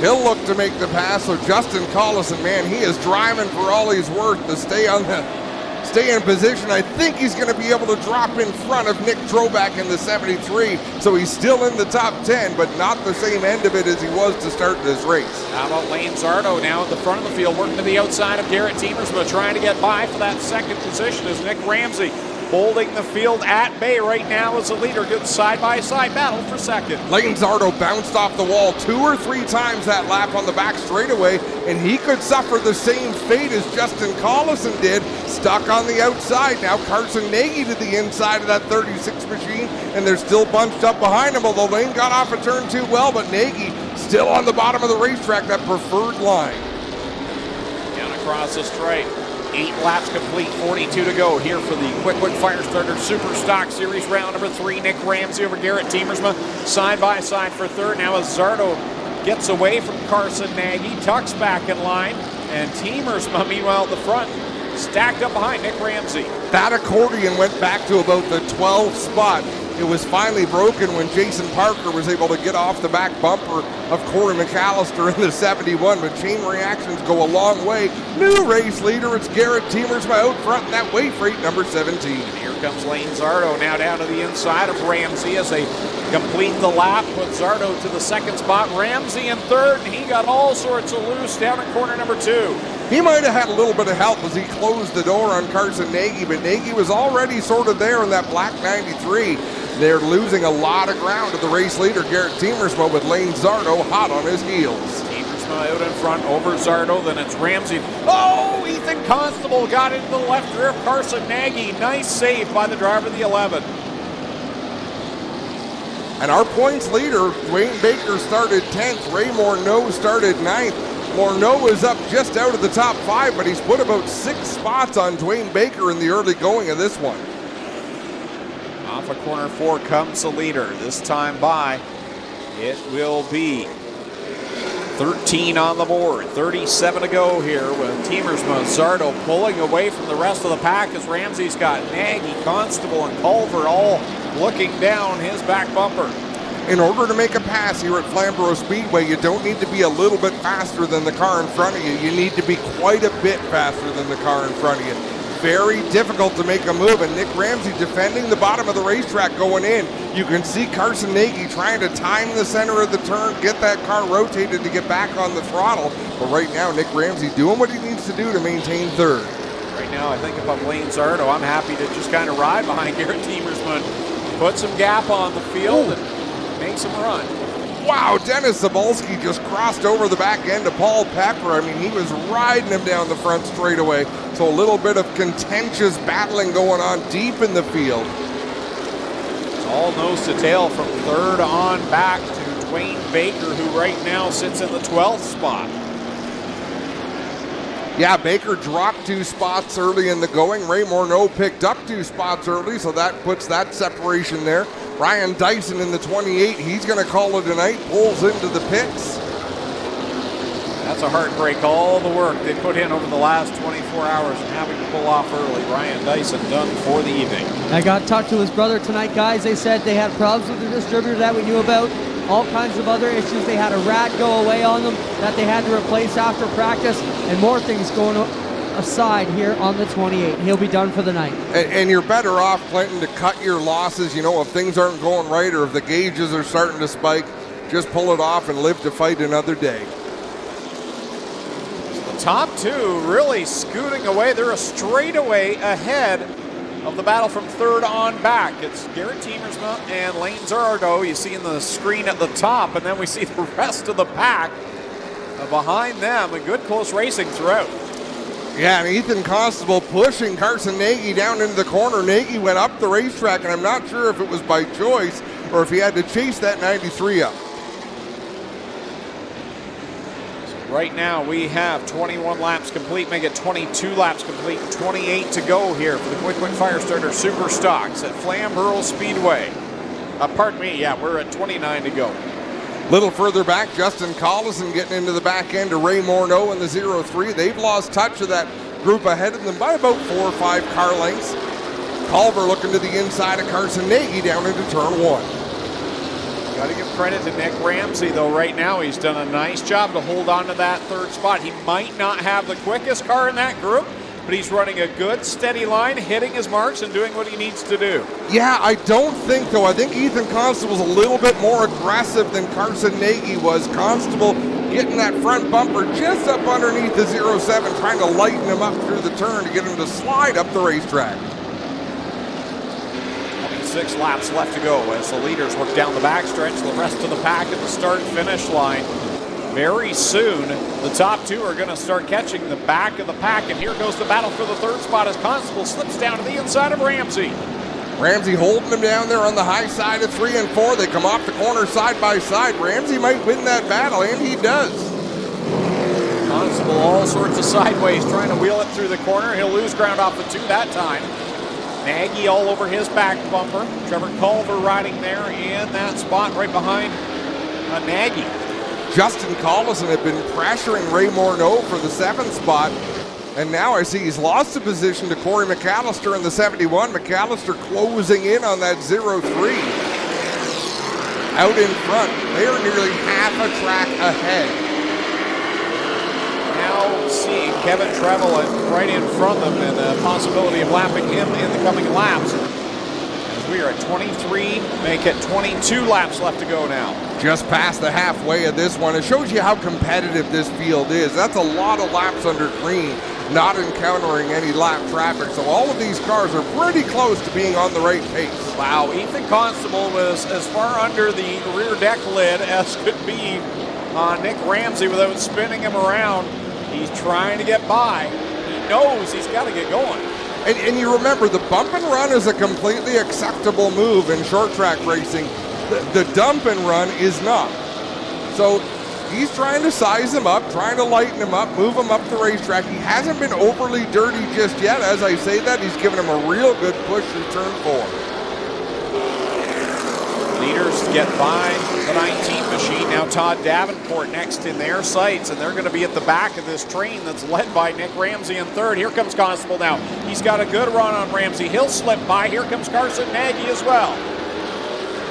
He'll look to make the pass, so Justin Collison, man, he is driving for all he's worth to stay in position. I think he's going to be able to drop in front of Nick Troback in the 73, so he's still in the top 10, but not the same end of it as he was to start this race. How about Lane Zardo now at the front of the field, working to the outside of Garrett Teemersma, trying to get by for that second position as Nick Ramsey holding the field at bay right now as the leader. Good side-by-side battle for second. Lane Zardo bounced off the wall 2 or 3 times that lap on the back straightaway, and he could suffer the same fate as Justin Collison did, stuck on the outside. Now Carson Nagy to the inside of that 36 machine, and they're still bunched up behind him, although Lane got off a turn 2 well, but Nagy still on the bottom of the racetrack, that preferred line. Down across the straight. 8 laps complete, 42 to go here for the Quick Firestarter Super Stock Series round number 3. Nick Ramsey over Garrett Teemersma, side by side for third. Now as Zardo gets away from Carson Nagy, tucks back in line, and Teemersma, meanwhile at the front, stacked up behind Nick Ramsey. That accordion went back to about the 12th spot. It was finally broken when Jason Parker was able to get off the back bumper of Corey McAllister in the 71, but chain reactions go a long way. New race leader, it's Garrett Teemersma out front in that weight freight number 17. And here comes Lane Zardo now down to the inside of Ramsey as they complete the lap, put Zardo to the second spot, Ramsey in third, and he got all sorts of loose down in corner number 2. He might have had a little bit of help as he closed the door on Carson Nagy, but Nagy was already sort of there in that black 93. They're losing a lot of ground to the race leader, Garrett Teemersma, with Lane Zardo hot on his heels. Teemersma out in front over Zardo, then it's Ramsey. Oh, Ethan Constable got into the left rear of Carson Nagy. Nice save by the driver of the 11. And our points leader, Dwayne Baker, started 10th. Ray Morneau started 9th. Morneau is up just out of the top 5, but he's put about 6 spots on Dwayne Baker in the early going of this one. Off of corner 4 comes the leader. This time by, it will be 13 on the board. 37 to go here with Teemersma, Zardo pulling away from the rest of the pack as Ramsey's got Nagy, Constable, and Culver all looking down his back bumper. In order to make a pass here at Flamboro Speedway, you don't need to be a little bit faster than the car in front of you. You need to be quite a bit faster than the car in front of you. Very difficult to make a move, and Nick Ramsey defending the bottom of the racetrack going in. You can see Carson Nagy trying to time the center of the turn, get that car rotated to get back on the throttle. But right now, Nick Ramsey doing what he needs to do to maintain third. Right now, I think if I'm Lane Zardo, I'm happy to just kind of ride behind Garrett Teemersma, put some gap on the field, and make some run. Wow, Dennis Zabolski just crossed over the back end of Paul Pepper. I mean, he was riding him down the front straightaway. So a little bit of contentious battling going on deep in the field. It's all nose to tail from third on back to Dwayne Baker, who right now sits in the 12th spot. Yeah, Baker dropped 2 spots early in the going. Ray Morneau picked up 2 spots early, so that puts that separation there. Ryan Dyson in the 28, he's going to call it a night, pulls into the pits. That's a heartbreak, all the work they put in over the last 24 hours and having to pull off early. Ryan Dyson done for the evening. I got to talk to his brother tonight, guys. They said they had problems with the distributor that we knew about. All kinds of other issues. They had a rat go away on them that they had to replace after practice, and more things going aside here on the 28. He'll be done for the night. And you're better off, Clinton, to cut your losses. You know, if things aren't going right or if the gauges are starting to spike, just pull it off and live to fight another day. The top 2 really scooting away. They're a straightaway ahead of the battle from third on back. It's Garrett Teemersma and Lane Zardo. You see in the screen at the top, and then we see the rest of the pack behind them. A good close racing throughout. Yeah, and Ethan Constable pushing Carson Nagy down into the corner. Nagy went up the racetrack, and I'm not sure if it was by choice or if he had to chase that 93 up. Right now we have 21 laps complete, make it 22 laps complete, 28 to go here for the Quick Firestarter Super Stocks at Flamboro Speedway. Pardon me, yeah, we're at 29 to go. Little further back, Justin Collison getting into the back end to Ray Morneau in the 0-3. They've lost touch of that group ahead of them by about 4 or 5 car lengths. Culver looking to the inside of Carson Nagy down into turn 1. Got to give credit to Nick Ramsey, though, right now. He's done a nice job to hold on to that third spot. He might not have the quickest car in that group, but he's running a good, steady line, hitting his marks and doing what he needs to do. Yeah, I don't think, though. I think Ethan Constable's a little bit more aggressive than Carson Nagy was. Constable getting that front bumper just up underneath the 0-7, trying to lighten him up through the turn to get him to slide up the racetrack. 6 laps left to go as the leaders work down the backstretch. The rest of the pack at the start and finish line. Very soon, the top 2 are going to start catching the back of the pack, and here goes the battle for the third spot as Constable slips down to the inside of Ramsey. Ramsey holding him down there on the high side of 3 and 4. They come off the corner side by side. Ramsey might win that battle, and he does. Constable all sorts of sideways, trying to wheel it through the corner. He'll lose ground off the 2 that time. Nagy all over his back bumper. Trevor Culver riding there in that spot right behind Nagy. Justin Collison had been pressuring Ray Morneau for the 7th spot, and now I see he's lost the position to Corey McAllister in the 71. McAllister closing in on that 0-3. Out in front, they are nearly half a track ahead. Now seeing Kevin Trevelyan right in front of them and the possibility of lapping him in the coming laps. As we are at 23, make it 22 laps left to go now. Just past the halfway of this one. It shows you how competitive this field is. That's a lot of laps under green, not encountering any lap traffic. So all of these cars are pretty close to being on the right pace. Wow, Ethan Constable was as far under the rear deck lid as could be on Nick Ramsey without spinning him around. He's trying to get by. He knows he's got to get going. And you remember, the bump and run is a completely acceptable move in short track racing. The dump and run is not. So he's trying to size him up, trying to lighten him up, move him up the racetrack. He hasn't been overly dirty just yet. As I say that, he's given him a real good push in turn 4. Leaders get by the 19 machine. Now Todd Davenport next in their sights, and they're going to be at the back of this train that's led by Nick Ramsey in third. Here comes Constable now. He's got a good run on Ramsey. He'll slip by. Here comes Carson Nagy as well.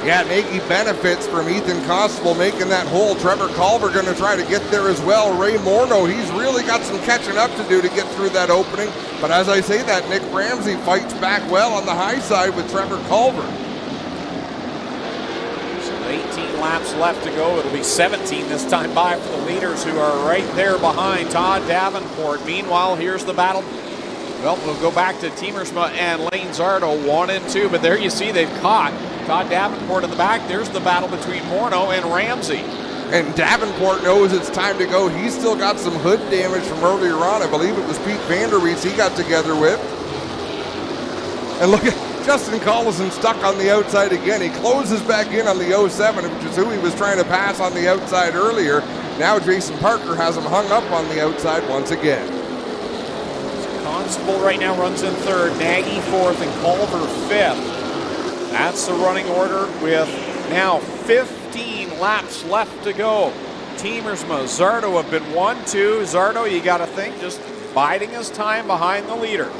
Yeah, Nagy benefits from Ethan Constable making that hole. Trevor Culver going to try to get there as well. Ray Morneau, he's really got some catching up to do to get through that opening. But as I say that, Nick Ramsey fights back well on the high side with Trevor Culver. 18 laps left to go. It'll be 17 this time by for the leaders who are right there behind Todd Davenport. Meanwhile, here's the battle. Well, we'll go back to Teamersma and Lane Zardo, 1 and 2. But there you see they've caught Todd Davenport in the back. There's the battle between Morneau and Ramsey. And Davenport knows it's time to go. He's still got some hood damage from earlier on. I believe it was Pete Vanderwees he got together with. And look at Justin Collison stuck on the outside again. He closes back in on the 07, which is who he was trying to pass on the outside earlier. Now Jason Parker has him hung up on the outside once again. Constable right now runs in third, Nagy fourth, and Culver fifth. That's the running order with now 15 laps left to go. Teamersma, Zardo have been 1-2. Zardo, you got to think, just biding his time behind the leader.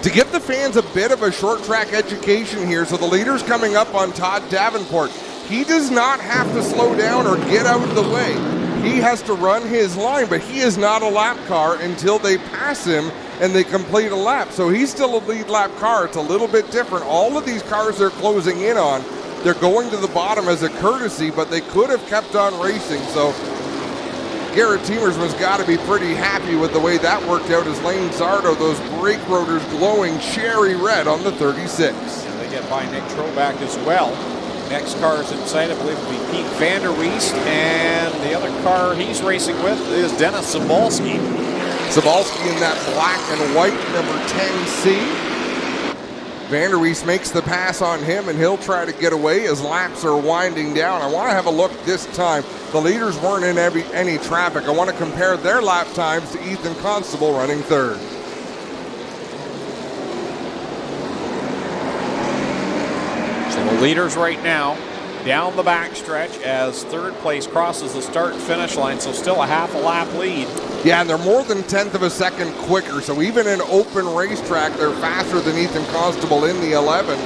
To give the fans a bit of a short track education here, so the leader's coming up on Todd Davenport. He does not have to slow down or get out of the way. He has to run his line, but he is not a lap car until they pass him and they complete a lap. So he's still a lead lap car. It's a little bit different. All of these cars they're closing in on, they're going to the bottom as a courtesy, but they could have kept on racing. So Garrett Teamersman's got to be pretty happy with the way that worked out as Lane Zardo, those brake rotors glowing cherry red on the 36. And they get by Nick Troback as well. Next car is in sight, I believe it'll be Pete Vanderweest, and the other car he's racing with is Dennis Sobalski. Sobalski in that black and white number 10C. Vanderwees makes the pass on him, and he'll try to get away as laps are winding down. I want to have a look this time. The leaders weren't in any traffic. I want to compare their lap times to Ethan Constable running third. So the leaders right now down the backstretch as third place crosses the start and finish line, so still a half a lap lead. Yeah, and they're more than 1/10 of a second quicker, so even in open racetrack, they're faster than Ethan Constable in the 11.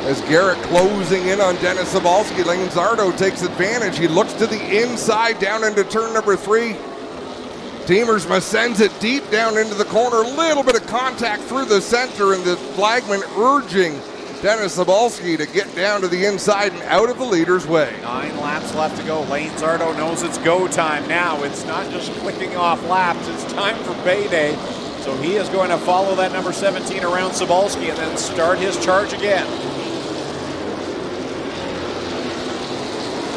As Garrett closing in on Dennis Sabalski, Lane Zardo takes advantage. He looks to the inside down into turn number 3. Teamersma sends it deep down into the corner. A little bit of contact through the center, and the flagman urging Dennis Sabalski to get down to the inside and out of the leader's way. 9 laps left to go. Lane Zardo knows it's go time now. It's not just clicking off laps. It's time for payday. So he is going to follow that number 17 around Sabalski and then start his charge again.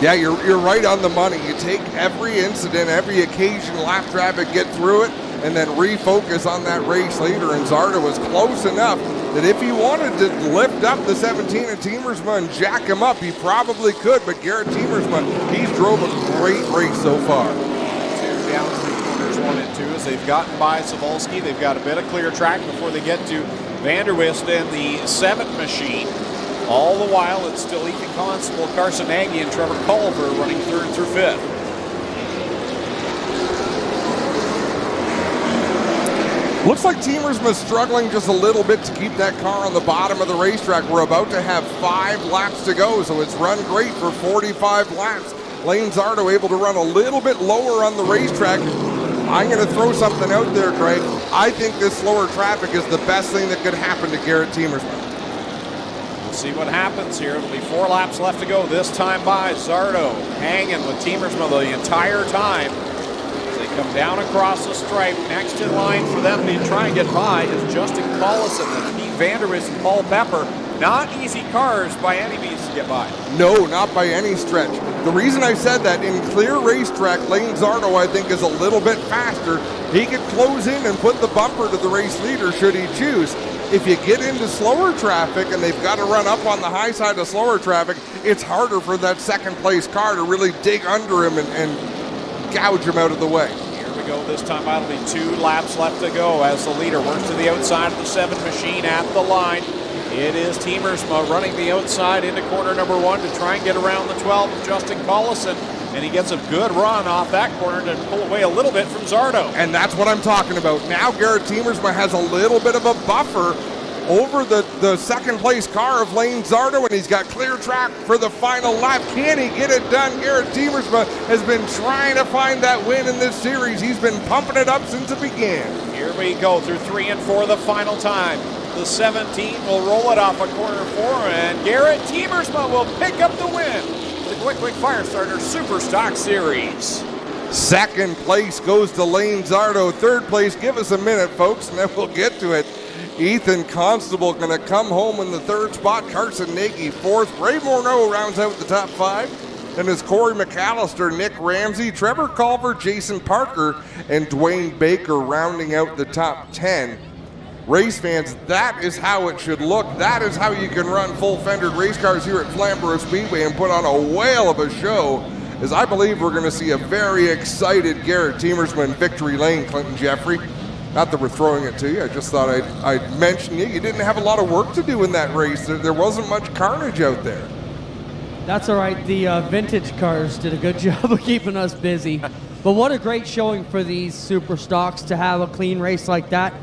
Yeah, you're right on the money. You take every incident, every occasion, lap traffic, get through it, and then refocus on that race leader. And Zardo was close enough that if he wanted to lift up the 17 of Teamersma and jack him up, he probably could. But Garrett Teamersma, he's drove a great race so far. 2 down through corners 1 and 2 as they've gotten by Sabalski. They've got a bit of clear track before they get to Vanderwist and the 7th machine. All the while, it's still Ethan Constable, Carson Nagy, and Trevor Culver running 3rd through 5th. Looks like Teamersma's struggling just a little bit to keep that car on the bottom of the racetrack. We're about to have 5 laps to go, so it's run great for 45 laps. Lane Zardo able to run a little bit lower on the racetrack. I'm going to throw something out there, Craig. I think this slower traffic is the best thing that could happen to Garrett Teamersma. We'll see what happens here. It'll be 4 laps left to go. This time by Zardo, hanging with Teamersma the entire time. As they come down across the stripe, next in line for them to try and get by is Justin Collison and Pete Vanderwist and Paul Pepper. Not easy cars by any means to get by. No, not by any stretch. The reason I said that, in clear racetrack, Lane Zardo, I think, is a little bit faster. He could close in and put the bumper to the race leader should he choose. If you get into slower traffic and they've got to run up on the high side of slower traffic, it's harder for that second place car to really dig under him and gouge him out of the way. Here we go. This time it'll be 2 laps left to go as the leader works to the outside of the 7 machine at the line. It is Teamersma running the outside into corner number 1 to try and get around the 12 of Justin Collison. And he gets a good run off that corner to pull away a little bit from Zardo. And that's what I'm talking about. Now Garrett Teamersma has a little bit of a buffer over the second place car of Lane Zardo, and he's got clear track for the final lap. Can he get it done? Garrett Teamersma has been trying to find that win in this series. He's been pumping it up since it began. Here we go through 3 and 4 the final time. The 17 will roll it off a corner 4, and Garrett Teamersma will pick up the win. The Quick Firestarter Super Stock Series. Second place goes to Lane Zardo. Third place, give us a minute, folks, and then we'll get to it. Ethan Constable going to come home in the 3rd spot. Carson Nagy 4th. Ray Morneau rounds out the top 5. And it's Corey McAllister, Nick Ramsey, Trevor Culver, Jason Parker, and Dwayne Baker rounding out the top 10. Race fans, that is how it should look. That is how you can run full-fendered race cars here at Flamboro Speedway and put on a whale of a show, as I believe we're going to see a very excited Garrett Teamersma in victory lane, Clinton Jeffrey. Not that we're throwing it to you. I just thought I'd mention you. You didn't have a lot of work to do in that race. There wasn't much carnage out there. That's all right. The vintage cars did a good job of keeping us busy. But what a great showing for these super stocks to have a clean race like that.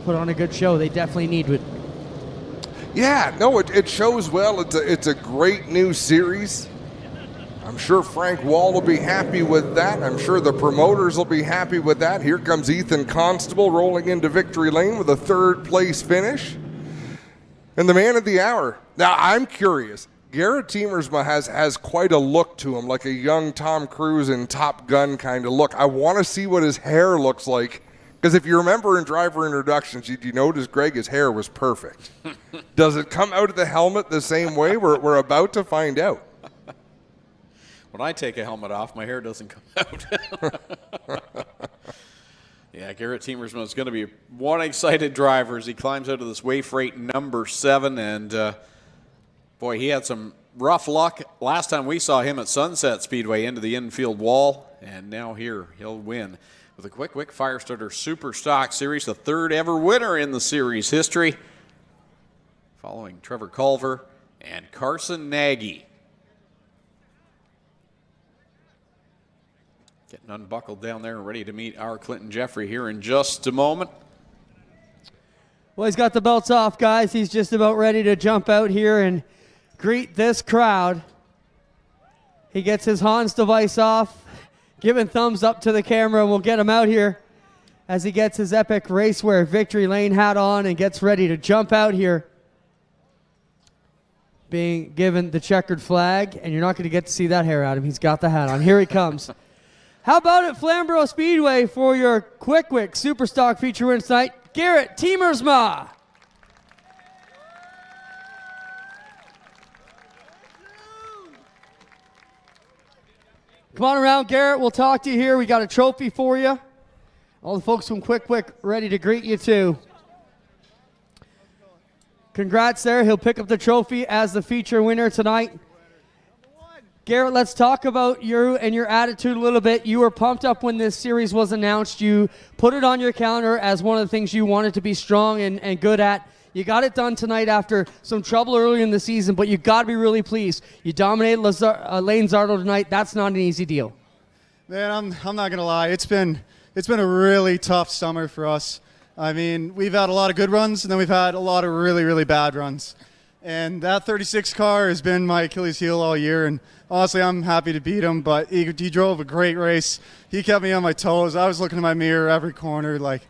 Put on a good show. They definitely need it. Yeah, no, it shows well. It's a great new series. I'm sure Frank Wall will be happy with that. I'm sure the promoters will be happy with that. Here comes Ethan Constable rolling into victory lane with a 3rd place finish. And the man of the hour. Now, I'm curious. Garrett Teamersma has quite a look to him, like a young Tom Cruise in Top Gun kind of look. I want to see what his hair looks like. Because if you remember in driver introductions, you notice, Greg, his hair was perfect. Does it come out of the helmet the same way? We're about to find out. When I take a helmet off, my hair doesn't come out. Yeah, Garrett Teemersma is going to be one excited driver as he climbs out of this Way Freight number 7. And, boy, he had some rough luck last time we saw him at Sunset Speedway into the infield wall. And now here he'll win with a Quick Firestarter Super Stock Series, the 3rd ever winner in the series history, following Trevor Culver and Carson Nagy. Getting unbuckled down there and ready to meet our Clinton Jeffrey here in just a moment. Well, he's got the belts off, guys. He's just about ready to jump out here and greet this crowd. He gets his Hans device off, giving thumbs up to the camera, and we'll get him out here as he gets his epic racewear Victory Lane hat on and gets ready to jump out here. Being given the checkered flag, and you're not going to get to see that hair, Adam. He's got the hat on. Here he comes. How about it, Flamboro Speedway, for your Quick Super Stock feature winner tonight, Garrett Teemersma. Come on around, Garrett. We'll talk to you here. We got a trophy for you. All the folks from Quick ready to greet you, too. Congrats there. He'll pick up the trophy as the feature winner tonight. Garrett, let's talk about you and your attitude a little bit. You were pumped up when this series was announced. You put it on your calendar as one of the things you wanted to be strong and good at. You got it done tonight after some trouble early in the season, but you got to be really pleased. You dominated Lane Zardo tonight. That's not an easy deal. Man, I'm not going to lie. It's been a really tough summer for us. I mean, we've had a lot of good runs, and then we've had a lot of really, really bad runs. And that 36 car has been my Achilles heel all year, and honestly, I'm happy to beat him, but he drove a great race. He kept me on my toes. I was looking in my mirror every corner like,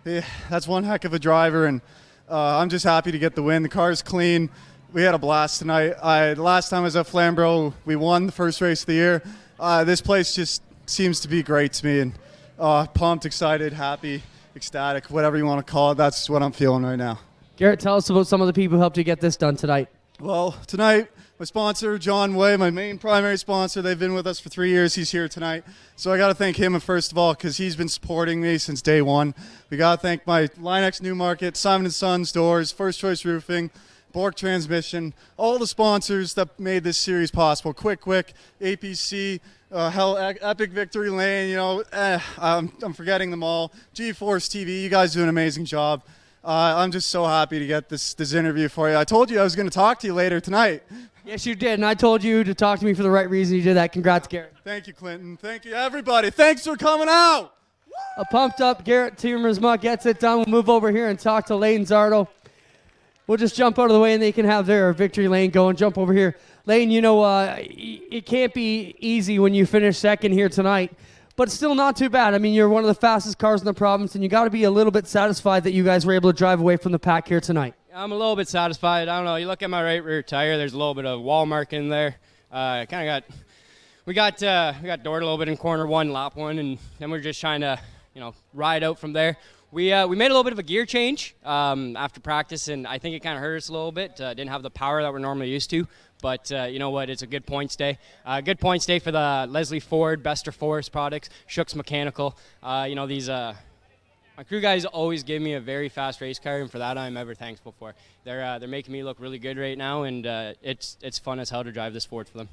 that's one heck of a driver, and I'm just happy to get the win. The car's clean. We had a blast tonight. The last time I was at Flamboro, we won the first race of the year. This place just seems to be great to me, and pumped, excited, happy, ecstatic, whatever you want to call it. That's what I'm feeling right now. Garrett, tell us about some of the people who helped you get this done tonight. Well, tonight, my sponsor, John Way, my main primary sponsor, they've been with us for 3 years. He's here tonight. So I got to thank him, first of all, because he's been supporting me since day one. We got to thank my Linex Newmarket, Simon & Sons Doors, First Choice Roofing, Bork Transmission, all the sponsors that made this series possible. Quick, APC, Epic Victory Lane, I'm forgetting them all. GeForce TV, you guys do an amazing job. I'm just so happy to get this interview for you. I told you I was going to talk to you later tonight. Yes, you did, and I told you to talk to me for the right reason. You did that. Congrats, Garrett. Thank you, Clinton. Thank you, everybody. Thanks for coming out. A pumped up Garrett Teemersma gets it done. We'll move over here and talk to Lane Zardo. We'll just jump out of the way, and they can have their Victory Lane go and jump over here. Lane, it can't be easy when you finish second here tonight. But still not too bad. I mean, you're one of the fastest cars in the province, and you got to be a little bit satisfied that you guys were able to drive away from the pack here tonight. I'm a little bit satisfied. I don't know. You look at my right rear tire. There's a little bit of wall marking there. We got doored a little bit in corner one, lap one, and then we're just trying to, ride out from there. We made a little bit of a gear change after practice, and I think it kind of hurt us a little bit. Didn't have the power that we're normally used to. But you know what? It's a good points day. Good points day for the Leslie Ford, Bester Forest products, Shook's Mechanical. My crew guys always give me a very fast race car, and for that I'm ever thankful for. They're making me look really good right now, and it's fun as hell to drive this Ford for them.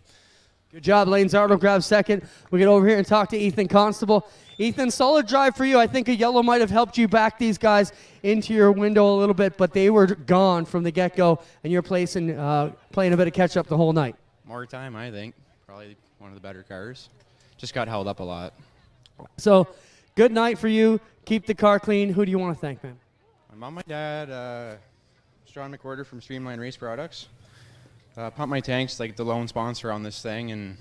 Good job, Lane Zardo grabs second. We'll get over here and talk to Ethan Constable. Ethan, solid drive for you. I think a yellow might have helped you back these guys into your window a little bit, but they were gone from the get-go, and you're playing a bit of catch-up the whole night. More time, I think. Probably one of the better cars. Just got held up a lot. So, good night for you. Keep the car clean. Who do you want to thank, man? My mom, my dad, John McWhorter from Streamline Race Products. Pump My Tanks, like the lone sponsor on this thing, and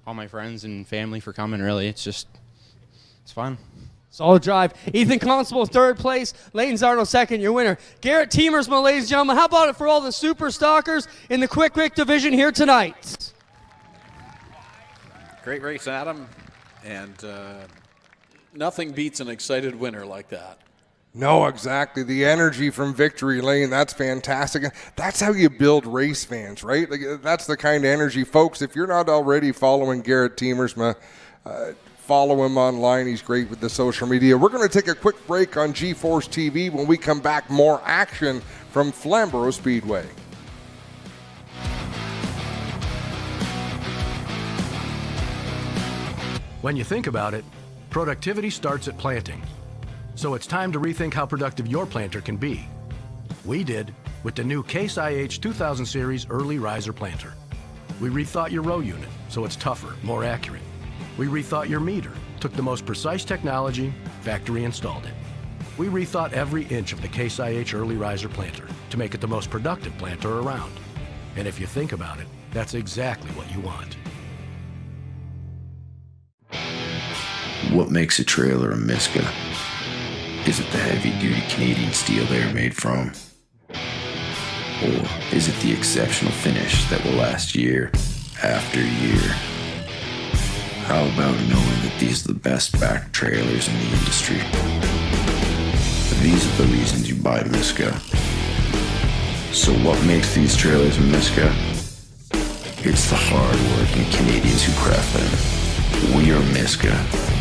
all my friends and family for coming, really. It's fun. Solid drive. Ethan Constable, third place. Lane Zardo, second. Your winner, Garrett Teemersma, ladies and gentlemen. How about it for all the super stalkers in the Quick division here tonight? Great race, Adam. And nothing beats an excited winner like that. No, exactly. The energy from Victory Lane, that's fantastic. That's how you build race fans, right? Like, that's the kind of energy. Folks, if you're not already following Garrett Teemersma, Follow him online. He's great with the social media. We're going to take a quick break on G-Force TV. When we come back, more action from Flamboro Speedway. When you think about it, productivity starts at planting. So it's time to rethink how productive your planter can be. We did with the new Case IH 2000 Series Early Riser Planter. We rethought your row unit so it's tougher, more accurate. We rethought your meter, took the most precise technology, factory installed it. We rethought every inch of the Case IH Early Riser Planter to make it the most productive planter around. And if you think about it, that's exactly what you want. What makes a trailer a Miska? Is it the heavy-duty Canadian steel they're made from? Or is it the exceptional finish that will last year after year? How about knowing that these are the best back trailers in the industry? These are the reasons you buy Miska. So what makes these trailers a Miska? It's the hard-working Canadians who craft them. We are Miska.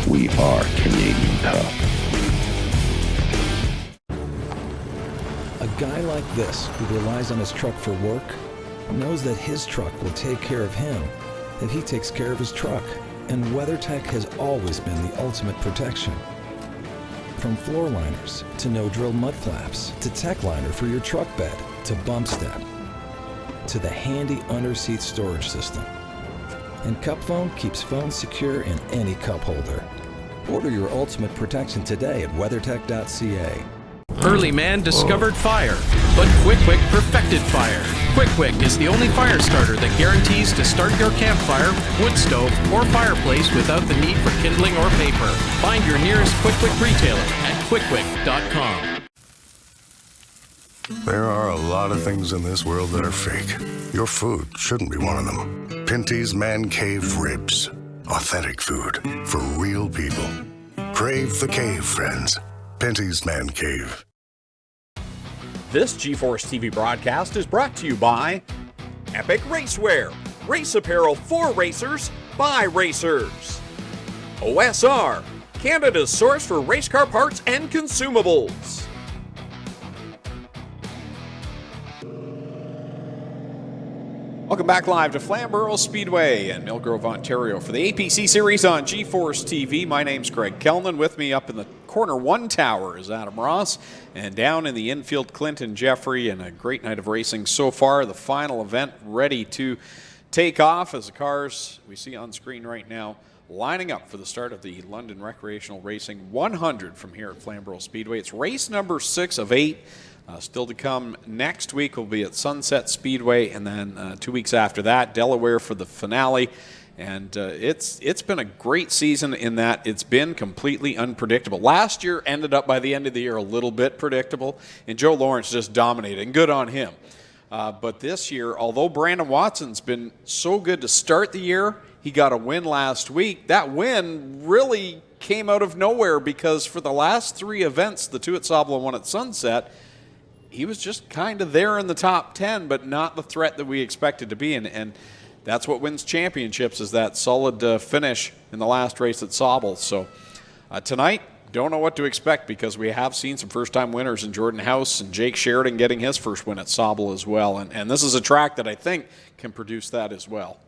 We are Canadian tough. A guy like this, who relies on his truck for work, knows that his truck will take care of him if he takes care of his truck. And WeatherTech has always been the ultimate protection. From floor liners to no-drill mud flaps to tech liner for your truck bed to bump step to the handy under-seat storage system. And Cup Phone keeps phones secure in any cup holder. Order your ultimate protection today at weathertech.ca. Early man discovered fire, but Quick Quick perfected fire. Quick Quick is the only fire starter that guarantees to start your campfire, wood stove, or fireplace without the need for kindling or paper. Find your nearest Quick Quick retailer at quickquick.com. There are a lot of things in this world that are fake. Your food shouldn't be one of them. Pinty's Man Cave Ribs. Authentic food for real people. Crave the cave, friends. Pinty's Man Cave. This G-Force TV broadcast is brought to you by Epic Racewear. Race apparel for racers by racers. OSR, Canada's source for race car parts and consumables. Welcome back live to Flamboro Speedway in Millgrove, Ontario for the APC series on G-Force TV. My name's Greg Kellman. With me up in the corner one tower is Adam Ross. And down in the infield, Clinton Jeffrey. And a great night of racing so far. The final event ready to take off as the cars we see on screen right now lining up for the start of the London Recreational Racing 100 from here at Flamboro Speedway. It's race number 6 of 8. Still to come next week will be at Sunset Speedway, and then 2 weeks after that, Delaware for the finale. And it's been a great season in that it's been completely unpredictable. Last year ended up by the end of the year a little bit predictable, and Joe Lawrence just dominated, good on him. But this year, although Brandon Watson's been so good to start the year, he got a win last week. That win really came out of nowhere because for the last 3 events, the 2 at Sabla and 1 at Sunset, he was just kind of there in the top 10, but not the threat that we expected to be. And that's what wins championships, is that solid finish in the last race at Sauble. So tonight, don't know what to expect because we have seen some first-time winners in Jordan House and Jake Sheridan getting his first win at Sauble as well. And this is a track that I think can produce that as well.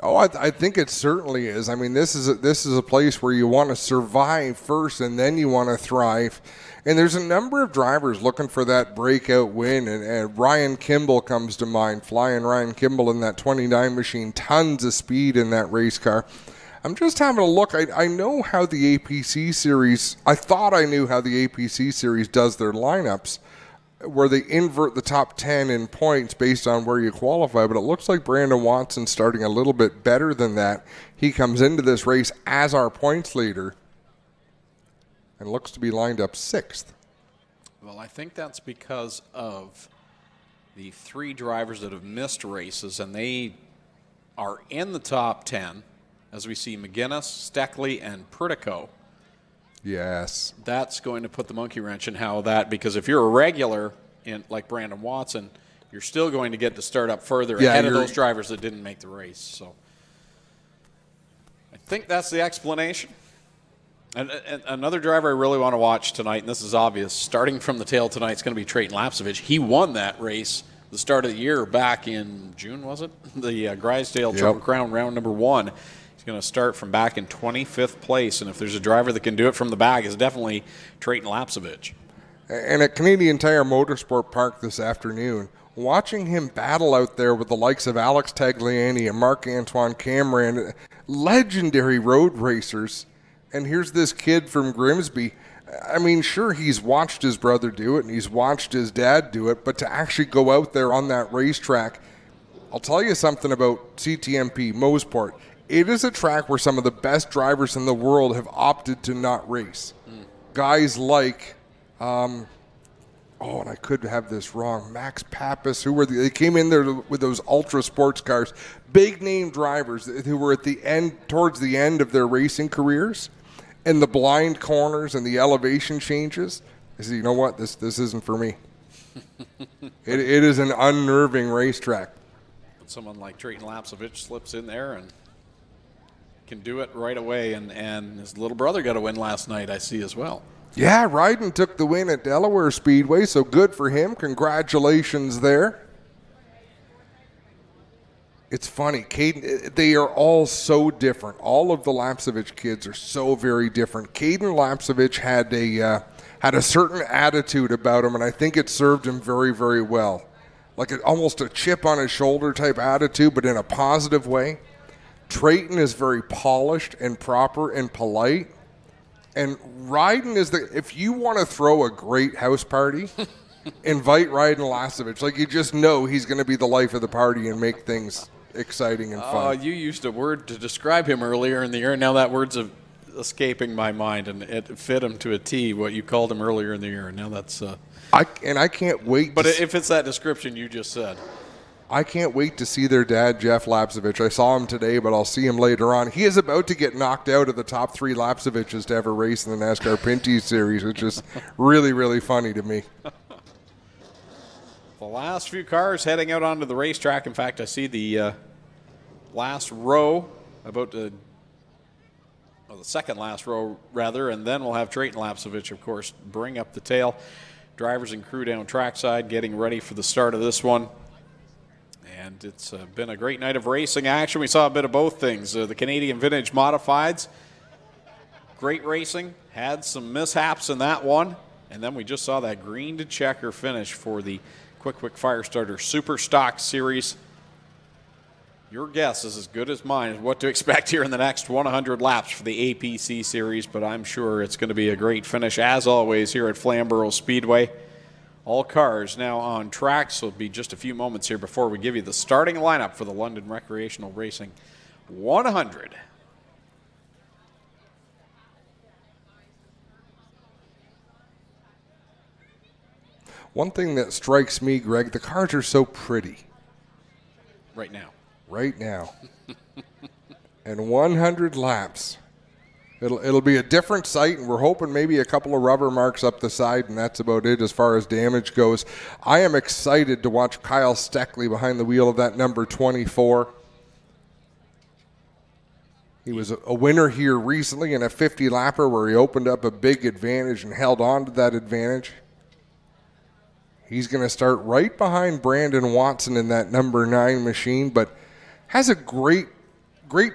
Oh, I think it certainly is. I mean, this is a place where you want to survive first and then you want to thrive. And there's a number of drivers looking for that breakout win. And Ryan Kimball comes to mind, flying Ryan Kimball in that 29 machine. Tons of speed in that race car. I'm just having a look. I know how the APC series, I thought I knew how the APC series does their lineups, where they invert the top 10 in points based on where you qualify, but it looks like Brandon Watson's starting a little bit better than that. He comes into this race as our points leader and looks to be lined up 6th. Well, I think that's because of the 3 drivers that have missed races, and they are in the top 10, as we see McGuinness, Steckley, and Pritico. Yes. That's going to put the monkey wrench in how that, because if you're a regular in like Brandon Watson, you're still going to get to start up further ahead of those drivers that didn't make the race. So I think that's the explanation. And another driver I really want to watch tonight, and this is obvious, starting from the tail tonight, it's going to be Trayton Lapsevich. He won that race the start of the year back in June, was it? The Grisdale Triple Crown round number 1. He's going to start from back in 25th place, and if there's a driver that can do it from the back, it's definitely Trayton Lapsevich. And at Canadian Tire Motorsport Park this afternoon, watching him battle out there with the likes of Alex Tagliani and Marc-Antoine Cameron, legendary road racers, and here's this kid from Grimsby. I mean, sure, he's watched his brother do it and he's watched his dad do it, but to actually go out there on that racetrack, I'll tell you something about CTMP, Moseport. It is a track where some of the best drivers in the world have opted to not race. Guys like, and I could have this wrong, Max Pappas, they came in there with those ultra sports cars, big name drivers who were towards the end of their racing careers. And the blind corners and the elevation changes, I said, you know what, this isn't for me. It is an unnerving racetrack. But someone like Trayton Lapsevich slips in there and can do it right away, and his little brother got a win last night, I see as well. Yeah, Ryden took the win at Delaware Speedway, so good for him. Congratulations there. It's funny, Caden, they are all so different. All of the Lapsevich kids are so very different. Caden Lapsevich had a certain attitude about him, and I think it served him very, very well. Like almost a chip on his shoulder type attitude, but in a positive way. Trayton is very polished and proper and polite. And Ryden is if you want to throw a great house party, invite Ryden Lapsevich. Like you just know he's going to be the life of the party and make things exciting and fun. You used a word to describe him earlier in the year, and now that word's escaping my mind, and it fit him to a T, what you called him earlier in the year, and now that's... I can't wait But if it's that description you just said. I can't wait to see their dad, Jeff Lapsevich. I saw him today, but I'll see him later on. He is about to get knocked out of the top 3 Lapseviches to ever race in the NASCAR Pinty Series, which is really, really funny to me. The last few cars heading out onto the racetrack. In fact, I see the last row, the second last row, rather, and then we'll have Trayton Lapsevich, of course, bring up the tail. Drivers and crew down trackside getting ready for the start of this one. And it's been a great night of racing action. We saw a bit of both things. The Canadian Vintage Modifieds, great racing, had some mishaps in that one. And then we just saw that green to checker finish for the Quick Firestarter Super Stock Series. Your guess is as good as mine as what to expect here in the next 100 laps for the APC Series, but I'm sure it's going to be a great finish, as always, here at Flamboro Speedway. All cars now on track, so it'll be just a few moments here before we give you the starting lineup for the London Recreational Racing 100. One thing that strikes me, Greg, the cars are so pretty. Right now. And 100 laps. It'll be a different sight, and we're hoping maybe a couple of rubber marks up the side, and that's about it as far as damage goes. I am excited to watch Kyle Steckley behind the wheel of that number 24. He was a winner here recently in a 50-lapper where he opened up a big advantage and held on to that advantage. He's going to start right behind Brandon Watson in that number 9 machine, but has a great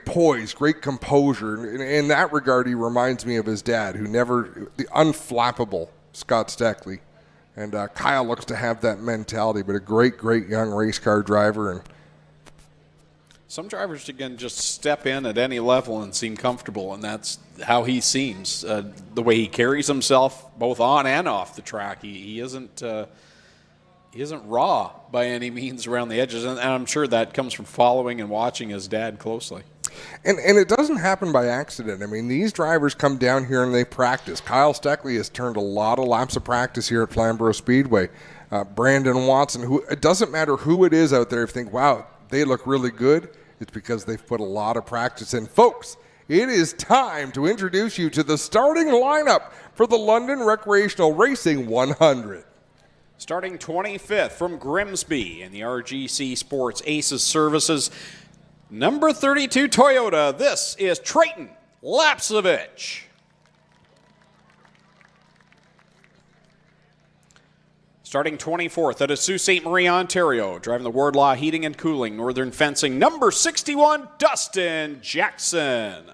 poise, great composure. In that regard, he reminds me of his dad, the unflappable Scott Steckley. And Kyle looks to have that mentality, but a great young race car driver. And some drivers can just step in at any level and seem comfortable, and that's how he seems. The way he carries himself, both on and off the track, he isn't raw by any means around the edges, and I'm sure that comes from following and watching his dad closely. And it doesn't happen by accident. I mean, these drivers come down here and they practice. Kyle Steckley has turned a lot of laps of practice here at Flamboro Speedway. Brandon Watson, who it doesn't matter who it is out there, if you think, wow, they look really good, it's because they've put a lot of practice in. Folks, it is time to introduce you to the starting lineup for the London Recreational Racing 100. Starting 25th from Grimsby in the RGC Sports Aces Services, Number 32 Toyota, this is Trayton Lapsevich. Starting 24th out of Sault Ste. Marie, Ontario, driving the Wardlaw Heating and Cooling, Northern Fencing, number 61 Dustin Jackson.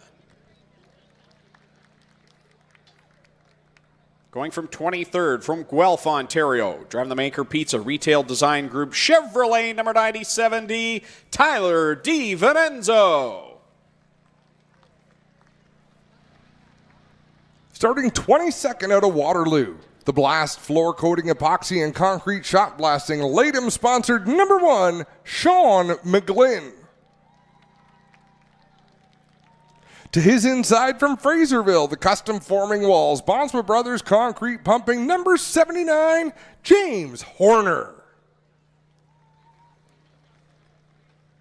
Going from 23rd from Guelph, Ontario, driving the Maker Pizza Retail Design Group, Chevrolet number 9070, Tyler DiVincenzo. Starting 22nd out of Waterloo, the Blast Floor Coating Epoxy and Concrete Shot Blasting Latham sponsored number 1, Sean McGlynn. To his inside from Fraserville, the Custom Forming Walls, Bonsma Brothers Concrete Pumping, number 79, James Horner.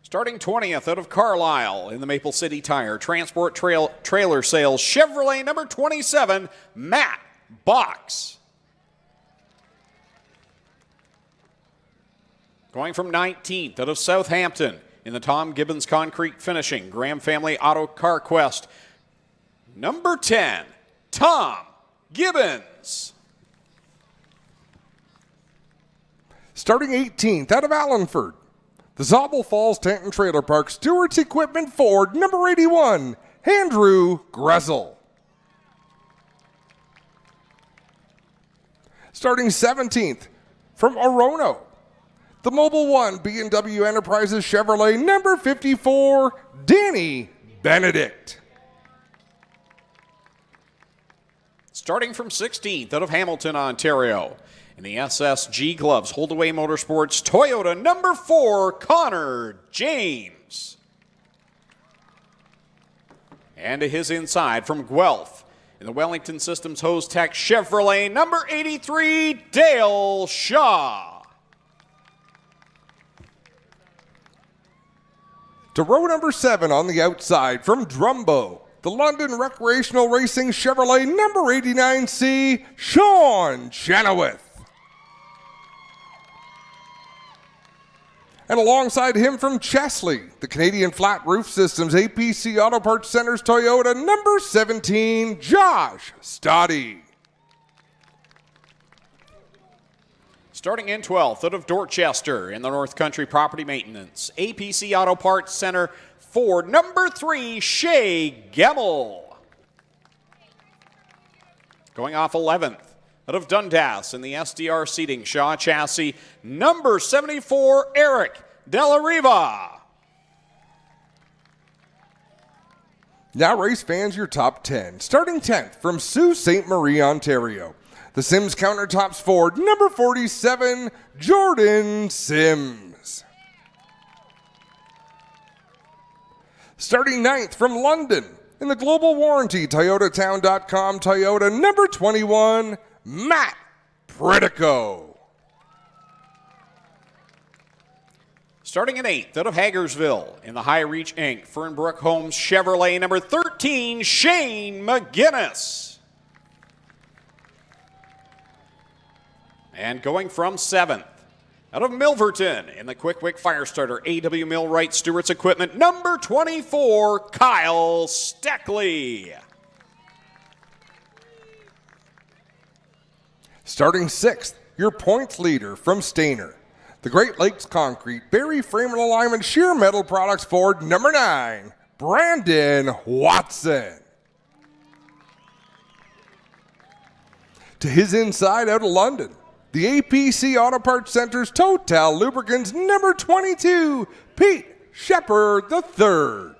Starting 20th out of Carlisle in the Maple City Tire, Transport Trailer Sales, Chevrolet number 27, Matt Box. Going from 19th out of Southampton, in the Tom Gibbons Concrete Finishing, Graham Family Auto Car Quest, number 10, Tom Gibbons. Starting 18th out of Allenford, the Zobel Falls Tent and Trailer Park, Stewart's Equipment Ford, number 81, Andrew Gressel. Starting 17th from Orono, the Mobile One B&W Enterprises Chevrolet, number 54, Danny Benedict. Starting from 16th out of Hamilton, Ontario, in the SSG Gloves Holdaway Motorsports, Toyota number 4, Connor James. And to his inside from Guelph, in the Wellington Systems Hose Tech Chevrolet, number 83, Dale Shaw. To row number 7 on the outside from Drumbo, the London Recreational Racing Chevrolet number 89C, Sean Chenoweth. And alongside him from Chesley, the Canadian Flat Roof Systems APC Auto Parts Centers Toyota number 17, Josh Stoddy. Starting in 12th out of Dorchester in the North Country Property Maintenance, APC Auto Parts Center, Ford number 3, Shay Gemmel. Going off 11th out of Dundas in the SDR Seating, Shaw Chassis, number 74, Eric Della Riva. Now race fans, your top 10. Starting 10th from Sault Ste. Marie, Ontario, the Sims Countertops Ford, number 47, Jordan Sims. Starting 9th from London, in the Global Warranty ToyotaTown.com Toyota, number 21, Matt Pritico. Starting in 8th out of Hagersville, in the High Reach Inc., Fernbrook Homes Chevrolet, number 13, Shane McGinnis. And going from 7th, out of Milverton, in the Quick Wick Firestarter, A.W. Millwright Stewart's Equipment, number 24, Kyle Steckley. Starting 6th, your points leader from Stainer, the Great Lakes Concrete, Barry Frame and Alignment, Sheer Metal Products Ford, number 9, Brandon Watson. To his inside out of London, the APC Auto Parts Centers Total Lubricants, number 22, Pete Shepard III.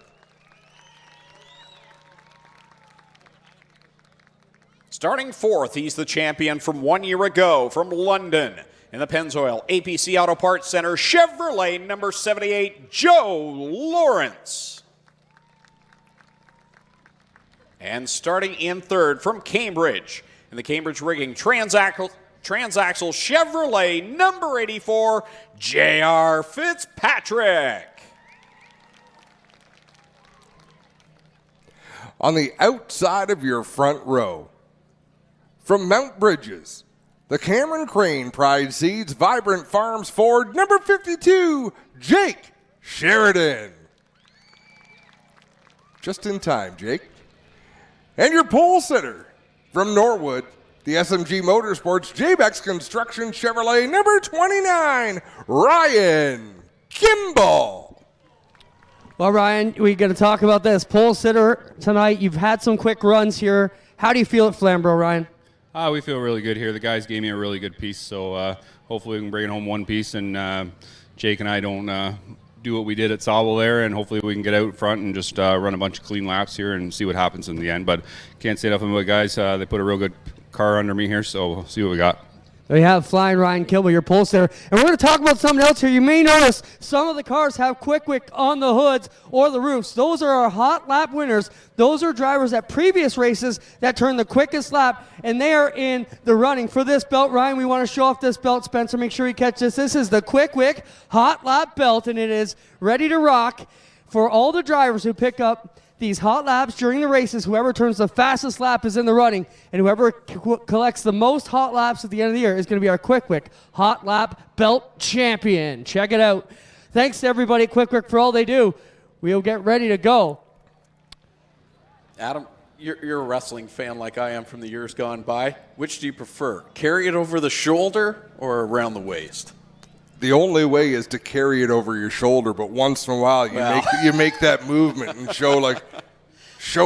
Starting 4th, he's the champion from 1 year ago from London. In the Pennzoil APC Auto Parts Center, Chevrolet number 78, Joe Lawrence. And starting in 3rd from Cambridge, in the Cambridge Rigging Transaxle Chevrolet number 84, J.R. Fitzpatrick. On the outside of your front row, from Mount Bridges, the Cameron Crane Pride Seeds Vibrant Farms Ford, number 52, Jake Sheridan. Just in time, Jake. And your pole sitter from Norwood, the SMG Motorsports JBEX Construction Chevrolet number 29, Ryan Kimball. Well, Ryan, we got to talk about this. Pole sitter tonight. You've had some quick runs here. How do you feel at Flamboro, Ryan? We feel really good here. The guys gave me a really good piece, so hopefully we can bring it home one piece, and Jake and I don't do what we did at Sauble there, and hopefully we can get out front and just run a bunch of clean laps here and see what happens in the end. But can't say enough about the guys. They put a real good car under me here, so we'll see what we got. We have flying Ryan Kimball, your pole sitter. And we're going to talk about something else here. You may notice some of the cars have Quick Wick on the hoods or the roofs. Those are our hot lap winners. Those are drivers at previous races that turned the quickest lap, and they are in the running for this belt. Ryan, we want to show off this belt. Spencer, make sure you catch this. This is the Quick Wick hot lap belt, and it is ready to rock for all the drivers who pick up these hot laps during the races. Whoever turns the fastest lap is in the running, and whoever collects the most hot laps at the end of the year is going to be our Quick Wick Hot Lap Belt Champion. Check it out. Thanks to everybody at Quick Wick for all they do. We'll get ready to go. Adam, you're a wrestling fan like I am from the years gone by. Which do you prefer? Carry it over the shoulder or around the waist? The only way is to carry it over your shoulder, but once in a while you make that movement and show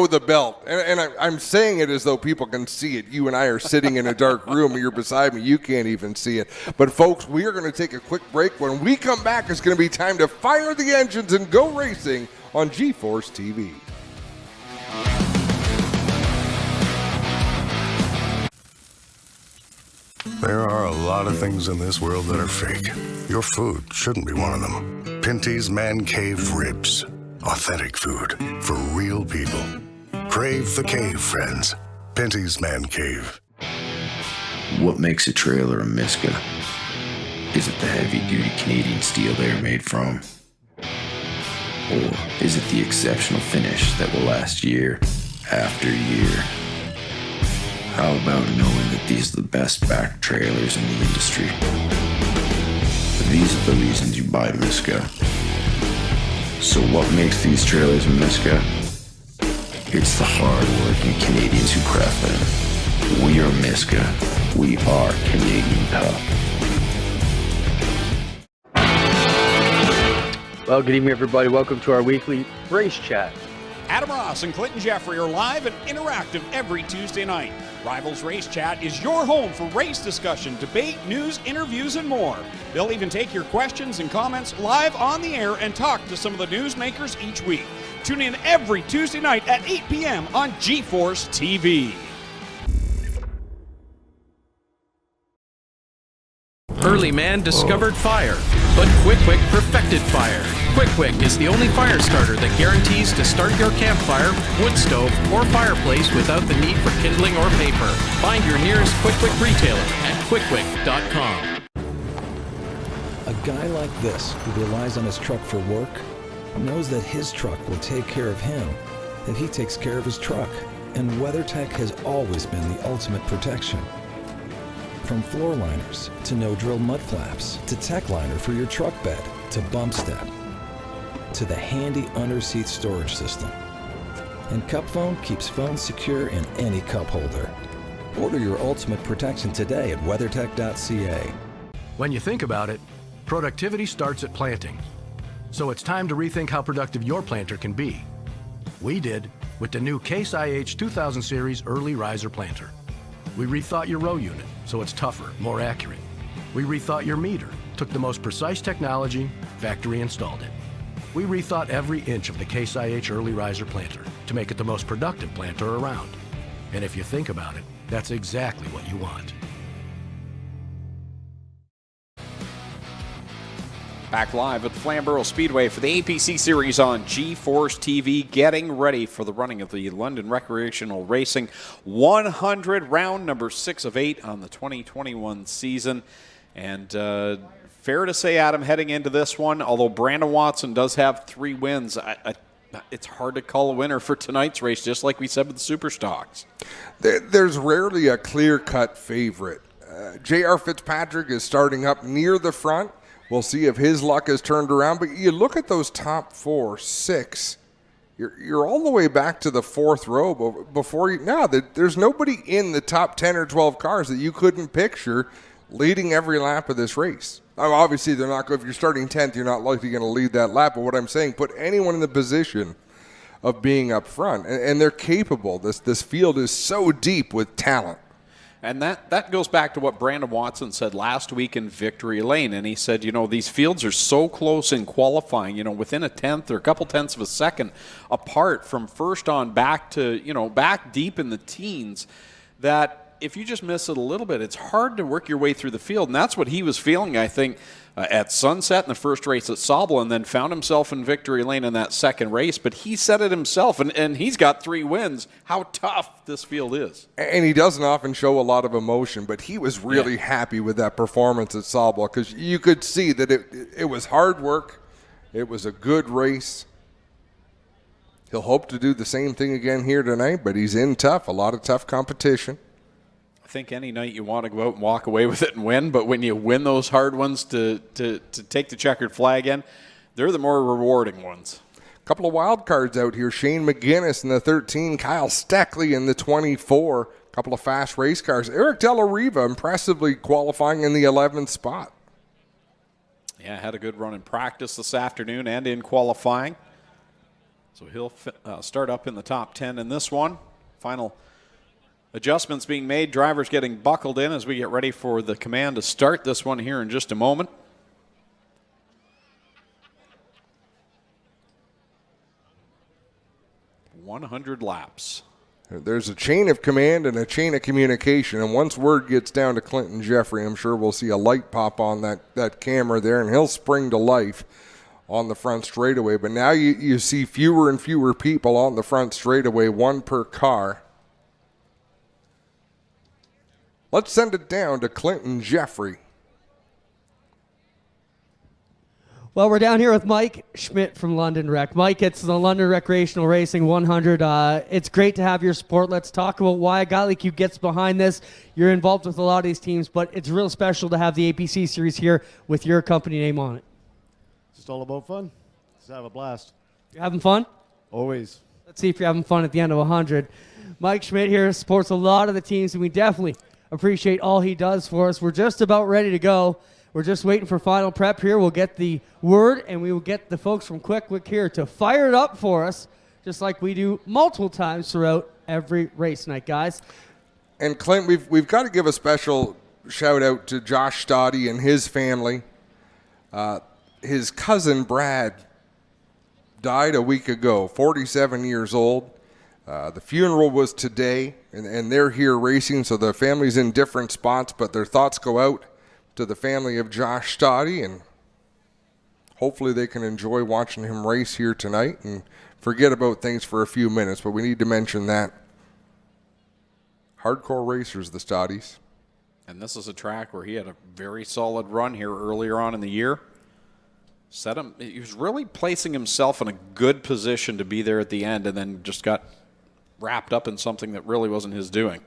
the belt. And I'm saying it as though people can see it. You and I are sitting in a dark room, and you're beside me. You can't even see it. But folks, we are going to take a quick break. When we come back, it's going to be time to fire the engines and go racing on G-Force TV. There are a lot of things in this world that are fake. Your food shouldn't be one of them. Pinty's Man Cave Ribs. Authentic food for real people. Crave the cave, friends. Pinty's Man Cave. What makes a trailer a Miska? Is it the heavy-duty Canadian steel they're made from? Or is it the exceptional finish that will last year after year? How about knowing that these are the best back trailers in the industry? These are the reasons you buy Miska. So what makes these trailers a Miska? It's the hard-working Canadians who craft them. We are Miska. We are Canadian tough. Well, good evening, everybody. Welcome to our weekly race chat. Adam Ross and Clinton Jeffrey are live and interactive every Tuesday night. Rivals Race Chat is your home for race discussion, debate, news, interviews, and more. They'll even take your questions and comments live on the air and talk to some of the newsmakers each week. Tune in every Tuesday night at 8 p.m. on G-Force TV. Early man discovered fire, but Quick Wick perfected fire. Quick Wick is the only fire starter that guarantees to start your campfire, wood stove, or fireplace without the need for kindling or paper. Find your nearest Quick Wick retailer at quickwick.com. A guy like this, who relies on his truck for work, knows that his truck will take care of him if he takes care of his truck. And WeatherTech has always been the ultimate protection. From floor liners to no-drill mud flaps to Techliner for your truck bed to bump step to the handy under-seat storage system. And Cup Phone keeps phones secure in any cup holder. Order your ultimate protection today at weathertech.ca. When you think about it, productivity starts at planting. So it's time to rethink how productive your planter can be. We did with the new Case IH 2000 Series Early Riser Planter. We rethought your row unit so it's tougher, more accurate. We rethought your meter, took the most precise technology, factory installed it. We rethought every inch of the Case IH Early Riser Planter to make it the most productive planter around. And if you think about it, that's exactly what you want. Back live at the Flamboro Speedway for the APC Series on G-Force TV, getting ready for the running of the London Recreational Racing 100, round number 6 of 8 on the 2021 season. And fair to say, Adam, heading into this one, although Brandon Watson does have 3 wins, it's hard to call a winner for tonight's race, just like we said with the Superstocks. There's rarely a clear-cut favorite. J.R. Fitzpatrick is starting up near the front. We'll see if his luck has turned around. But you look at those top 4, 6. you're all the way back to the fourth row before you. Now, there's nobody in the top 10 or 12 cars that you couldn't picture leading every lap of this race. Obviously, they're not. If you're starting 10th, you're not likely going to lead that lap. But what I'm saying, put anyone in the position of being up front, and they're capable. This field is so deep with talent. And that goes back to what Brandon Watson said last week in Victory Lane. And he said, these fields are so close in qualifying, within a tenth or a couple tenths of a second apart from first on back to, back deep in the teens, that if you just miss it a little bit, it's hard to work your way through the field. And that's what he was feeling, I think, at Sunset in the first race at Sauble, and then found himself in Victory Lane in that second race. But he said it himself, and he's got 3 wins, how tough this field is. And he doesn't often show a lot of emotion, but he was really happy with that performance at Sauble, because you could see that it was hard work. It was a good race. He'll hope to do the same thing again here tonight, but he's in tough, a lot of tough competition. I think any night you want to go out and walk away with it and win, but when you win those hard ones to take the checkered flag in, they're the more rewarding ones. A couple of wild cards out here. Shane McGinnis in the 13, Kyle Steckley in the 24. A couple of fast race cars. Eric Della Riva impressively qualifying in the 11th spot. Yeah, had a good run in practice this afternoon and in qualifying. So he'll start up in the top 10 in this one. Final adjustments being made, drivers getting buckled in as we get ready for the command to start this one here in just a moment. .100 laps. There's a chain of command and a chain of communication, and once word gets down to Clinton Jeffrey, I'm sure we'll see a light pop on that camera there, and he'll spring to life on the front straightaway. But now you see fewer and fewer people on the front straightaway, 1 per car. Let's send it down to Clinton Jeffrey. Well, we're down here with Mike Schmidt from London Rec. Mike, it's the London Recreational Racing 100. It's great to have your support. Let's talk about why a guy like you gets behind this. You're involved with a lot of these teams, but it's real special to have the APC series here with your company name on it. It's just all about fun. Just have a blast. You're having fun? Always. Let's see if you're having fun at the end of 100. Mike Schmidt here supports a lot of the teams, and we definitely appreciate all he does for us. We're just about ready to go. We're just waiting for final prep here. We'll get the word, and we will get the folks from Quick here to fire it up for us, just like we do multiple times throughout every race night, guys. And Clint, we've got to give a special shout out to Josh Stoddy and his family. His cousin Brad died a week ago, 47 years old. The funeral was today, and they're here racing, so the family's in different spots, but their thoughts go out to the family of Josh Stoddy, and hopefully they can enjoy watching him race here tonight and forget about things for a few minutes, but we need to mention that. Hardcore racers, the Stoddys. And this is a track where he had a very solid run here earlier on in the year. He was really placing himself in a good position to be there at the end, and then just got wrapped up in something that really wasn't his doing.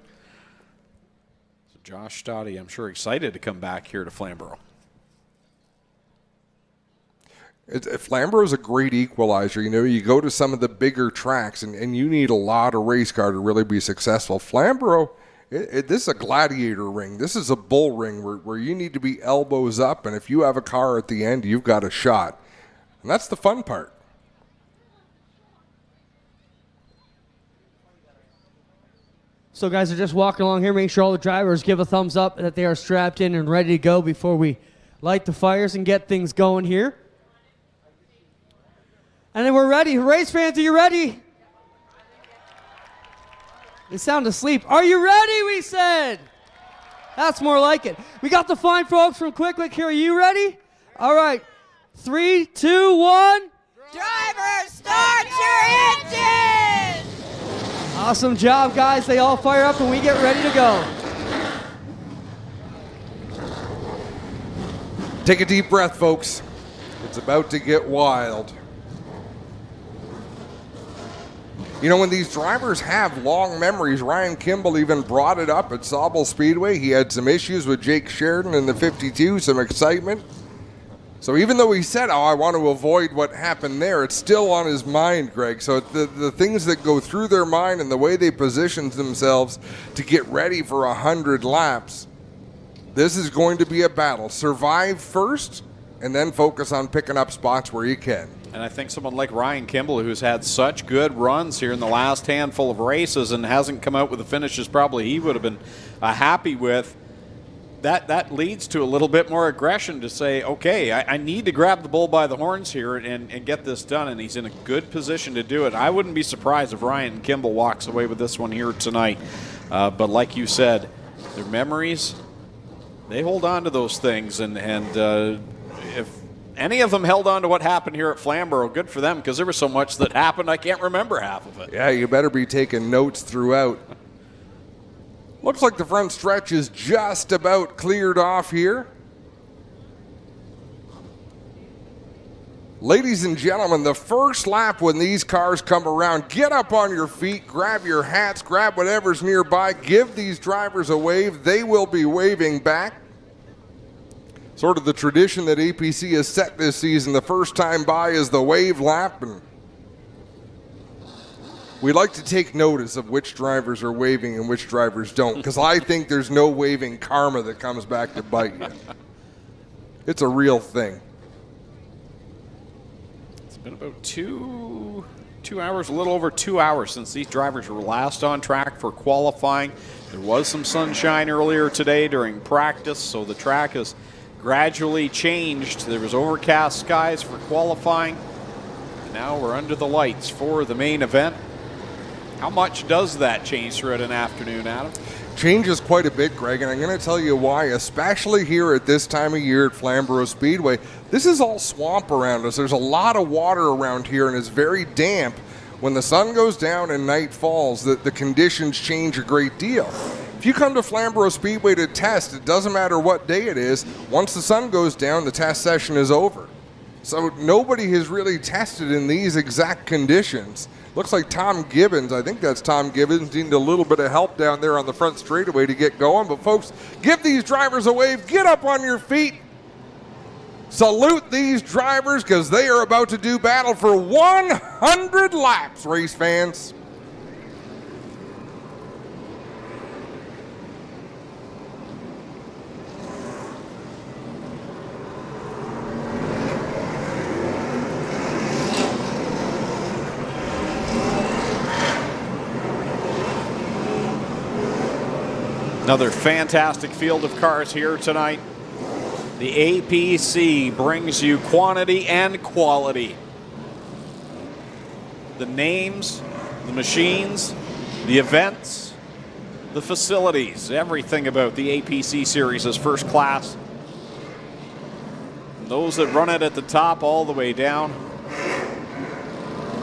So Josh Stoddy, I'm sure, excited to come back here to Flamboro. Flamboro is a great equalizer. You go to some of the bigger tracks, and you need a lot of race car to really be successful. Flamboro, this is a gladiator ring. This is a bull ring where you need to be elbows up, and if you have a car at the end, you've got a shot. And that's the fun part. So guys are just walking along here, making sure all the drivers give a thumbs up that they are strapped in and ready to go before we light the fires and get things going here. And then we're ready. Race fans, are you ready? They sound asleep. Are you ready, we said? That's more like it. We got the fine folks from Quick here. Are you ready? All right. 3, 2, 1. Driver, start your engine! Awesome job, guys. They all fire up and we get ready to go. Take a deep breath, folks. It's about to get wild. When these drivers have long memories, Ryan Kimball even brought it up at Flamboro Speedway. He had some issues with Jake Sheridan in the 52, some excitement. So even though he said, I want to avoid what happened there, it's still on his mind, Greg. So the things that go through their mind and the way they position themselves to get ready for 100 laps, this is going to be a battle. Survive first and then focus on picking up spots where you can. And I think someone like Ryan Kimball, who's had such good runs here in the last handful of races and hasn't come out with the finishes probably he would have been happy with, that leads to a little bit more aggression to say, okay, I need to grab the bull by the horns here and get this done, and he's in a good position to do it. I wouldn't be surprised if Ryan Kimball walks away with this one here tonight. But like you said, their memories, they hold on to those things, and if any of them held on to what happened here at Flamboro, good for them, because there was so much that happened I can't remember half of it. Yeah, you better be taking notes throughout. Looks like the front stretch is just about cleared off here. Ladies and gentlemen, the first lap when these cars come around, get up on your feet, grab your hats, grab whatever's nearby, give these drivers a wave. They will be waving back. Sort of the tradition that APC has set this season. The first time by is the wave lap, and we like to take notice of which drivers are waving and which drivers don't, because I think there's no waving karma that comes back to bite you. It's a real thing. It's been about two hours, a little over 2 hours since these drivers were last on track for qualifying. There was some sunshine earlier today during practice, so the track has gradually changed. There was overcast skies for qualifying. And now we're under the lights for the main event. How much does that change throughout an afternoon, Adam? Changes quite a bit, Greg, and I'm going to tell you why, especially here at this time of year at Flamboro Speedway. This is all swamp around us. There's a lot of water around here, and it's very damp. When the sun goes down and night falls, the conditions change a great deal. If you come to Flamboro Speedway to test, it doesn't matter what day it is. Once the sun goes down, the test session is over. So nobody has really tested in these exact conditions. Looks like Tom Gibbons, I think that's Tom Gibbons, needed a little bit of help down there on the front straightaway to get going. But folks, give these drivers a wave. Get up on your feet. Salute these drivers, because they are about to do battle for 100 laps, race fans. Another fantastic field of cars here tonight. The APC brings you quantity and quality. The names, the machines, the events, the facilities, everything about the APC series is first class. And those that run it at the top all the way down.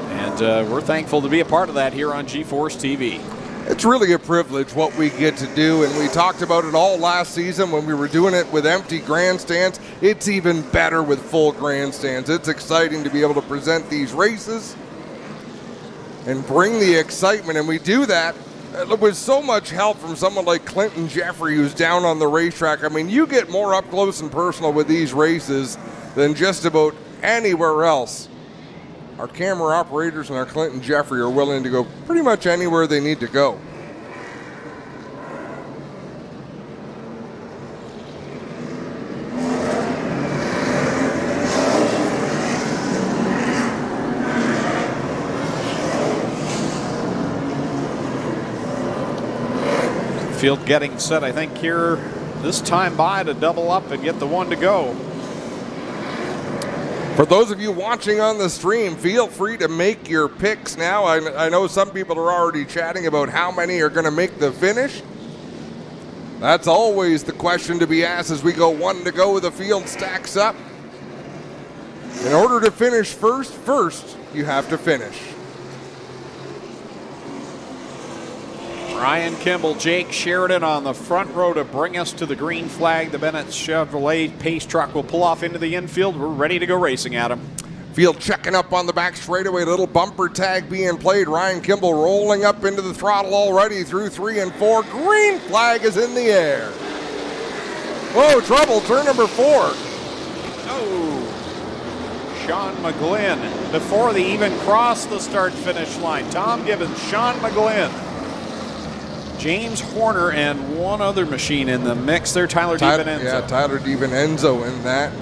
And we're thankful to be a part of that here on G-Force TV. It's really a privilege what we get to do, and we talked about it all last season when we were doing it with empty grandstands. It's even better with full grandstands. It's exciting to be able to present these races and bring the excitement, and we do that with so much help from someone like Clinton Jeffrey, who's down on the racetrack. I mean, you get more up close and personal with these races than just about anywhere else. Our camera operators and our Clinton Jeffrey are willing to go pretty much anywhere they need to go. Field getting set, I think, here this time by to double up and get the one to go. For those of you watching on the stream, feel free to make your picks now. I know some people are already chatting about how many are going to make the finish. That's always the question to be asked as we go one to go. The field stacks up. In order to finish first, you have to finish. Ryan Kimball, Jake Sheridan on the front row to bring us to the green flag. The Bennett Chevrolet pace truck will pull off into the infield. We're ready to go racing, Adam. Field checking up on the back straightaway. Little bumper tag being played. Ryan Kimball rolling up into the throttle already through 3 and 4. Green flag is in the air. Whoa, trouble. Turn number 4. Oh. Sean McGlynn before they even cross the start-finish line. Tom Gibbons, Sean McGlynn, James Horner, and one other machine in the mix there, Tyler DiVincenzo. Yeah, Tyler DiVincenzo in that.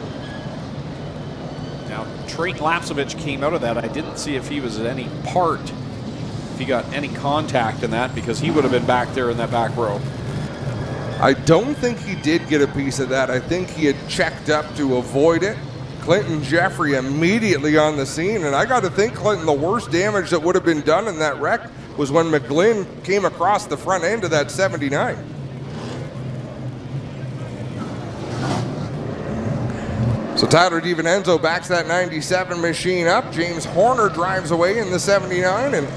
Now, Trayton Lapsovich came out of that. I didn't see if he was at any part, if he got any contact in that, because he would have been back there in that back row. I don't think he did get a piece of that. I think he had checked up to avoid it. Clinton Jeffrey immediately on the scene, and I got to think, Clinton, the worst damage that would have been done in that wreck was when McGlynn came across the front end of that 79. So Tyler DiVincenzo backs that 97 machine up. James Horner drives away in the 79, and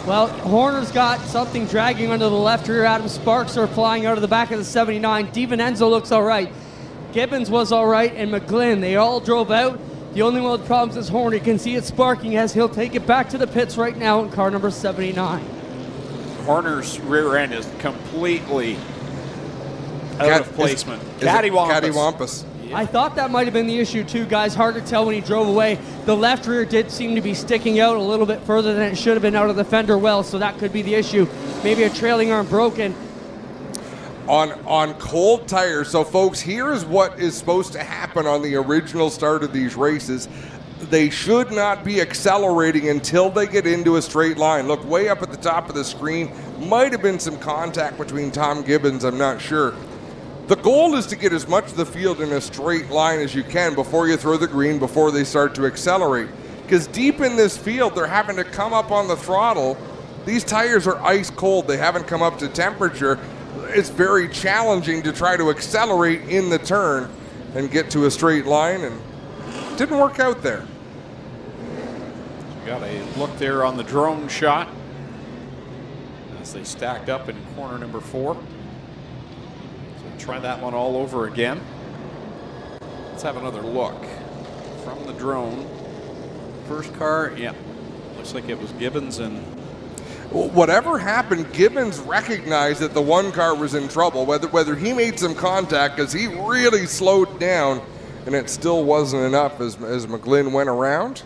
well, Horner's got something dragging under the left rear. Adam Sparks are flying out of the back of the 79. DiVincenzo looks all right. Gibbons was all right, and McGlynn, they all drove out. The only one with problems is Horner. You can see it sparking as he'll take it back to the pits right now in car number 79. Horner's rear end is completely out of placement. Cattywampus. I thought that might have been the issue too, guys. Hard to tell when he drove away. The left rear did seem to be sticking out a little bit further than it should have been out of the fender well, so that could be the issue. Maybe a trailing arm broken. On cold tires. So folks, here is what is supposed to happen on the original start of these races. They should not be accelerating until they get into a straight line. Look way up at the top of the screen. Might have been some contact between Tom Gibbons, I'm not sure. The goal is to get as much of the field in a straight line as you can before you throw the green, before they start to accelerate. Because deep in this field, they're having to come up on the throttle. These tires are ice cold. They haven't come up to temperature. It's very challenging to try to accelerate in the turn and get to a straight line, and it didn't work out there. We got a look there on the drone shot as they stacked up in corner number 4. Try that one all over again. Let's have another look from the drone. First car, yeah, looks like it was Gibbons, and whatever happened, Gibbons recognized that the one car was in trouble, whether he made some contact, because he really slowed down, and it still wasn't enough as McGlynn went around.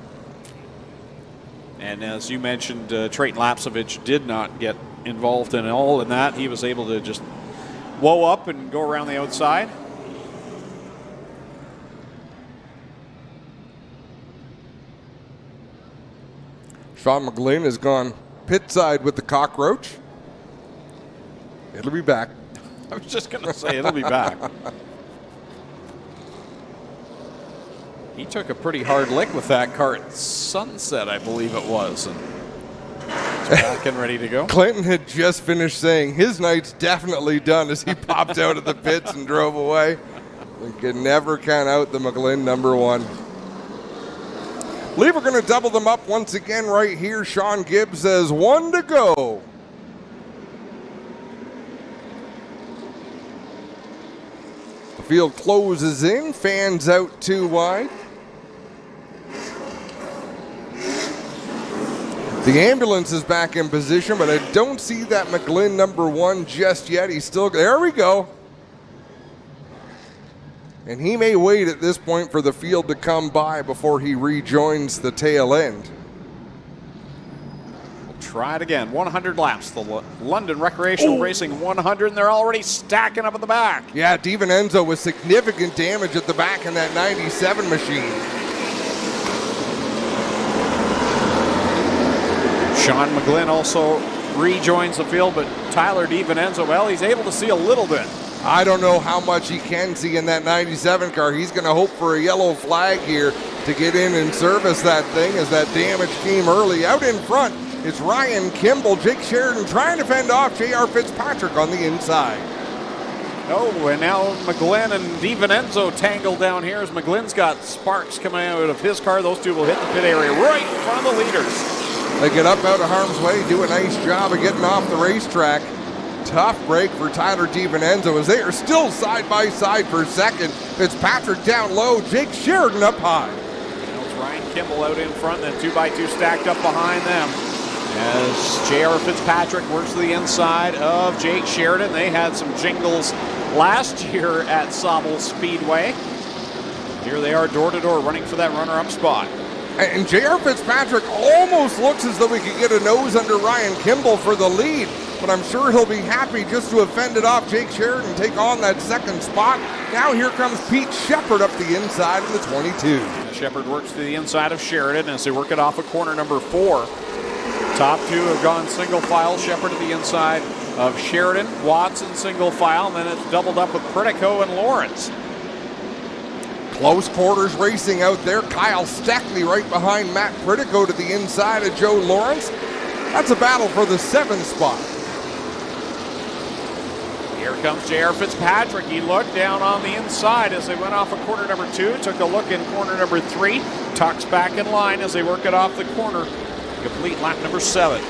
And as you mentioned, Trayton Lapsovich did not get involved in all in that. He was able to just whoa up and go around the outside. Sean McGlynn has gone pit side with the cockroach. It'll be back. I was just going to say it'll be back. He took a pretty hard lick with that car at Sunset, I believe it was. And back and ready to go. Clinton had just finished saying his night's definitely done as he popped out of the pits and drove away. We can never count out the McGlynn number 1. I believe we're going to double them up once again right here. Sean Gibbs says 1 to go. The field closes in, fans out 2 wide. The ambulance is back in position, but I don't see that McGlynn number 1 just yet. He's still, there we go. And he may wait at this point for the field to come by before he rejoins the tail end. We'll try it again. 100 laps. The London Recreational Racing 100, and they're already stacking up at the back. Yeah, DiVincenzo with significant damage at the back in that 97 machine. Sean McGlynn also rejoins the field, but Tyler DiVincenzo, well, he's able to see a little bit. I don't know how much he can see in that 97 car. He's going to hope for a yellow flag here to get in and service that thing as that damage came early. Out in front, it's Ryan Kimball. Jake Sheridan trying to fend off J.R. Fitzpatrick on the inside. Oh, and now McGlynn and DiVincenzo tangled down here as McGlynn's got sparks coming out of his car. Those two will hit the pit area right in front of the leaders. They get up out of harm's way, do a nice job of getting off the racetrack. Tough break for Tyler DiVincenzo as they are still side by side for second. Fitzpatrick down low, Jake Sheridan up high. It's Ryan Kimball out in front, then 2x2 stacked up behind them. As J.R. Fitzpatrick works to the inside of Jake Sheridan. They had some jingles last year at Flamboro Speedway. Here they are door to door running for that runner-up spot. And J.R. Fitzpatrick almost looks as though he could get a nose under Ryan Kimball for the lead, but I'm sure he'll be happy just to have fended off Jake Sheridan and take on that second spot. Now here comes Pete Shepard up the inside of the 22. Shepard works to the inside of Sheridan as they work it off of corner number 4. Top two have gone single file. Shepard to the inside of Sheridan. Watson single file, and then it's doubled up with Pritico and Lawrence. Close quarters racing out there. Kyle Steckley right behind Matt Pritico to the inside of Joe Lawrence. That's a battle for the 7th spot. Here comes J.R. Fitzpatrick. He looked down on the inside as they went off of corner number 2. Took a look in corner number 3. Tucks back in line as they work it off the corner. Complete lap number 7.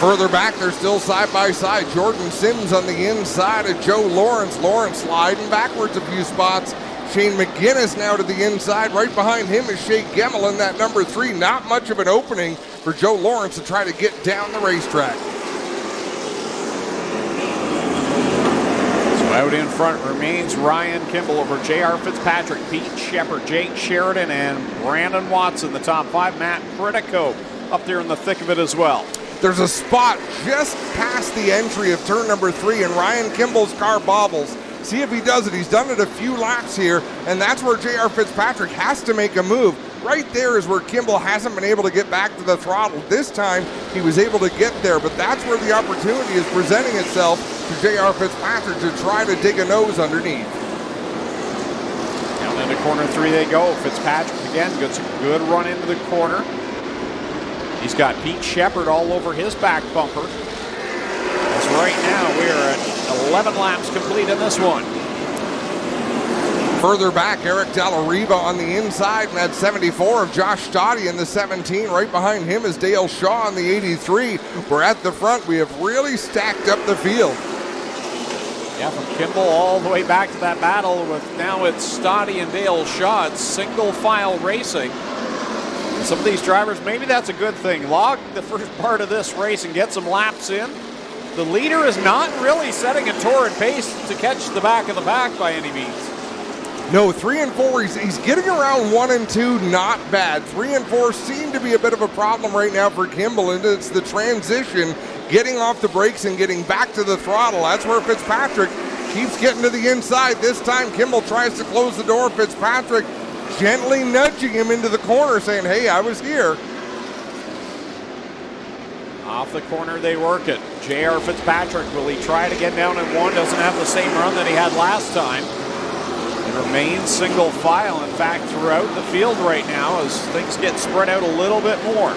Further back, they're still side by side. Jordan Sims on the inside of Joe Lawrence. Lawrence sliding backwards a few spots. Shane McGinnis now to the inside. Right behind him is Shea Gemmel in that number 3. Not much of an opening for Joe Lawrence to try to get down the racetrack. So out in front remains Ryan Kimball over J.R. Fitzpatrick, Pete Shepard, Jake Sheridan, and Brandon Watson. The top 5. Matt Pritico up there in the thick of it as well. There's a spot just past the entry of turn number 3, and Ryan Kimball's car bobbles. See if he does it. He's done it a few laps here, and that's where J.R. Fitzpatrick has to make a move. Right there is where Kimball hasn't been able to get back to the throttle. This time, he was able to get there, but that's where the opportunity is presenting itself to J.R. Fitzpatrick to try to dig a nose underneath. Down into corner 3 they go. Fitzpatrick again gets a good run into the corner. He's got Pete Shepard all over his back bumper. As right now we are at 11 laps complete in this one. Further back, Eric Della Riva on the inside, and that 74 of Josh Stoddy in the 17. Right behind him is Dale Shaw on the 83. We're at the front. We have really stacked up the field. Yeah, from Kimball all the way back to that battle with now it's Stoddy and Dale Shaw. It's single file racing. Some of these drivers, maybe that's a good thing. Log the first part of this race and get some laps in. The leader is not really setting a torrid pace to catch the back of the pack by any means. No, 3 and 4, he's getting around 1 and 2, not bad. 3 and 4 seem to be a bit of a problem right now for Kimball, and it's the transition, getting off the brakes and getting back to the throttle. That's where Fitzpatrick keeps getting to the inside. This time Kimball tries to close the door. Fitzpatrick gently nudging him into the corner, saying, hey, I was here. Off the corner they work it. J.R. Fitzpatrick, will he try to get down in 1? Doesn't have the same run that he had last time. It remains single file, in fact, throughout the field right now as things get spread out a little bit more.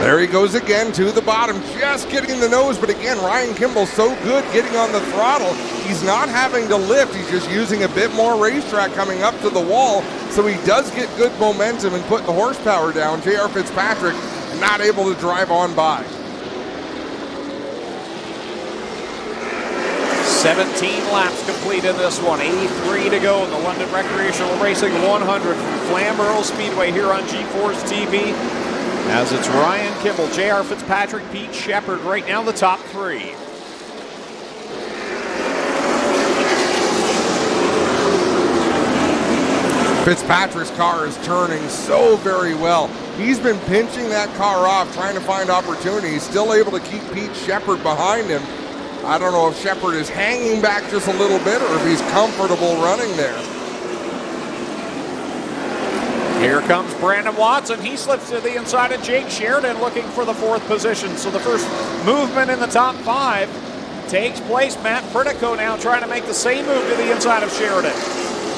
There he goes again to the bottom, just getting the nose, but again, Ryan Kimball's so good getting on the throttle. He's not having to lift, he's just using a bit more racetrack coming up to the wall, so he does get good momentum and put the horsepower down. J.R. Fitzpatrick not able to drive on by. 17 laps complete in this one, 83 to go in the London Recreational Racing 100 from Flamboro Speedway here on G-Force TV. As it's Ryan Kimball, J.R. Fitzpatrick, Pete Shepard, right now the top 3. Fitzpatrick's car is turning so very well. He's been pinching that car off, trying to find opportunity. He's still able to keep Pete Shepard behind him. I don't know if Shepard is hanging back just a little bit or if he's comfortable running there. Here comes Brandon Watson. He slips to the inside of Jake Sheridan looking for the 4th position. So the first movement in the top 5 takes place. Matt Pritico now trying to make the same move to the inside of Sheridan.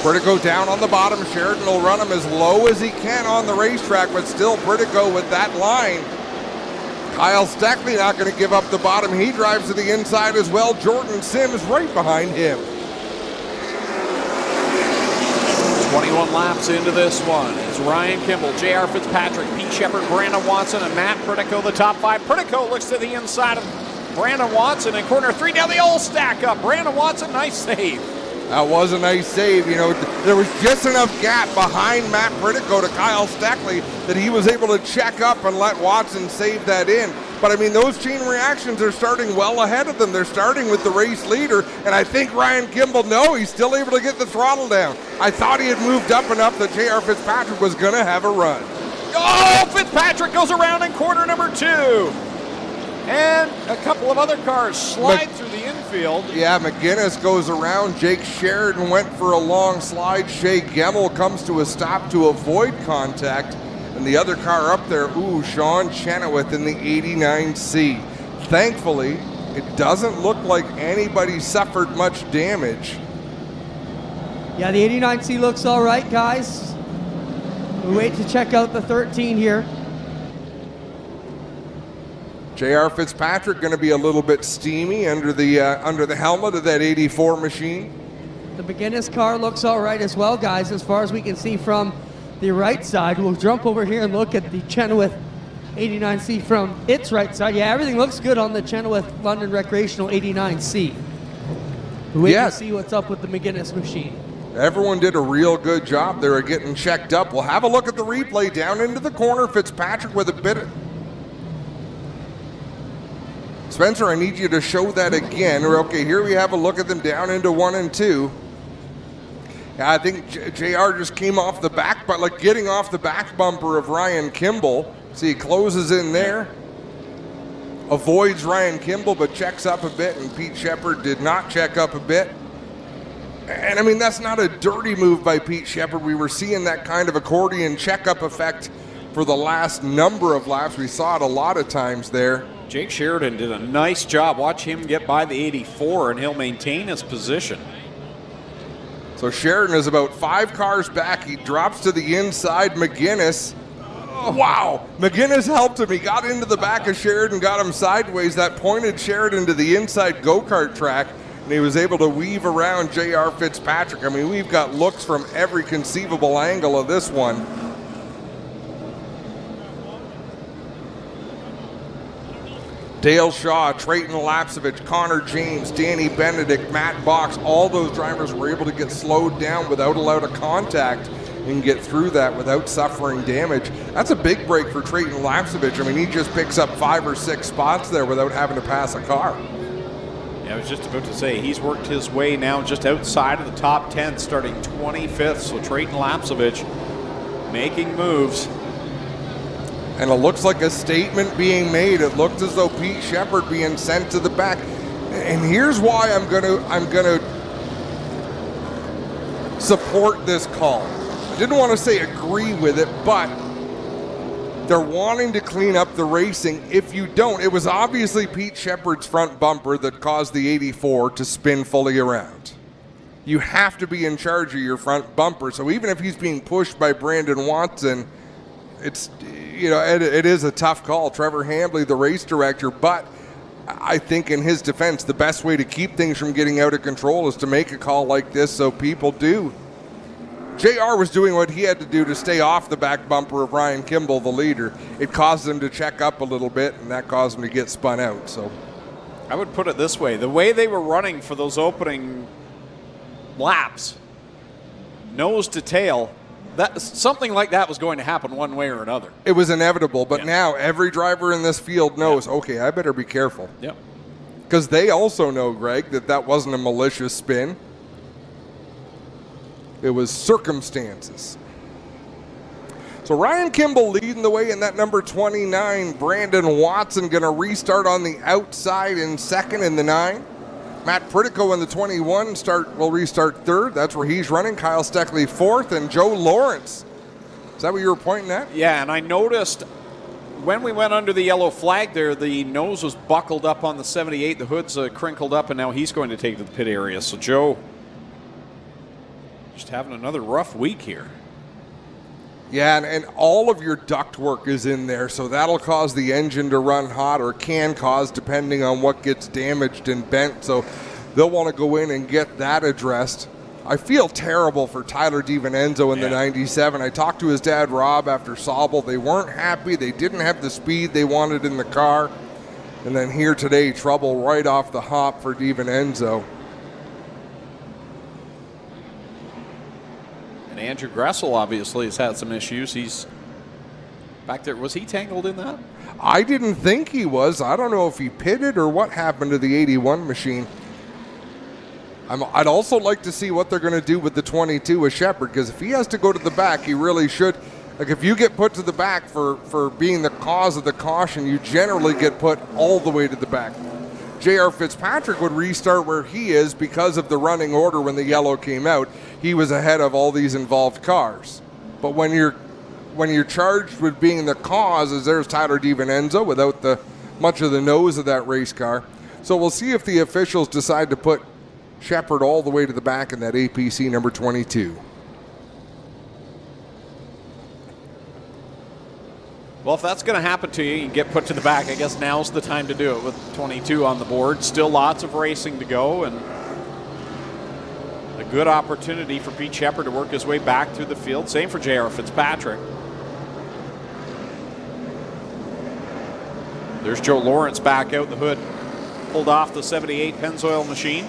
Pritico down on the bottom. Sheridan will run him as low as he can on the racetrack, but still Pritico with that line. Kyle Steckley not going to give up the bottom. He drives to the inside as well. Jordan Sims right behind him. 21 laps into this one. It's Ryan Kimball, J.R. Fitzpatrick, Pete Shepard, Brandon Watson, and Matt Pritico, the top 5. Pritico looks to the inside of Brandon Watson in corner 3. Now they all stack up. Brandon Watson, nice save. That was a nice save. You know, there was just enough gap behind Matt Pritico to Kyle Steckley that he was able to check up and let Watson save that in. But I mean, those chain reactions are starting well ahead of them. They're starting with the race leader, and I think Ryan Kimball, no, he's still able to get the throttle down. I thought he had moved up enough that J.R. Fitzpatrick was going to have a run. Oh, Fitzpatrick goes around in corner number 2. And a couple of other cars slide through the infield. Yeah, McGinnis goes around. Jake Sheridan went for a long slide. Shea Gemmel comes to a stop to avoid contact. And the other car up there, Sean Chenoweth in the 89C. Thankfully, it doesn't look like anybody suffered much damage. Yeah, the 89C looks all right, guys. We wait to check out the 13 here. J.R. Fitzpatrick going to be a little bit steamy under the helmet of that 84 machine. The McGinnis car looks all right as well, guys, as far as we can see from the right side. We'll jump over here and look at the Chenoweth 89C from its right side. Yeah, everything looks good on the Chenoweth London Recreational 89C. We wait to see what's up with the McGinnis machine. Everyone did a real good job there of getting checked up. We'll have a look at the replay down into the corner. Fitzpatrick with a bit of... Spencer, I need you to show that again. Okay, here we have a look at them down into 1 and 2. I think JR just came off the back, but like getting off the back bumper of Ryan Kimball. See, he closes in there. Avoids Ryan Kimball, but checks up a bit, and Pete Shepard did not check up a bit. And I mean, that's not a dirty move by Pete Shepard. We were seeing that kind of accordion checkup effect for the last number of laps. We saw it a lot of times there. Jake Sheridan did a nice job. Watch him get by the 84, and he'll maintain his position. So Sheridan is about 5 cars back. He drops to the inside. McGinnis. Oh, wow. McGinnis helped him. He got into the back of Sheridan, got him sideways. That pointed Sheridan to the inside go-kart track, and he was able to weave around J.R. Fitzpatrick. I mean, we've got looks from every conceivable angle of this one. Dale Shaw, Trayton Lapsevich, Connor James, Danny Benedict, Matt Box, all those drivers were able to get slowed down without a lot of contact and get through that without suffering damage. That's a big break for Trayton Lapsevich. I mean, he just picks up 5 or 6 spots there without having to pass a car. Yeah, I was just about to say, he's worked his way now just outside of the top 10, starting 25th. So Trayton Lapsevich making moves. And it looks like a statement being made. It looked as though Pete Shepard being sent to the back. And here's why I'm gonna support this call. I didn't want to say agree with it, but they're wanting to clean up the racing. If you don't, it was obviously Pete Shepard's front bumper that caused the 84 to spin fully around. You have to be in charge of your front bumper. So even if he's being pushed by Brandon Watson, it's, you know, it is a tough call. Trevor Hambley, the race director, but I think in his defense, the best way to keep things from getting out of control is to make a call like this so people do. JR was doing what he had to do to stay off the back bumper of Ryan Kimball, the leader. It caused him to check up a little bit, and that caused him to get spun out. So I would put it this way. The way they were running for those opening laps, nose to tail, that something like that was going to happen one way or another. It was inevitable, but now every driver in this field knows, okay, I better be careful. Yep. Because they also know, Greg, that wasn't a malicious spin. It was circumstances. So Ryan Kimball leading the way in that number 29. Brandon Watson going to restart on the outside in second in the 9. Matt Pritico in the 21 will restart third. That's where he's running. Kyle Steckley fourth, and Joe Lawrence. Is that what you were pointing at? Yeah, and I noticed when we went under the yellow flag there, the nose was buckled up on the 78. The hood's crinkled up, and now he's going to take to the pit area. So Joe just having another rough week here. Yeah, and all of your duct work is in there, so that'll cause the engine to run hot, or can cause, depending on what gets damaged and bent. So they'll want to go in and get that addressed. I feel terrible for Tyler DiVincenzo in the 97. I talked to his dad, Rob, after Sauble. They weren't happy. They didn't have the speed they wanted in the car. And then here today, trouble right off the hop for DiVincenzo. Andrew Gressel obviously has had some issues. He's back there. Was he tangled in that? I didn't think he was. I don't know if he pitted or what happened to the 81 machine. I'd also like to see what they're going to do with the 22 with Shepard, because if he has to go to the back, he really should. Like, if you get put to the back for being the cause of the caution, you generally get put all the way to the back. J.R. Fitzpatrick would restart where he is because of the running order when the yellow came out. He was ahead of all these involved cars. But when you're charged with being the cause, as there's Tyler DiVincenzo without much of the nose of that race car. So we'll see if the officials decide to put Shepard all the way to the back in that APC number 22. Well, if that's going to happen to you, you get put to the back. I guess now's the time to do it with 22 on the board. Still lots of racing to go, and a good opportunity for Pete Shepard to work his way back through the field. Same for J.R. Fitzpatrick. There's Joe Lawrence back out the hood. Pulled off the 78 Pennzoil machine.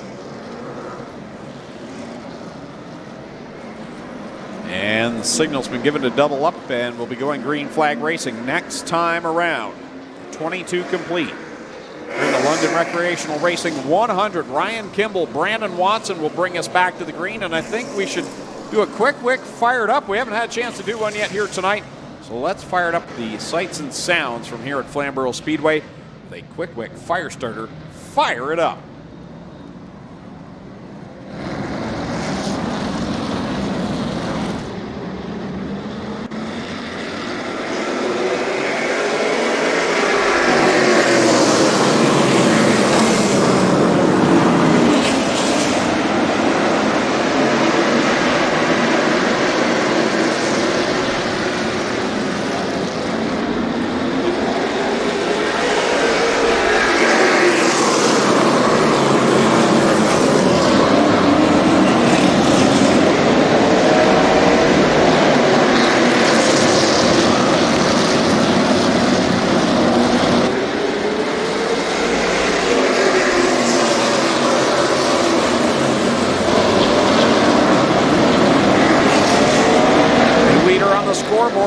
And the signal's been given to double up, and we'll be going green flag racing next time around. 22 complete. Here in the London Recreational Racing 100, Ryan Kimball, Brandon Watson will bring us back to the green, and I think we should do a quick fired up. We haven't had a chance to do one yet here tonight, so let's fire it up the sights and sounds from here at Flamboro Speedway. With a quick fire starter, fire it up.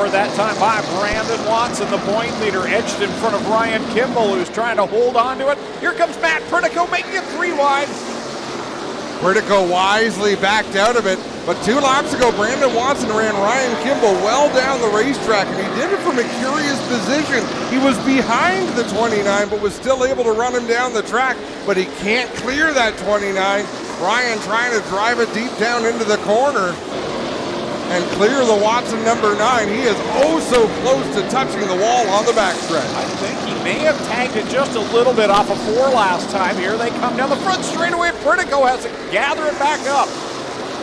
That time by Brandon Watson, the point leader, edged in front of Ryan Kimball, who's trying to hold on to it. Here comes Matt Pritico making it 3 wide. Pritico wisely backed out of it, but 2 laps ago, Brandon Watson ran Ryan Kimball well down the racetrack, and he did it from a curious position. He was behind the 29, but was still able to run him down the track, but he can't clear that 29. Ryan trying to drive it deep down into the corner and clear the Watson number 9. He is oh so close to touching the wall on the backstretch. I think he may have tagged it just a little bit off of 4 last time. Here they come down the front straightaway. Pritico has to gather it back up.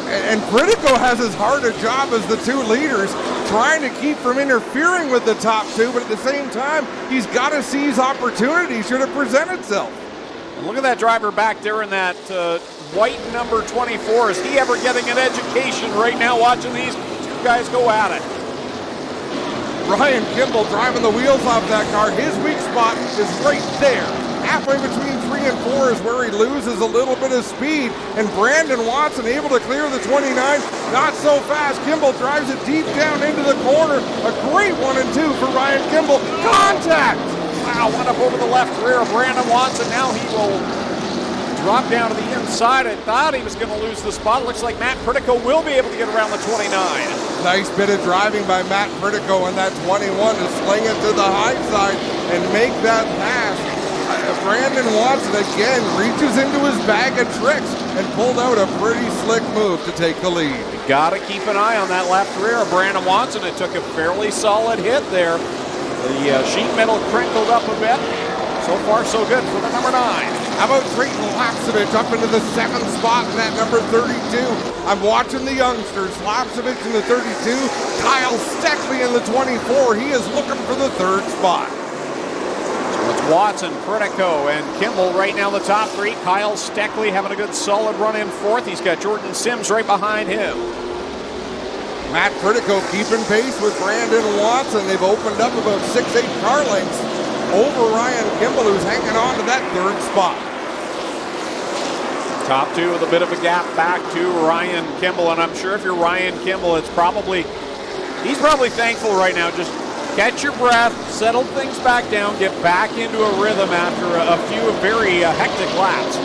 And Pritico has as hard a job as the 2 leaders, trying to keep from interfering with the top 2, but at the same time, he's got to seize opportunity should it present itself. And look at that driver back there in that white number 24. Is he ever getting an education right now watching these 2 guys go at it? Ryan Kimball driving the wheels off that car. His weak spot is right there. Halfway between 3 and 4 is where he loses a little bit of speed. And Brandon Watson able to clear the 29. Not so fast. Kimball drives it deep down into the corner. A great 1 and 2 for Ryan Kimball. Contact! Wow, went up over the left rear of Brandon Watson. Now he will drop down to the inside. I thought he was going to lose the spot. Looks like Matt Pritico will be able to get around the 29. Nice bit of driving by Matt Pritico on that 21 to sling it to the high side and make that pass. Brandon Watson again reaches into his bag of tricks and pulled out a pretty slick move to take the lead. You got to keep an eye on that left rear of Brandon Watson. It took a fairly solid hit there. The sheet metal crinkled up a bit. So far, so good for the number 9. How about Drayton Lapsevich up into the 7th spot in that number 32? I'm watching the youngsters. Lapsevich in the 32. Kyle Steckley in the 24. He is looking for the 3rd spot. So it's Watson, Pritico, and Kimball right now the top 3. Kyle Steckley having a good solid run in 4th. He's got Jordan Sims right behind him. Matt Pritico keeping pace with Brandon Watson. They've opened up about 6-8 car lengths over Ryan Kimball, who's hanging on to that 3rd spot. Top two with a bit of a gap back to Ryan Kimball, and I'm sure if you're Ryan Kimball, he's probably thankful right now. Just catch your breath, settle things back down, get back into a rhythm after a few very hectic laps.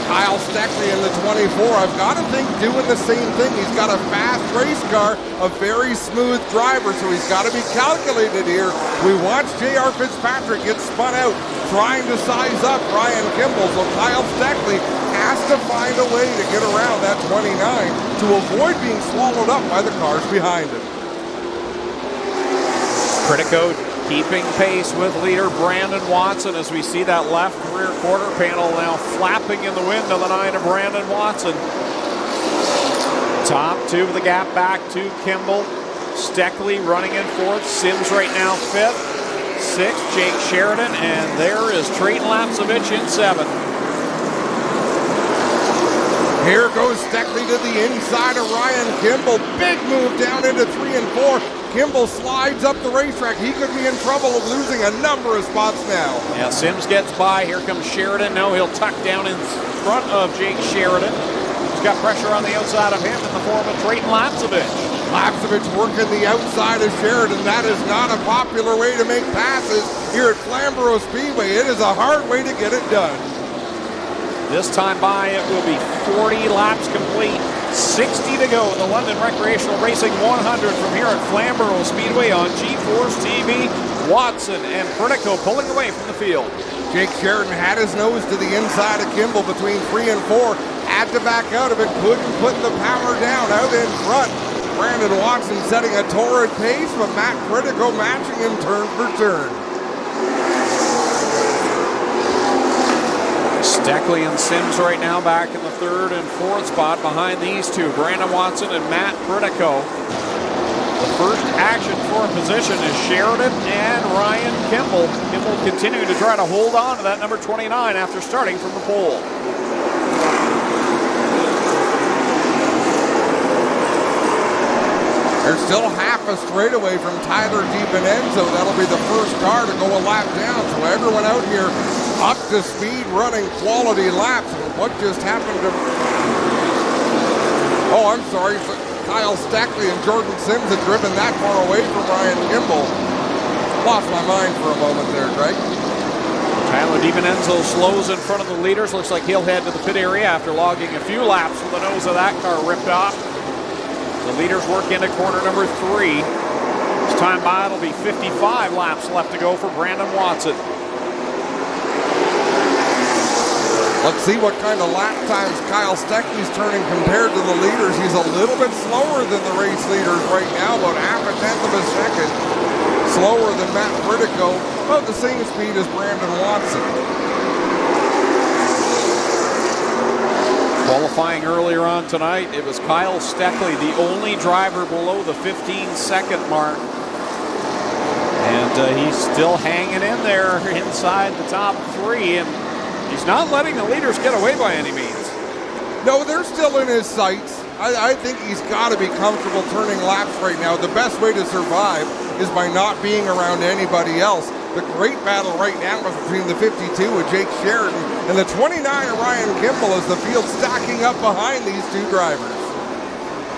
Kyle Steckley in the 24. I've got to think doing the same thing. He's got a fast race car, a very smooth driver, so he's got to be calculated here. We watched J.R. Fitzpatrick get spun out trying to size up Ryan Kimball, so Kyle Steckley has to find a way to get around that 29 to avoid being swallowed up by the cars behind him. Critico keeping pace with leader Brandon Watson as we see that left rear quarter panel now flapping in the wind of the 9 of Brandon Watson. Top two with the gap back to Kimball. Steckley running in fourth. Sims right now fifth. Sixth, Jake Sheridan. And there is Trayton Lapsevich in seventh. Here goes Steckley to the inside of Ryan Kimball. Big move down into 3 and 4. Kimball slides up the racetrack. He could be in trouble of losing a number of spots now. Yeah, Sims gets by. Here comes Sheridan. No, he'll tuck down in front of Jake Sheridan. He's got pressure on the outside of him in the form of Trayton Lapsevich. Lapsevich working the outside of Sheridan. That is not a popular way to make passes here at Flamboro Speedway. It is a hard way to get it done. This time by, it will be 40 laps complete. 60 to go in the London Recreational Racing 100 from here at Flamboro Speedway on G-Force TV. Watson and Critico pulling away from the field. Jake Sheridan had his nose to the inside of Kimball between 3 and 4. Had to back out of it, couldn't put the power down out in front. Brandon Watson setting a torrid pace, but Matt Critico matching him turn for turn. Steckley and Sims right now back in the third and fourth spot behind these two, Brandon Watson and Matt Critico. The first action for position is Sheridan and Ryan Kimball. Kimball continuing to try to hold on to that number 29 after starting from the pole. They're still half a straightaway from Tyler DiVincenzo. That'll be the first car to go a lap down. So everyone out here up to speed, running quality laps. And what just happened to... Oh, I'm sorry. Kyle Steckley and Jordan Sims had driven that far away from Ryan Kimball. Lost my mind for a moment there, Greg. Tyler DiVincenzo slows in front of the leaders. Looks like he'll head to the pit area after logging a few laps with the nose of that car ripped off. The leaders work into corner number 3. This time by, it'll be 55 laps left to go for Brandon Watson. Let's see what kind of lap times Kyle Steckley's turning compared to the leaders. He's a little bit slower than the race leaders right now, about half a tenth of a second slower than Matt Critico, about the same speed as Brandon Watson. Qualifying earlier on tonight, it was Kyle Steckley, the only driver below the 15-second mark. And he's still hanging in there inside the top 3, and he's not letting the leaders get away by any means. No, they're still in his sights. I think he's got to be comfortable turning laps right now. The best way to survive is by not being around anybody else. The great battle right now is between the 52 with Jake Sheridan and the 29 of Ryan Kimball as the field stacking up behind these two drivers.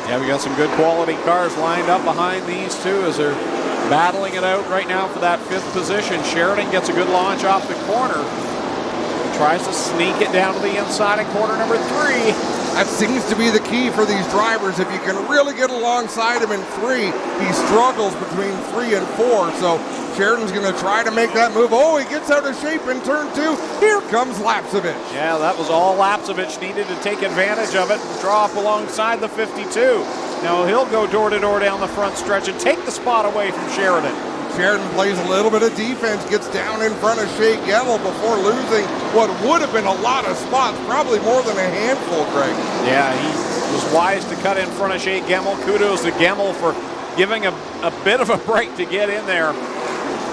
Yeah, we got some good quality cars lined up behind these two as they're battling it out right now for that 5th position. Sheridan gets a good launch off the corner. Tries to sneak it down to the inside in corner number 3. That seems to be the key for these drivers. If you can really get alongside him in 3, he struggles between 3 and 4. So Sheridan's going to try to make that move. Oh, he gets out of shape in turn 2. Here comes Lapsevich. Yeah, that was all Lapsevich needed to take advantage of it and draw up alongside the 52. Now he'll go door to door down the front stretch and take the spot away from Sheridan. Sheridan plays a little bit of defense, gets down in front of Shea Gemmel before losing what would have been a lot of spots, probably more than a handful, Greg. Yeah, he was wise to cut in front of Shea Gemmel. Kudos to Gemmel for giving a bit of a break to get in there,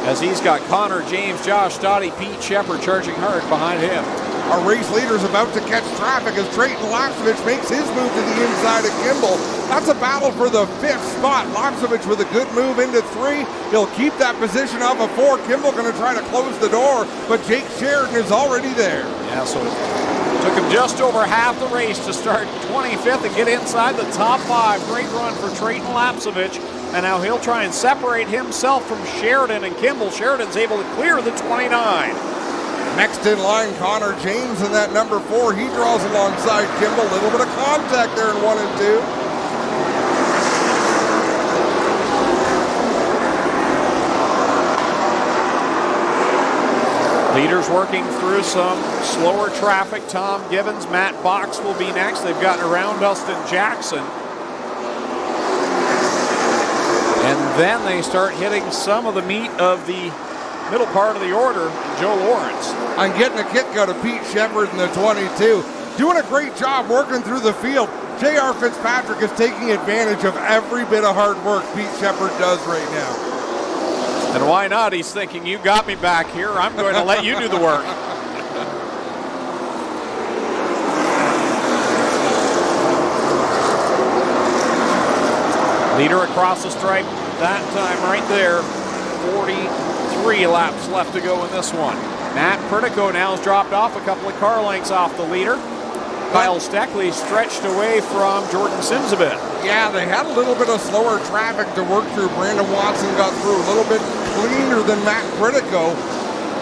as he's got Connor, James, Josh, Stotty, Pete Shepard charging hard behind him. Our race leader's about to catch traffic as Trayton Lapsevich makes his move to the inside of Kimball. That's a battle for the 5th spot. Lapsevich with a good move into 3. He'll keep that position off of 4. Kimball going to try to close the door, but Jake Sheridan is already there. Yeah, so it took him just over half the race to start 25th and get inside the top 5. Great run for Trayton Lapsevich. And now he'll try and separate himself from Sheridan and Kimball. Sheridan's able to clear the 29. Next in line, Connor James in that number 4. He draws alongside Kimball. A little bit of contact there in 1 and 2. Leaders working through some slower traffic. Tom Gibbons, Matt Box will be next. They've gotten around Dustin Jackson. And then they start hitting some of the meat of the middle part of the order, Joe Lawrence. I'm getting a kick out of Pete Shepard in the 22. Doing a great job working through the field. J.R. Fitzpatrick is taking advantage of every bit of hard work Pete Shepard does right now. And why not? He's thinking, you got me back here. I'm going to let you do the work. Leader across the stripe that time right there. 43 laps left to go in this one. Matt Pertico now has dropped off a couple of car lengths off the leader. Kyle Steckley stretched away from Jordan Sims a bit. Yeah, they had a little bit of slower traffic to work through. Brandon Watson got through a little bit cleaner than Matt Pertico.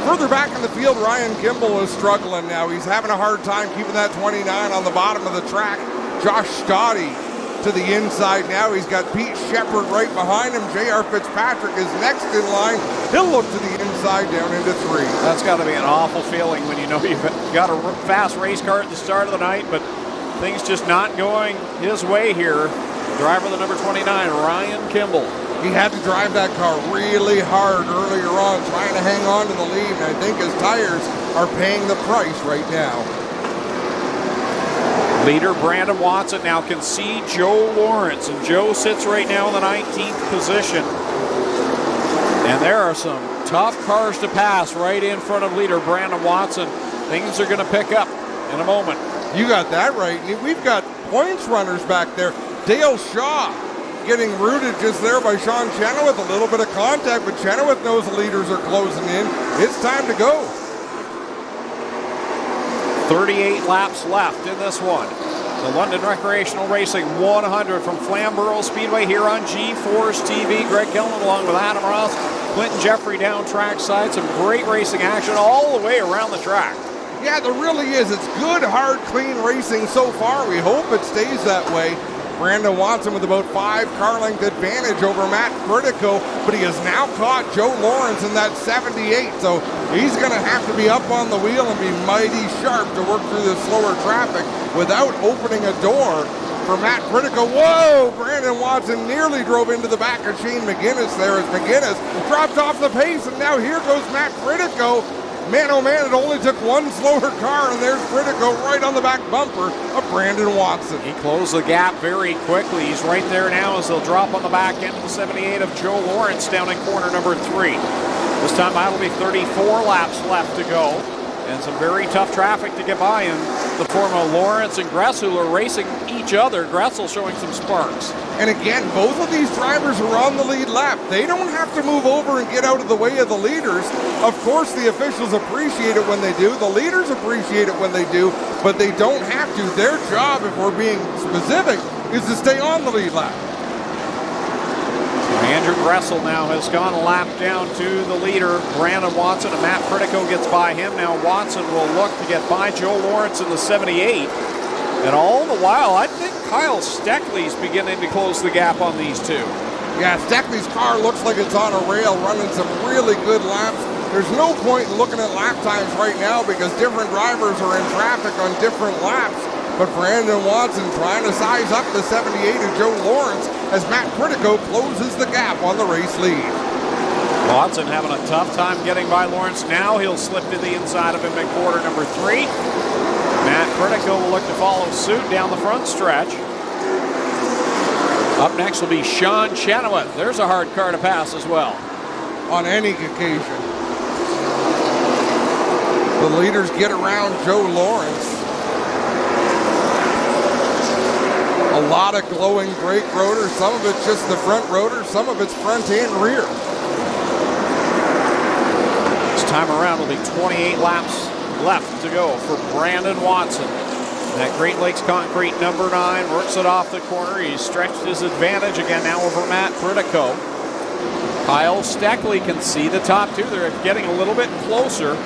Further back in the field, Ryan Kimball is struggling now. He's having a hard time keeping that 29 on the bottom of the track. Josh Stoddy to the inside now. He's got Pete Shepard right behind him. J.R. Fitzpatrick is next in line. He'll look to the inside down into 3. That's got to be an awful feeling when you know you've got a fast race car at the start of the night, but things just not going his way here. Driver the number 29, Ryan Kimball. He had to drive that car really hard earlier on, trying to hang on to the lead, and I think his tires are paying the price right now. Leader Brandon Watson now can see Joe Lawrence, and Joe sits right now in the 19th position. And there are some tough cars to pass right in front of leader Brandon Watson. Things are going to pick up in a moment. You got that right. We've got points runners back there. Dale Shaw getting rooted just there by Sean Chenoweth. A little bit of contact, but Chenoweth knows the leaders are closing in. It's time to go. 38 laps left in this one. The London Recreational Racing 100 from Flamboro Speedway here on G-Force TV. Greg Kellman along with Adam Ross, Clinton Jeffrey down trackside. Some great racing action all the way around the track. Yeah, there really is. It's good, hard, clean racing so far. We hope it stays that way. Brandon Watson with about 5 car length advantage over Matt Vertico, but he has now caught Joe Lawrence in that 78, so he's going to have to be up on the wheel and be mighty sharp to work through this slower traffic without opening a door for Matt Vertico. Whoa! Brandon Watson nearly drove into the back of Shane McGinnis there as McGinnis dropped off the pace, and now here goes Matt Vertico. Man, oh man, it only took one slower car, and there's Vertigo right on the back bumper of Brandon Watson. He closed the gap very quickly. He's right there now as they'll drop on the back end of the 78 of Joe Lawrence down in corner number 3. This time that'll be 34 laps left to go, and some very tough traffic to get by in the form of Lawrence and Gressel are racing each other. Gressel showing some sparks. And again, both of these drivers are on the lead lap. They don't have to move over and get out of the way of the leaders. Of course, the officials appreciate it when they do. The leaders appreciate it when they do, but they don't have to. Their job, if we're being specific, is to stay on the lead lap. Andrew Gressel now has gone a lap down to the leader, Brandon Watson, and Matt Pertico gets by him. Now Watson will look to get by Joe Lawrence in the 78. And all the while, I think Kyle Steckley's beginning to close the gap on these two. Yeah, Steckley's car looks like it's on a rail, running some really good laps. There's no point in looking at lap times right now because different drivers are in traffic on different laps. But Brandon Watson trying to size up the 78 of Joe Lawrence as Matt Pertico closes the gap on the race lead. Watson having a tough time getting by Lawrence. Now he'll slip to the inside of him in quarter number 3. Matt Pertico will look to follow suit down the front stretch. Up next will be Sean Chenoweth. There's a hard car to pass as well. On any occasion. The leaders get around Joe Lawrence. A lot of glowing brake rotors. Some of it's just the front rotor. Some of it's front and rear. This time around will be 28 laps left to go for Brandon Watson. That Great Lakes Concrete number 9 works it off the corner. He's stretched his advantage again now over Matt Pritico. Kyle Steckley can see the top two. They're getting a little bit closer.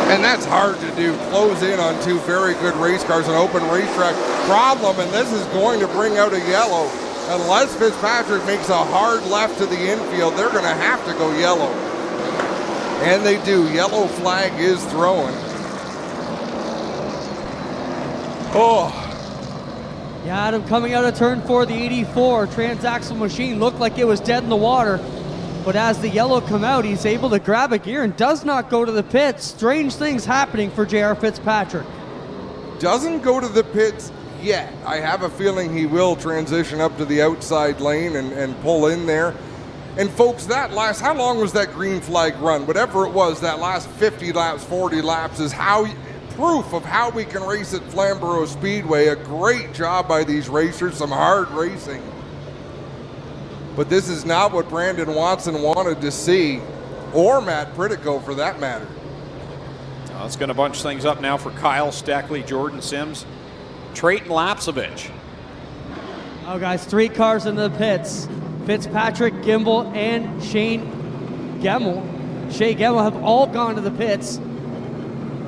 And that's hard to do. Close in on two very good race cars, an open racetrack. Problem, and this is going to bring out a yellow. Unless Fitzpatrick makes a hard left to the infield, they're going to have to go yellow. And they do. Yellow flag is thrown. Oh. Yeah, Adam, coming out of turn 4, the 84 transaxle machine looked like it was dead in the water. But as the yellow come out, he's able to grab a gear and does not go to the pits. Strange things happening for J.R. Fitzpatrick. Doesn't go to the pits yet. I have a feeling he will transition up to the outside lane and pull in there. And folks, that last, how long was that green flag run? Whatever it was, that last 50 laps, 40 laps is proof of how we can race at Flamboro Speedway. A great job by these racers, some hard racing. But this is not what Brandon Watson wanted to see, or Matt Pritico for that matter. It's going to bunch things up now for Kyle Steckley, Jordan Sims, Trayton Lapsevich. Oh, guys, 3 cars in the pits. Fitzpatrick, Gimbel, and Shea Gemmel have all gone to the pits.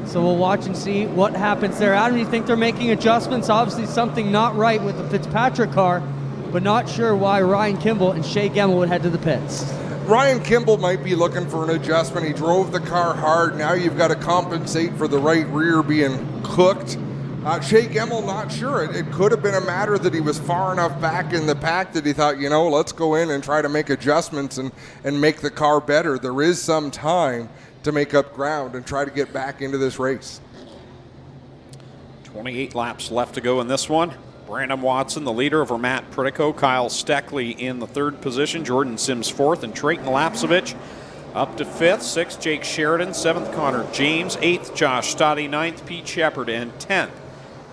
So we'll watch and see what happens there. Adam, you think they're making adjustments? Obviously something not right with the Fitzpatrick car, but not sure why Ryan Kimball and Shea Gemmel would head to the pits. Ryan Kimball might be looking for an adjustment. He drove the car hard. Now you've got to compensate for the right rear being cooked. Shea Gemmel, not sure. It could have been a matter that he was far enough back in the pack that he thought, you know, let's go in and try to make adjustments and make the car better. There is some time to make up ground and try to get back into this race. 28 laps left to go in this one. Brandon Watson, the leader, over Matt Pritico. Kyle Steckley in the 3rd position. Jordan Sims 4th, and Trayton Lapsevich up to 5th. 6th, Jake Sheridan. 7th, Connor James. 8th, Josh Stoddy. 9th, Pete Shepard. And 10th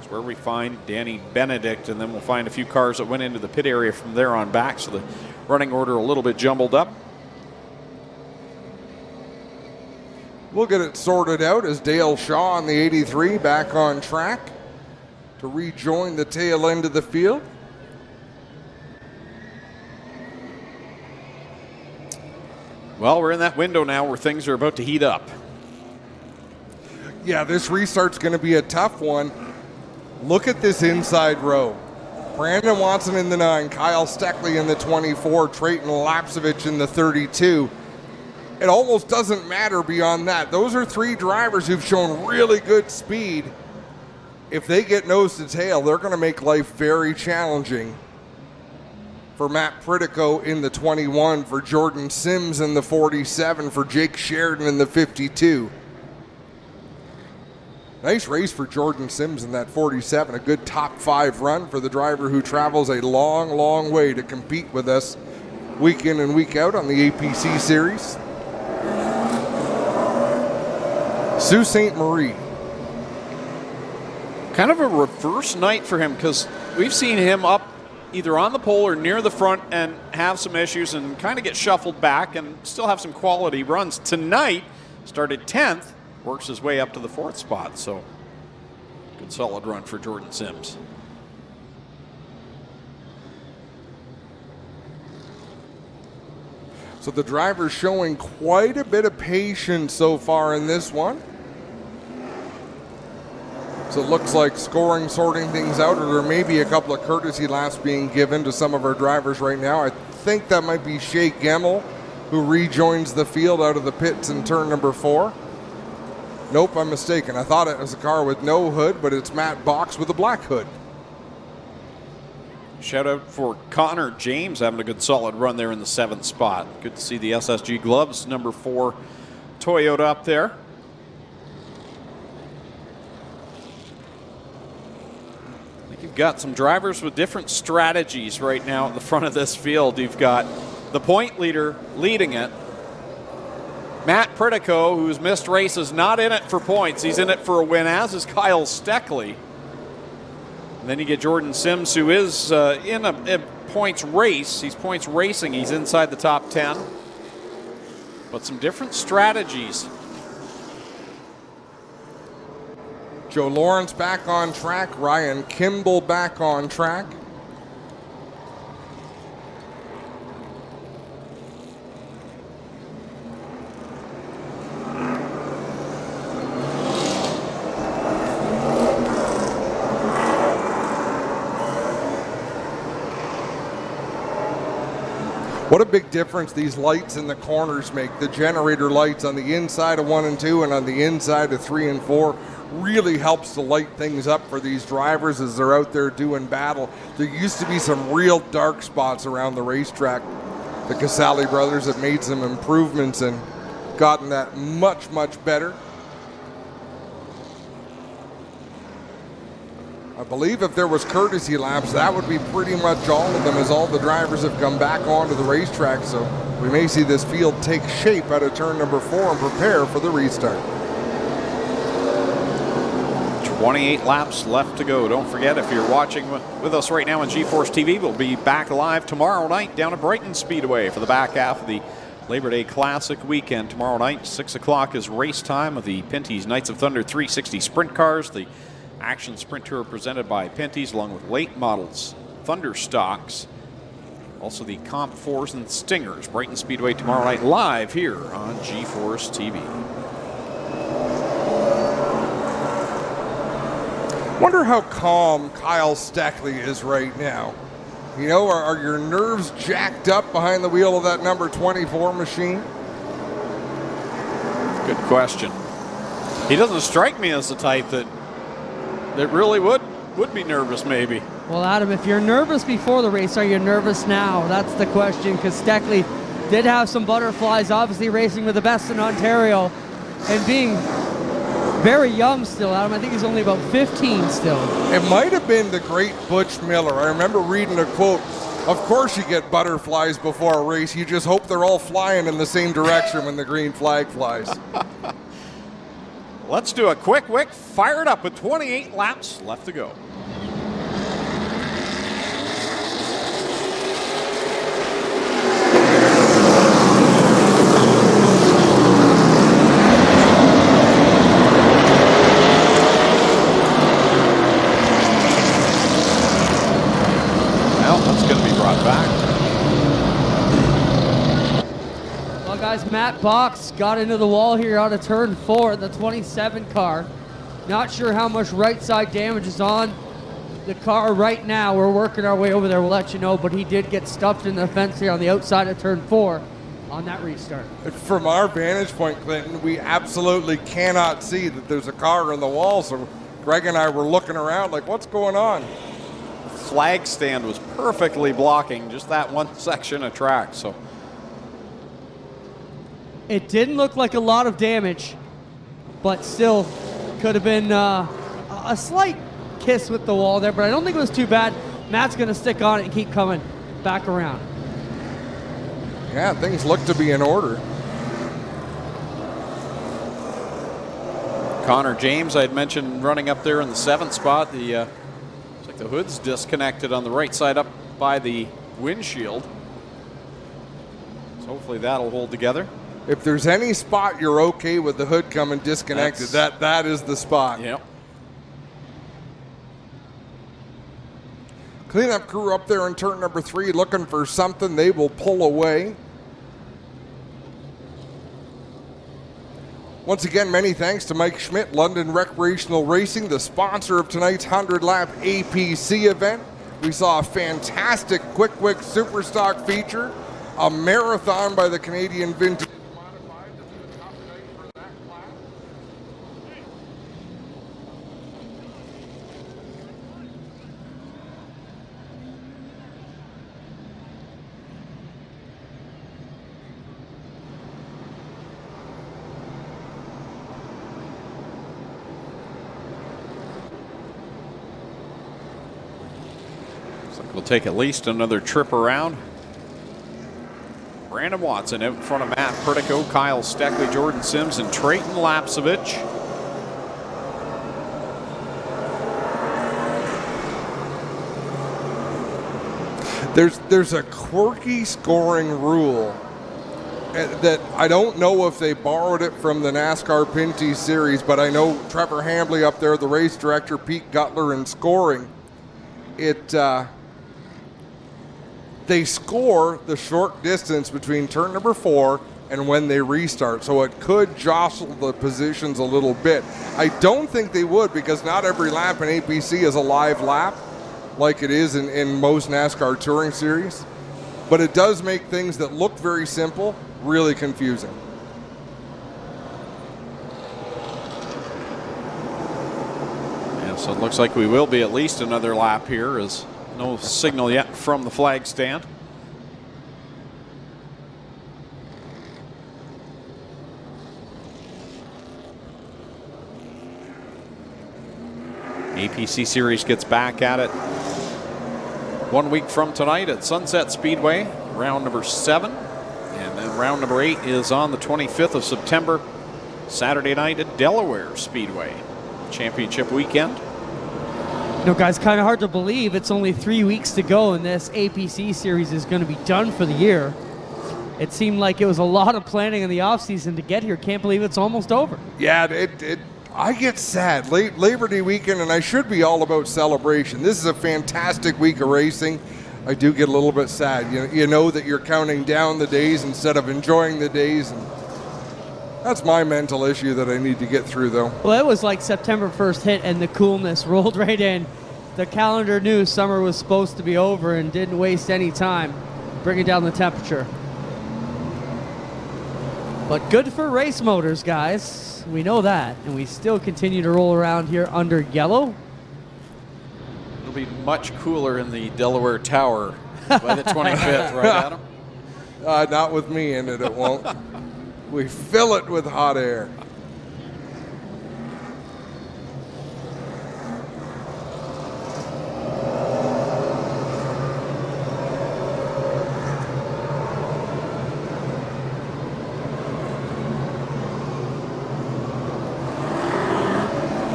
is where we find Danny Benedict. And then we'll find a few cars that went into the pit area from there on back. So the running order a little bit jumbled up. We'll get it sorted out as Dale Shaw on the 83 back on track to rejoin the tail end of the field. Well, we're in that window now where things are about to heat up. Yeah, this restart's going to be a tough one. Look at this inside row. Brandon Watson in the 9, Kyle Steckley in the 24, Trayton Lapsevich in the 32. It almost doesn't matter beyond that. Those are 3 drivers who've shown really good speed. If they get nose to tail, they're going to make life very challenging for Matt Pritico in the 21, for Jordan Sims in the 47, for Jake Sheridan in the 52. Nice race for Jordan Sims in that 47. A good top 5 run for the driver who travels a long, long way to compete with us week in and week out on the APC series. Sault Ste. Marie. Kind of a reverse night for him, because we've seen him up either on the pole or near the front and have some issues and kind of get shuffled back and still have some quality runs. Tonight, started 10th, works his way up to the 4th spot. So good solid run for Jordan Sims. So the driver's showing quite a bit of patience so far in this one. So it looks like scoring, sorting things out, or there may be a couple of courtesy laps being given to some of our drivers right now. I think that might be Shea Gemmel, who rejoins the field out of the pits in turn number 4. Nope, I'm mistaken. I thought it was a car with no hood, but it's Matt Box with a black hood. Shout out for Connor James having a good solid run there in the 7th spot. Good to see the SSG Gloves number 4 Toyota up there. I think you've got some drivers with different strategies right now at the front of this field. You've got the point leader leading it. Matt Pritico, who's missed races, not in it for points. He's in it for a win, as is Kyle Steckley. And then you get Jordan Sims, who is in a points race. He's points racing. He's inside the top 10. But some different strategies. Joe Lawrence back on track. Ryan Kimball back on track. What a big difference these lights in the corners make. The generator lights on the inside of 1 and 2 and on the inside of 3 and 4 really helps to light things up for these drivers as they're out there doing battle. There used to be some real dark spots around the racetrack. The Casale brothers have made some improvements and gotten that much, much better. I believe if there was courtesy laps, that would be pretty much all of them, as all the drivers have come back onto the racetrack. So we may see this field take shape out of turn number 4 and prepare for the restart. 28 laps left to go. Don't forget, if you're watching with us right now on GeForce TV, we'll be back live tomorrow night down at Brighton Speedway for the back half of the Labor Day Classic weekend. Tomorrow night, 6 o'clock is race time of the Pinty's Knights of Thunder 360 sprint cars. The Action Sprint Tour presented by Pinty's, along with late models, Thunder stocks, also the Comp 4s and Stingers. Brighton Speedway tomorrow night live here on GeForce TV. Wonder how calm Kyle Steckley is right now. You know, are your nerves jacked up behind the wheel of that number 24 machine? Good question. He doesn't strike me as the type that really would be nervous, maybe. Well, Adam, if you're nervous before the race, are you nervous now? That's the question, because Steckley did have some butterflies, obviously racing with the best in Ontario, and being very young still, Adam. I think he's only about 15 still. It might have been the great Butch Miller. I remember reading a quote, of course you get butterflies before a race, you just hope they're all flying in the same direction when the green flag flies. Let's do a quick wick, fire it up with 28 laps left to go. Well, that's going to be brought back. Well, guys, Matt Box got into the wall here out of turn 4, the 27 car. Not sure how much right side damage is on the car right now. We're working our way over there. We'll let you know, but he did get stuffed in the fence here on the outside of turn 4 on that restart. From our vantage point, Clinton, we absolutely cannot see that there's a car in the wall. So Greg and I were looking around like, what's going on? The flag stand was perfectly blocking just that one section of track. So it didn't look like a lot of damage, but still could have been a slight kiss with the wall there, but I don't think it was too bad. Matt's going to stick on it and keep coming back around. Yeah, things look to be in order. Connor James, I had mentioned running up there in the 7th spot. It's like the hood's disconnected on the right side up by the windshield. So hopefully that'll hold together. If there's any spot you're okay with the hood coming disconnected, that is the spot. Yep. Cleanup crew up there in turn number 3 looking for something. They will pull away. Once again, many thanks to Mike Schmidt, London Recreational Racing, the sponsor of tonight's 100-lap APC event. We saw a fantastic Quick Wick Superstock feature, a marathon by the Canadian Vintage. Looks like we'll take at least another trip around. Brand Brandon Watson out in front of Matt Pertico, Kyle Steckley, Jordan Sims, and Trayton Lapsevich. There's a quirky scoring rule that I don't know if they borrowed it from the NASCAR Pinty Series, but I know Trevor Hambly up there, the race director, Pete Gutler in scoring. They score the short distance between turn number 4 and when they restart, so it could jostle the positions a little bit. I don't think they would, because not every lap in APC is a live lap like it is in most NASCAR Touring Series, but it does make things that look very simple really confusing. Yeah, so it looks like we will be at least another lap here, as no signal yet from the flag stand. APC Series gets back at it 1 week from tonight at Sunset Speedway, round number 7. And then round number 8 is on the 25th of September, Saturday night at Delaware Speedway. Championship weekend. You know, guys, kind of hard to believe it's only 3 weeks to go and this APC Series is going to be done for the year. It seemed like it was a lot of planning in the offseason to get here. Can't believe it's almost over. Yeah, I get sad. Labor Day weekend, and I should be all about celebration. This is a fantastic week of racing. I do get a little bit sad. You know that you're counting down the days instead of enjoying the days. And that's my mental issue that I need to get through, though. Well, it was like September 1st hit and the coolness rolled right in. The calendar knew summer was supposed to be over and didn't waste any time bringing down the temperature. But good for race motors, guys. We know that, and we still continue to roll around here under yellow. It'll be much cooler in the Delaware Tower by the 25th, right, Adam? Not with me in it, it won't. We fill it with hot air.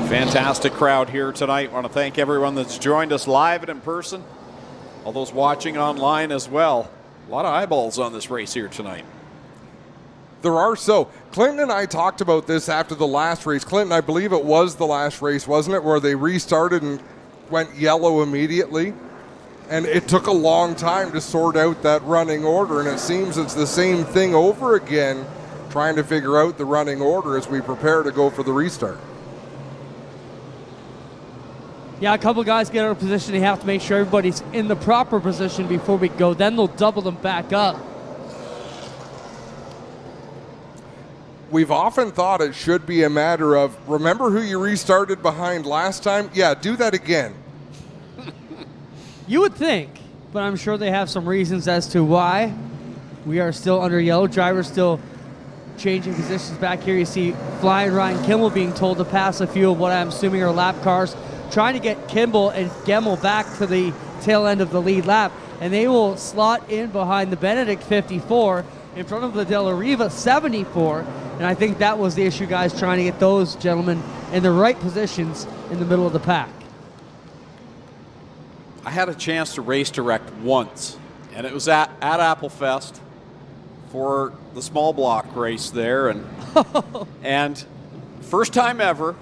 Fantastic crowd here tonight. Want to thank everyone that's joined us live and in person. All those watching online as well. A lot of eyeballs on this race here tonight. There are so. Clinton and I talked about this after the last race. Clinton, I believe it was the last race, wasn't it, where they restarted and went yellow immediately? And it took a long time to sort out that running order, and it seems it's the same thing over again, trying to figure out the running order as we prepare to go for the restart. Yeah, a couple guys get out of position. They have to make sure everybody's in the proper position before we go. Then they'll double them back up. We've often thought it should be a matter of, remember who you restarted behind last time? Yeah, do that again. You would think, but I'm sure they have some reasons as to why. We are still under yellow. Drivers still changing positions back here. You see Flying Ryan Kimmel being told to pass a few of what I'm assuming are lap cars, trying to get Kimball and Gemmel back to the tail end of the lead lap, and they will slot in behind the Benedict 54 in front of the De La Riva 74, and I think that was the issue, guys, trying to get those gentlemen in the right positions in the middle of the pack. I had a chance to race direct once, and it was at Applefest for the small block race there, and first time ever.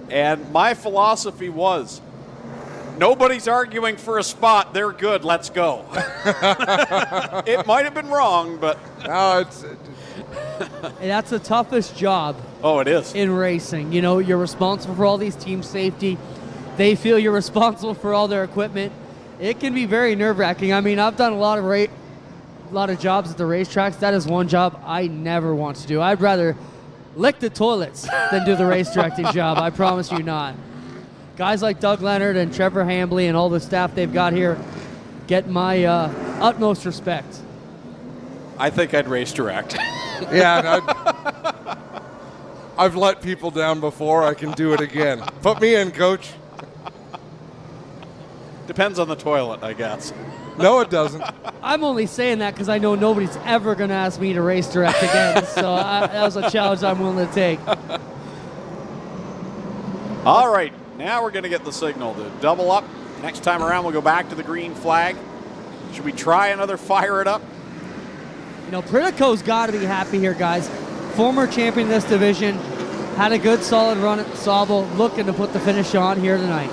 And my philosophy was, nobody's arguing for a spot. They're good. Let's go. It might have been wrong, but no, and that's the toughest job. Oh, it is. In racing. You know, you're responsible for all these team safety. They feel you're responsible for all their equipment. It can be very nerve-wracking. I mean, I've done a lot of jobs at the racetracks. That is one job I never want to do. I'd rather lick the toilets than do the race directing job. I promise you not. Guys like Doug Leonard and Trevor Hambly and all the staff they've got here get my utmost respect. I think I'd race direct. Yeah, I've let people down before. I can do it again. Put me in, coach. Depends on the toilet, I guess. No, it doesn't. I'm only saying that because I know nobody's ever going to ask me to race direct again. So that was a challenge I'm willing to take. All right, now we're going to get the signal to double up. Next time around, we'll go back to the green flag. Should we try another fire it up? You know, Pritico's got to be happy here, guys. Former champion in this division, had a good solid run at Sauble, looking to put the finish on here tonight.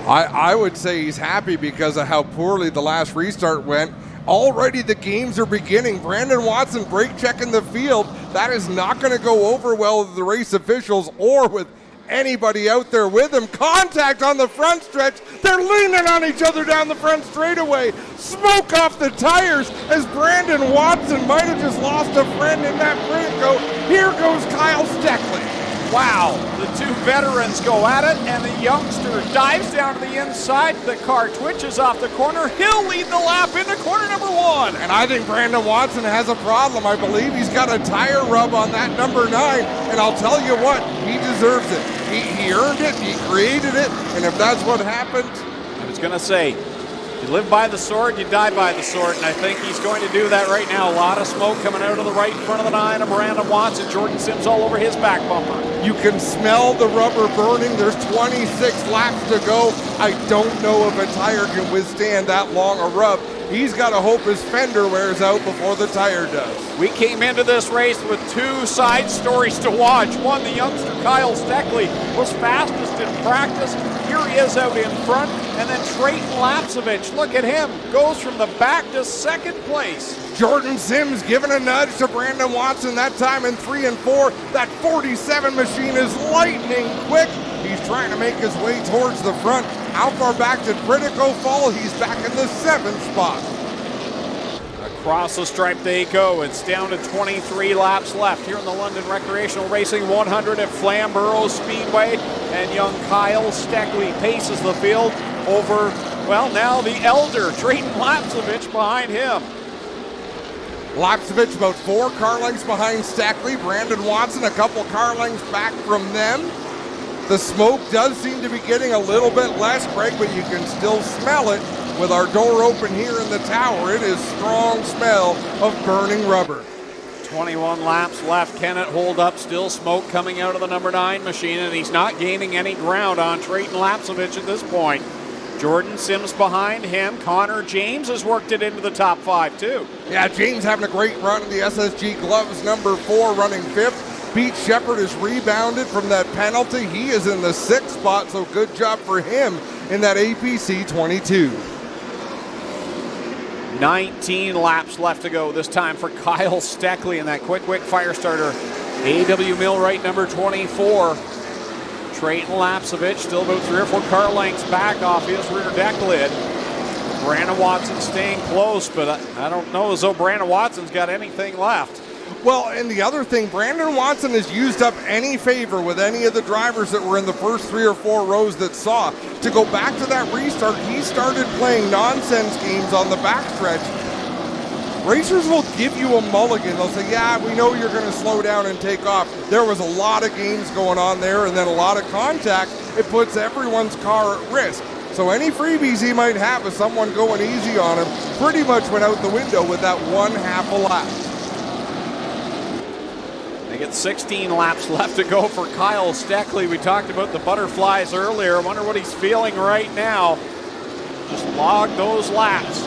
I would say he's happy because of how poorly the last restart went. Already the games are beginning. Brandon Watson brake checking the field. That is not going to go over well with the race officials or with anybody out there with him. Contact on the front stretch. They're leaning on each other down the front straightaway. Smoke off the tires as Brandon Watson might have just lost a friend in that Pritico. Here goes Kyle Steckley. Wow, the two veterans go at it, and the youngster dives down to the inside. The car twitches off the corner. He'll lead the lap into corner number 1. And I think Brandon Watson has a problem. I believe he's got a tire rub on that number 9, and I'll tell you what, he deserves it. He earned it, he created it, and if that's what happened... I was going to say, you live by the sword, you die by the sword, and I think he's going to do that right now. A lot of smoke coming out of the right front of the 9 of Brandon Watson. Jordan Sims all over his back bumper. You can smell the rubber burning. There's 26 laps to go. I don't know if a tire can withstand that long a rub. He's got to hope his fender wears out before the tire does. We came into this race with 2 side stories to watch. One, the youngster Kyle Steckley was fastest in practice. Here he is out in front. And then Trayton Lapsevich, look at him, goes from the back to 2nd place. Jordan Sims giving a nudge to Brandon Watson, that time in 3 and 4. That 47 machine is lightning quick. He's trying to make his way towards the front. How far back did Pritico fall? He's back in the 7th spot. Across the stripe they go. It's down to 23 laps left here in the London Recreational Racing 100 at Flamboro Speedway. And young Kyle Steckley paces the field over, well, now the elder, Trayton Lapsevich behind him. Lapsevich about 4 car lengths behind Steckley. Brandon Watson a couple car lengths back from them. The smoke does seem to be getting a little bit less, Greg, but you can still smell it with our door open here in the tower. It is strong smell of burning rubber. 21 laps left. Can it hold up? Still smoke coming out of the number 9 machine, and he's not gaining any ground on Trayton Lapsevich at this point. Jordan Sims behind him. Connor James has worked it into the top 5 too. Yeah, James having a great run in the SSG Gloves, number 4, running 5th. Pete Shepard has rebounded from that penalty. He is in the 6th spot, so good job for him in that APC 22. 19 laps left to go, this time for Kyle Steckley in that quick fire starter. AW Millwright, number 24. Trayton Lapsevich still about 3 or 4 car lengths back off his rear deck lid. Brandon Watson staying close, but I don't know as though Brandon Watson's got anything left. Well, and the other thing, Brandon Watson has used up any favor with any of the drivers that were in the first 3 or 4 rows that saw. To go back to that restart, he started playing nonsense games on the backstretch. Racers will give you a mulligan. They'll say, yeah, we know you're going to slow down and take off. There was a lot of games going on there and then a lot of contact. It puts everyone's car at risk. So any freebies he might have with someone going easy on him pretty much went out the window with that 1/2 a lap. They get 16 laps left to go for Kyle Steckley. We talked about the butterflies earlier. I wonder what he's feeling right now. Just log those laps.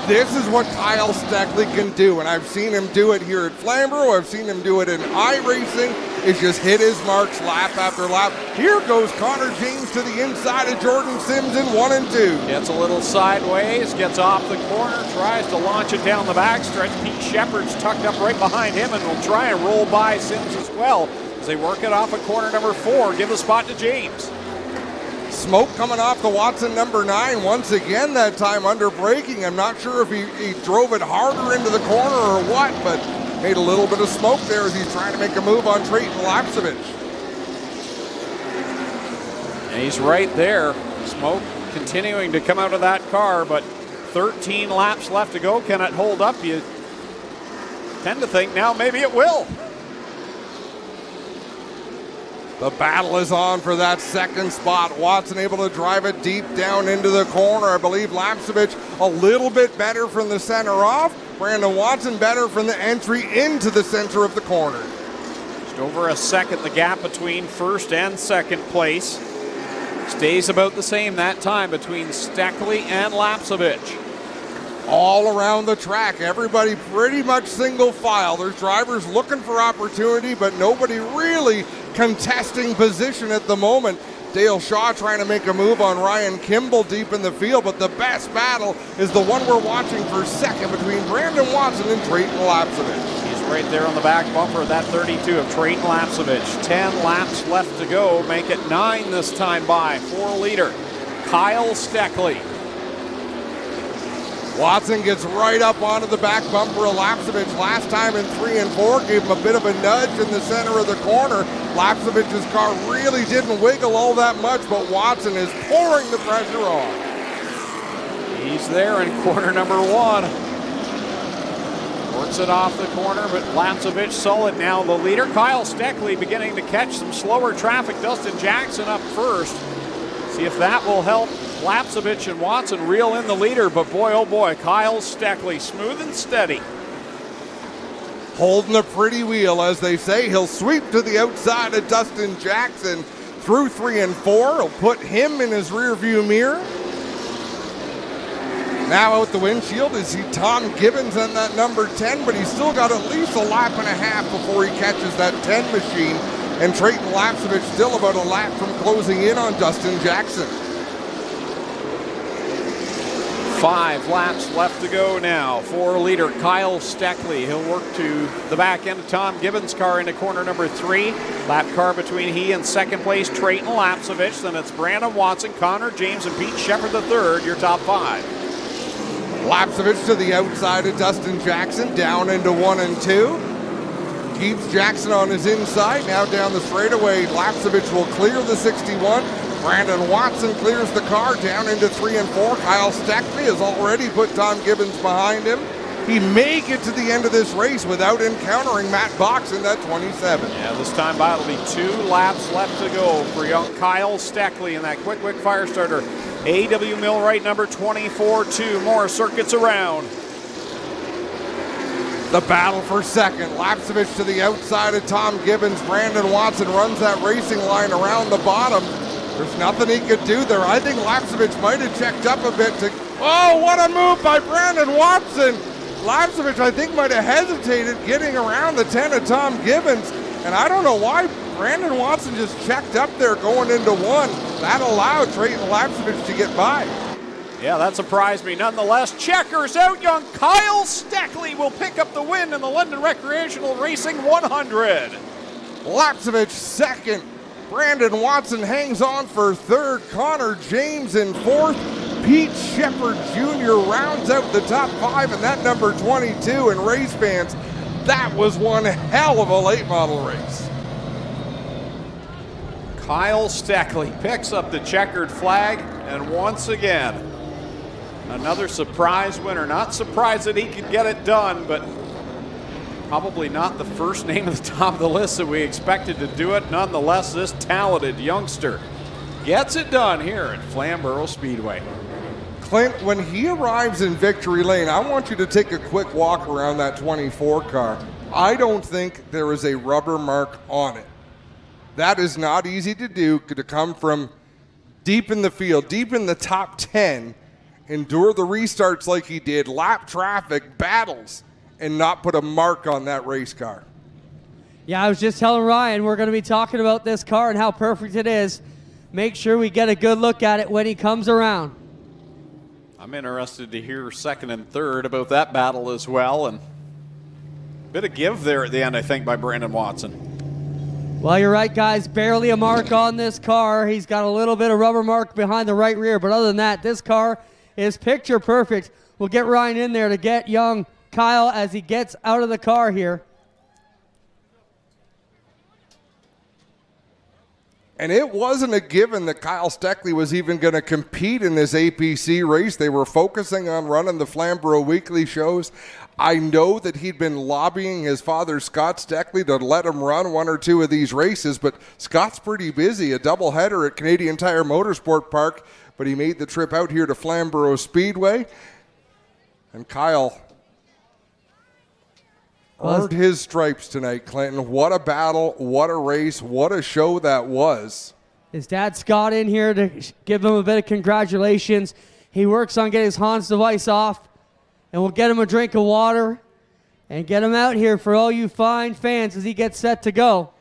This is what Kyle Steckley can do, and I've seen him do it here at Flamboro. I've seen him do it in iRacing. It's just hit his marks lap after lap. Here goes Connor James to the inside of Jordan Sims in 1 and 2. Gets a little sideways, gets off the corner, tries to launch it down the backstretch. Pete Shepard's tucked up right behind him and will try and roll by Sims as well as they work it off at corner number 4. Give the spot to James. Smoke coming off the Watson number 9 once again, that time under braking. I'm not sure if he drove it harder into the corner or what, but made a little bit of smoke there as he's trying to make a move on Trayton Lapsevich. And he's right there. Smoke continuing to come out of that car, but 13 laps left to go. Can it hold up? You tend to think now maybe it will. The battle is on for that second spot. Watson able to drive it deep down into the corner. I believe Lapsevich a little bit better from the center off. Brandon Watson better from the entry into the center of the corner. Just over a second, the gap between first and second place. Stays about the same that time between Steckley and Lapsevich. All around the track, everybody pretty much single file. There's drivers looking for opportunity, but nobody really contesting position at the moment. Dale Shaw trying to make a move on Ryan Kimball deep in the field, but the best battle is the one we're watching for second between Brandon Watson and Trayton Lapsevich. He's right there on the back bumper of that 32 of Trayton Lapsevich. 10 laps left to go, make it 9 this time by 4 leader Kyle Steckley. Watson gets right up onto the back bumper of Lapsevich. Last time in 3 and 4, gave him a bit of a nudge in the center of the corner. Lapsevich's car really didn't wiggle all that much, but Watson is pouring the pressure on. He's there in corner number 1. Works it off the corner, but Lapsevich solid now the leader. Kyle Steckley beginning to catch some slower traffic. Dustin Jackson up first. See if that will help Lapsevich and Watson reel in the leader, but boy, oh boy, Kyle Steckley, smooth and steady. Holding a pretty wheel, as they say. He'll sweep to the outside of Dustin Jackson through 3 and 4. He'll put him in his rearview mirror. Now out the windshield is Tom Gibbons on that number 10, but he's still got at least a lap and a half before he catches that 10 machine. And Trayton Lapsevich still about a lap from closing in on Dustin Jackson. 5 laps left to go now for leader Kyle Steckley. He'll work to the back end of Tom Gibbons' car into corner number 3. Lap car between he and second place Trayton Lapsevich. Then it's Brandon Watson, Connor James, and Pete Shepard III, your top 5. Lapsevich to the outside of Dustin Jackson, down into 1 and 2. Keeps Jackson on his inside, now down the straightaway. Lapsevich will clear the 61. Brandon Watson clears the car down into 3 and 4. Kyle Steckley has already put Tom Gibbons behind him. He may get to the end of this race without encountering Matt Box in that 27. Yeah, this time by it'll be 2 laps left to go for young Kyle Steckley in that quick fire starter. A.W. Millwright number 24, 2 more circuits around. The battle for second. Lapsevich to the outside of Tom Gibbons. Brandon Watson runs that racing line around the bottom. There's nothing he could do there. I think Lapsevich might have checked up a bit to... Oh, what a move by Brandon Watson! Lapsevich, I think, might have hesitated getting around the 10 of Tom Gibbons. And I don't know why Brandon Watson just checked up there going into 1. That allowed Trayton Lapsevich to get by. Yeah, that surprised me nonetheless. Checkers out. Young Kyle Steckley will pick up the win in the London Recreational Racing 100. Lapsevich second. Brandon Watson hangs on for third. Connor James in fourth. Pete Shepard Jr. rounds out the top 5, and that number 22 in race fans. That was one hell of a late model race. Kyle Steckley picks up the checkered flag, and once again, another surprise winner. Not surprised that he could get it done, but probably not the first name at the top of the list that we expected to do it. Nonetheless, this talented youngster gets it done here at Flamboro Speedway. Clint, when he arrives in victory lane, I want you to take a quick walk around that 24 car. I don't think there is a rubber mark on it. That is not easy to do, to come from deep in the field, deep in the top 10, endure the restarts like he did, lap traffic, battles, and not put a mark on that race car. Yeah, I was just telling Ryan we're going to be talking about this car and how perfect it is. Make sure we get a good look at it when he comes around. I'm interested to hear second and third about that battle as well, and a bit of give there at the end, I think, by Brandon Watson. Well, you're right, guys. Barely a mark on this car. He's got a little bit of rubber mark behind the right rear, but other than that, this car is picture perfect. We'll get Ryan in there to get young Kyle as he gets out of the car here. And it wasn't a given that Kyle Steckley was even going to compete in this APC race. They were focusing on running the Flamboro weekly shows. I know that he'd been lobbying his father, Scott Steckley, to let him run one or two of these races, but Scott's pretty busy, a doubleheader at Canadian Tire Motorsport Park, but he made the trip out here to Flamboro Speedway. And Kyle earned his stripes tonight, Clinton. What a battle, what a race, what a show that was. His dad Scott in here to give him a bit of congratulations. He works on getting his Hans device off, and we'll get him a drink of water and get him out here for all you fine fans as he gets set to go.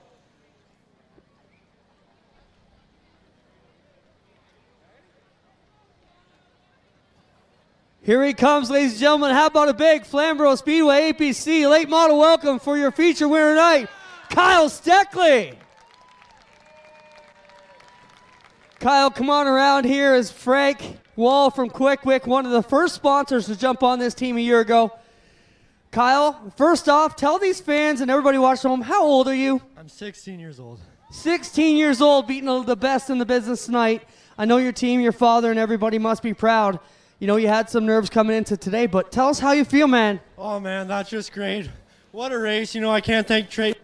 Here he comes, ladies and gentlemen. How about a big Flamboro Speedway APC late model welcome for your feature winner tonight, Kyle Steckley. Kyle, come on around here as Frank Wall from Quick Wick, one of the first sponsors to jump on this team a year ago. Kyle, first off, tell these fans and everybody watching home, how old are you? I'm 16 years old. 16 years old, beating the best in the business tonight. I know your team, your father, and everybody must be proud. You know, you had some nerves coming into today, but tell us how you feel, man. Oh, man, that's just great. What a race. You know, I can't thank Trey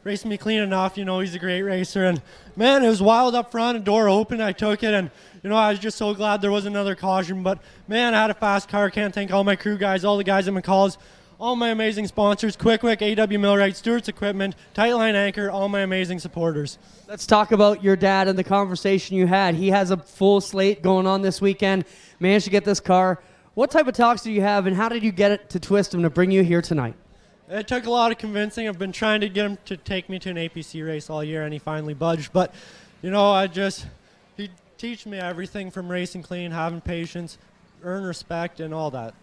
racing me clean enough. You know, he's a great racer. And, man, it was wild up front. A door opened. I took it. And, you know, I was just so glad there was another caution. But, man, I had a fast car. Can't thank all my crew guys, all the guys at McCall's, all my amazing sponsors, Quick Wick, AW Millwright, Stewart's Equipment, Tightline Anchor, all my amazing supporters. Let's talk about your dad and the conversation you had. He has a full slate going on this weekend, managed to get this car. What type of talks do you have, and how did you get it to twist him to bring you here tonight? It took a lot of convincing. I've been trying to get him to take me to an APC race all year, and he finally budged. But, you know, he teach me everything from racing clean, having patience, earn respect, and all that.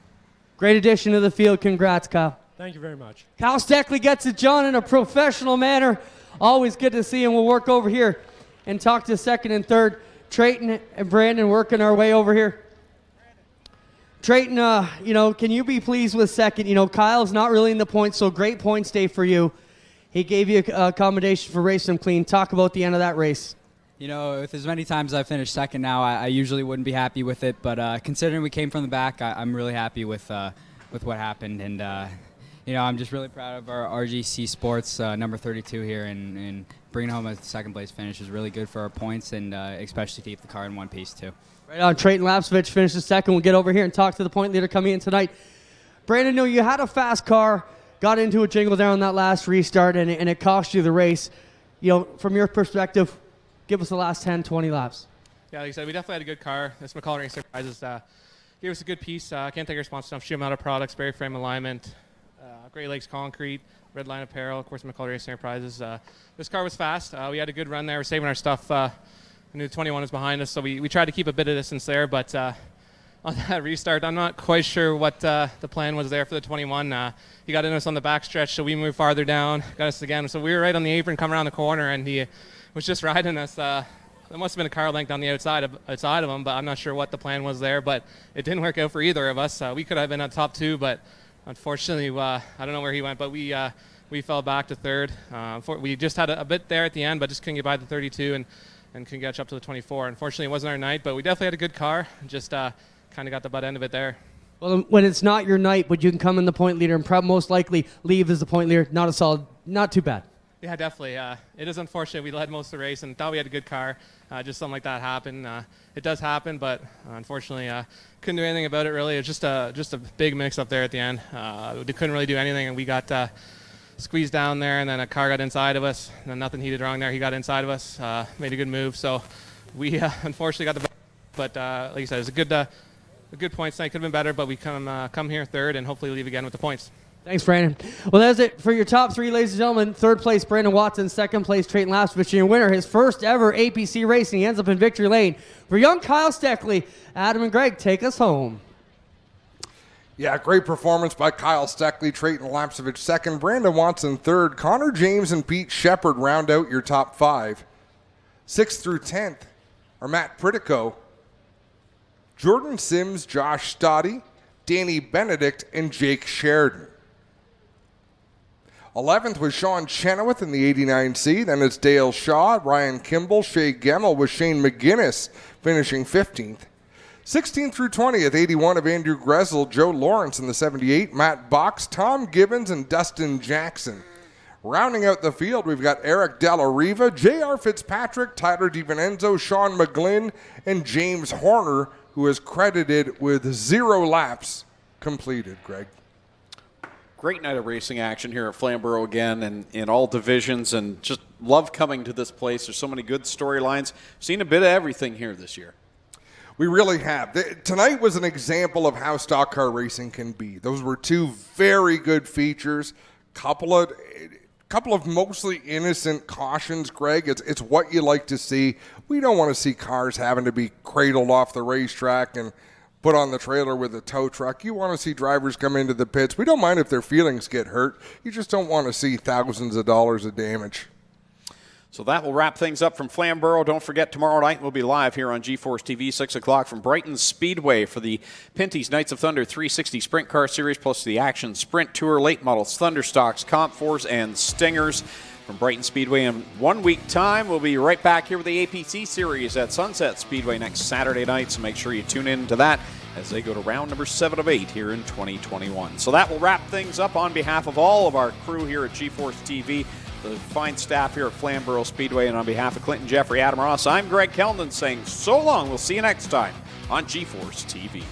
Great addition to the field. Congrats, Kyle. Thank you very much. Kyle Steckley gets it done in a professional manner. Always good to see him. We'll work over here and talk to second and third. Trayton and Brandon working our way over here. Trayton, you know, can you be pleased with second? You know, Kyle's not really in the points, so great points day for you. He gave you a commendation for racing clean. Talk about the end of that race. You know, with as many times I've finished second now, I usually wouldn't be happy with it. But considering we came from the back, I'm really happy with what happened. And, you know, I'm just really proud of our RGC Sports number 32 here. And bringing home a second-place finish is really good for our points, and especially to keep the car in one piece, too. Right on. Trayton Lapsovich finishes second. We'll get over here and talk to the point leader coming in tonight. Brandon, no, you had a fast car, got into a jingle there on that last restart, and it cost you the race. You know, from your perspective, give us the last 10, 20 laps. Yeah, like I said, we definitely had a good car. This McCall Racing Enterprises gave us a good piece. I can't thank our sponsors enough. Shimano Products, Barry Frame Alignment, Great Lakes Concrete, Red Line Apparel, of course, McCall Racing Enterprises. This car was fast. We had a good run there. We're saving our stuff. I knew the 21 was behind us, so we tried to keep a bit of distance there. But on that restart, I'm not quite sure what the plan was there for the 21. He got in us on the backstretch, so we moved farther down, got us again. So we were right on the apron coming around the corner, and he was just riding us. There must have been a car length on the outside of him, but I'm not sure what the plan was there. But it didn't work out for either of us. We could have been on top two, but unfortunately, I don't know where he went. But we fell back to third. We just had a bit there at the end, but just couldn't get by the 32 and couldn't catch up to the 24. Unfortunately, it wasn't our night, but we definitely had a good car. Just kind of got the butt end of it there. Well, when it's not your night, but you can come in the point leader and most likely leave as the point leader, not too bad. Yeah, definitely. It is unfortunate. We led most of the race and thought we had a good car. Just something like that happened. It does happen, but unfortunately, couldn't do anything about it really. It was just a big mix-up there at the end. We couldn't really do anything, and we got squeezed down there, and then a car got inside of us. And then nothing he did wrong there. He got inside of us, made a good move. So we unfortunately got the. But like you said, it was a good points tonight. Could have been better, but we come here third and hopefully leave again with the points. Thanks, Brandon. Well, that's it for your top three, ladies and gentlemen. Third place, Brandon Watson. Second place, Trayton Lapsovich. And your winner, his first ever APC race, and he ends up in victory lane. For young Kyle Steckley, Adam and Greg, take us home. Yeah, great performance by Kyle Steckley, Trayton Lapsovich second, Brandon Watson third, Connor James and Pete Shepard round out your top five. 6th through 10th are Matt Pritico, Jordan Sims, Josh Stoddy, Danny Benedict, and Jake Sheridan. 11th was Sean Chenoweth in the 89C. Then it's Dale Shaw, Ryan Kimball, Shea Gemmell with Shane McGuinness finishing 15th. 16th through 20th, 81 of Andrew Gressel, Joe Lawrence in the 78, Matt Box, Tom Gibbons, and Dustin Jackson. Rounding out the field, we've got Eric Della Riva, J.R. Fitzpatrick, Tyler DiVincenzo, Sean McGlynn, and James Horner, who is credited with 0 laps completed, Greg. Great night of racing action here at Flamboro again, and in all divisions, and just love coming to this place. There's so many good storylines. Seen a bit of everything here this year. We really have. Tonight was an example of how stock car racing can be. Those were 2 very good features. Couple of mostly innocent cautions, Greg. It's what you like to see. We don't want to see cars having to be cradled off the racetrack and put on the trailer with a tow truck. You want to see drivers come into the pits. We don't mind if their feelings get hurt. You just don't want to see thousands of dollars of damage. So that will wrap things up from Flamboro. Don't forget, tomorrow night we'll be live here on GeForce TV, 6 o'clock from Brighton Speedway for the Pinty's Knights of Thunder 360 Sprint Car Series, plus the Action Sprint Tour, Late Models, Thunderstocks, Comp 4s, and Stingers from Brighton Speedway. In 1 week time, we'll be right back here with the APC Series at Sunset Speedway next Saturday night, so make sure you tune in to that as they go to round number 7 of 8 here in 2021. So that will wrap things up on behalf of all of our crew here at GeForce TV, the fine staff here at Flamboro Speedway, and on behalf of Clinton, Jeffrey, Adam Ross, I'm Greg Kelman saying so long. We'll see you next time on GeForce TV.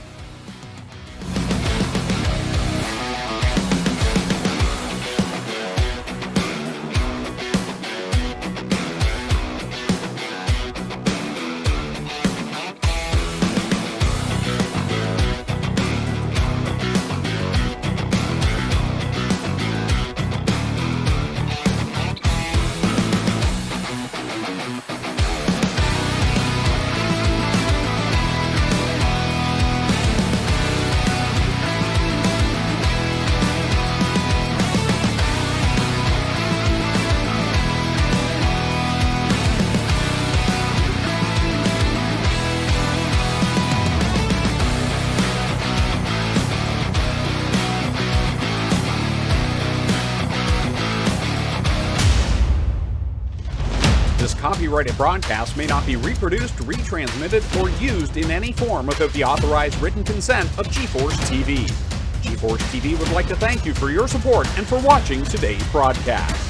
Copyrighted broadcast may not be reproduced, retransmitted, or used in any form without the authorized written consent of GeForce TV. GeForce TV would like to thank you for your support and for watching today's broadcast.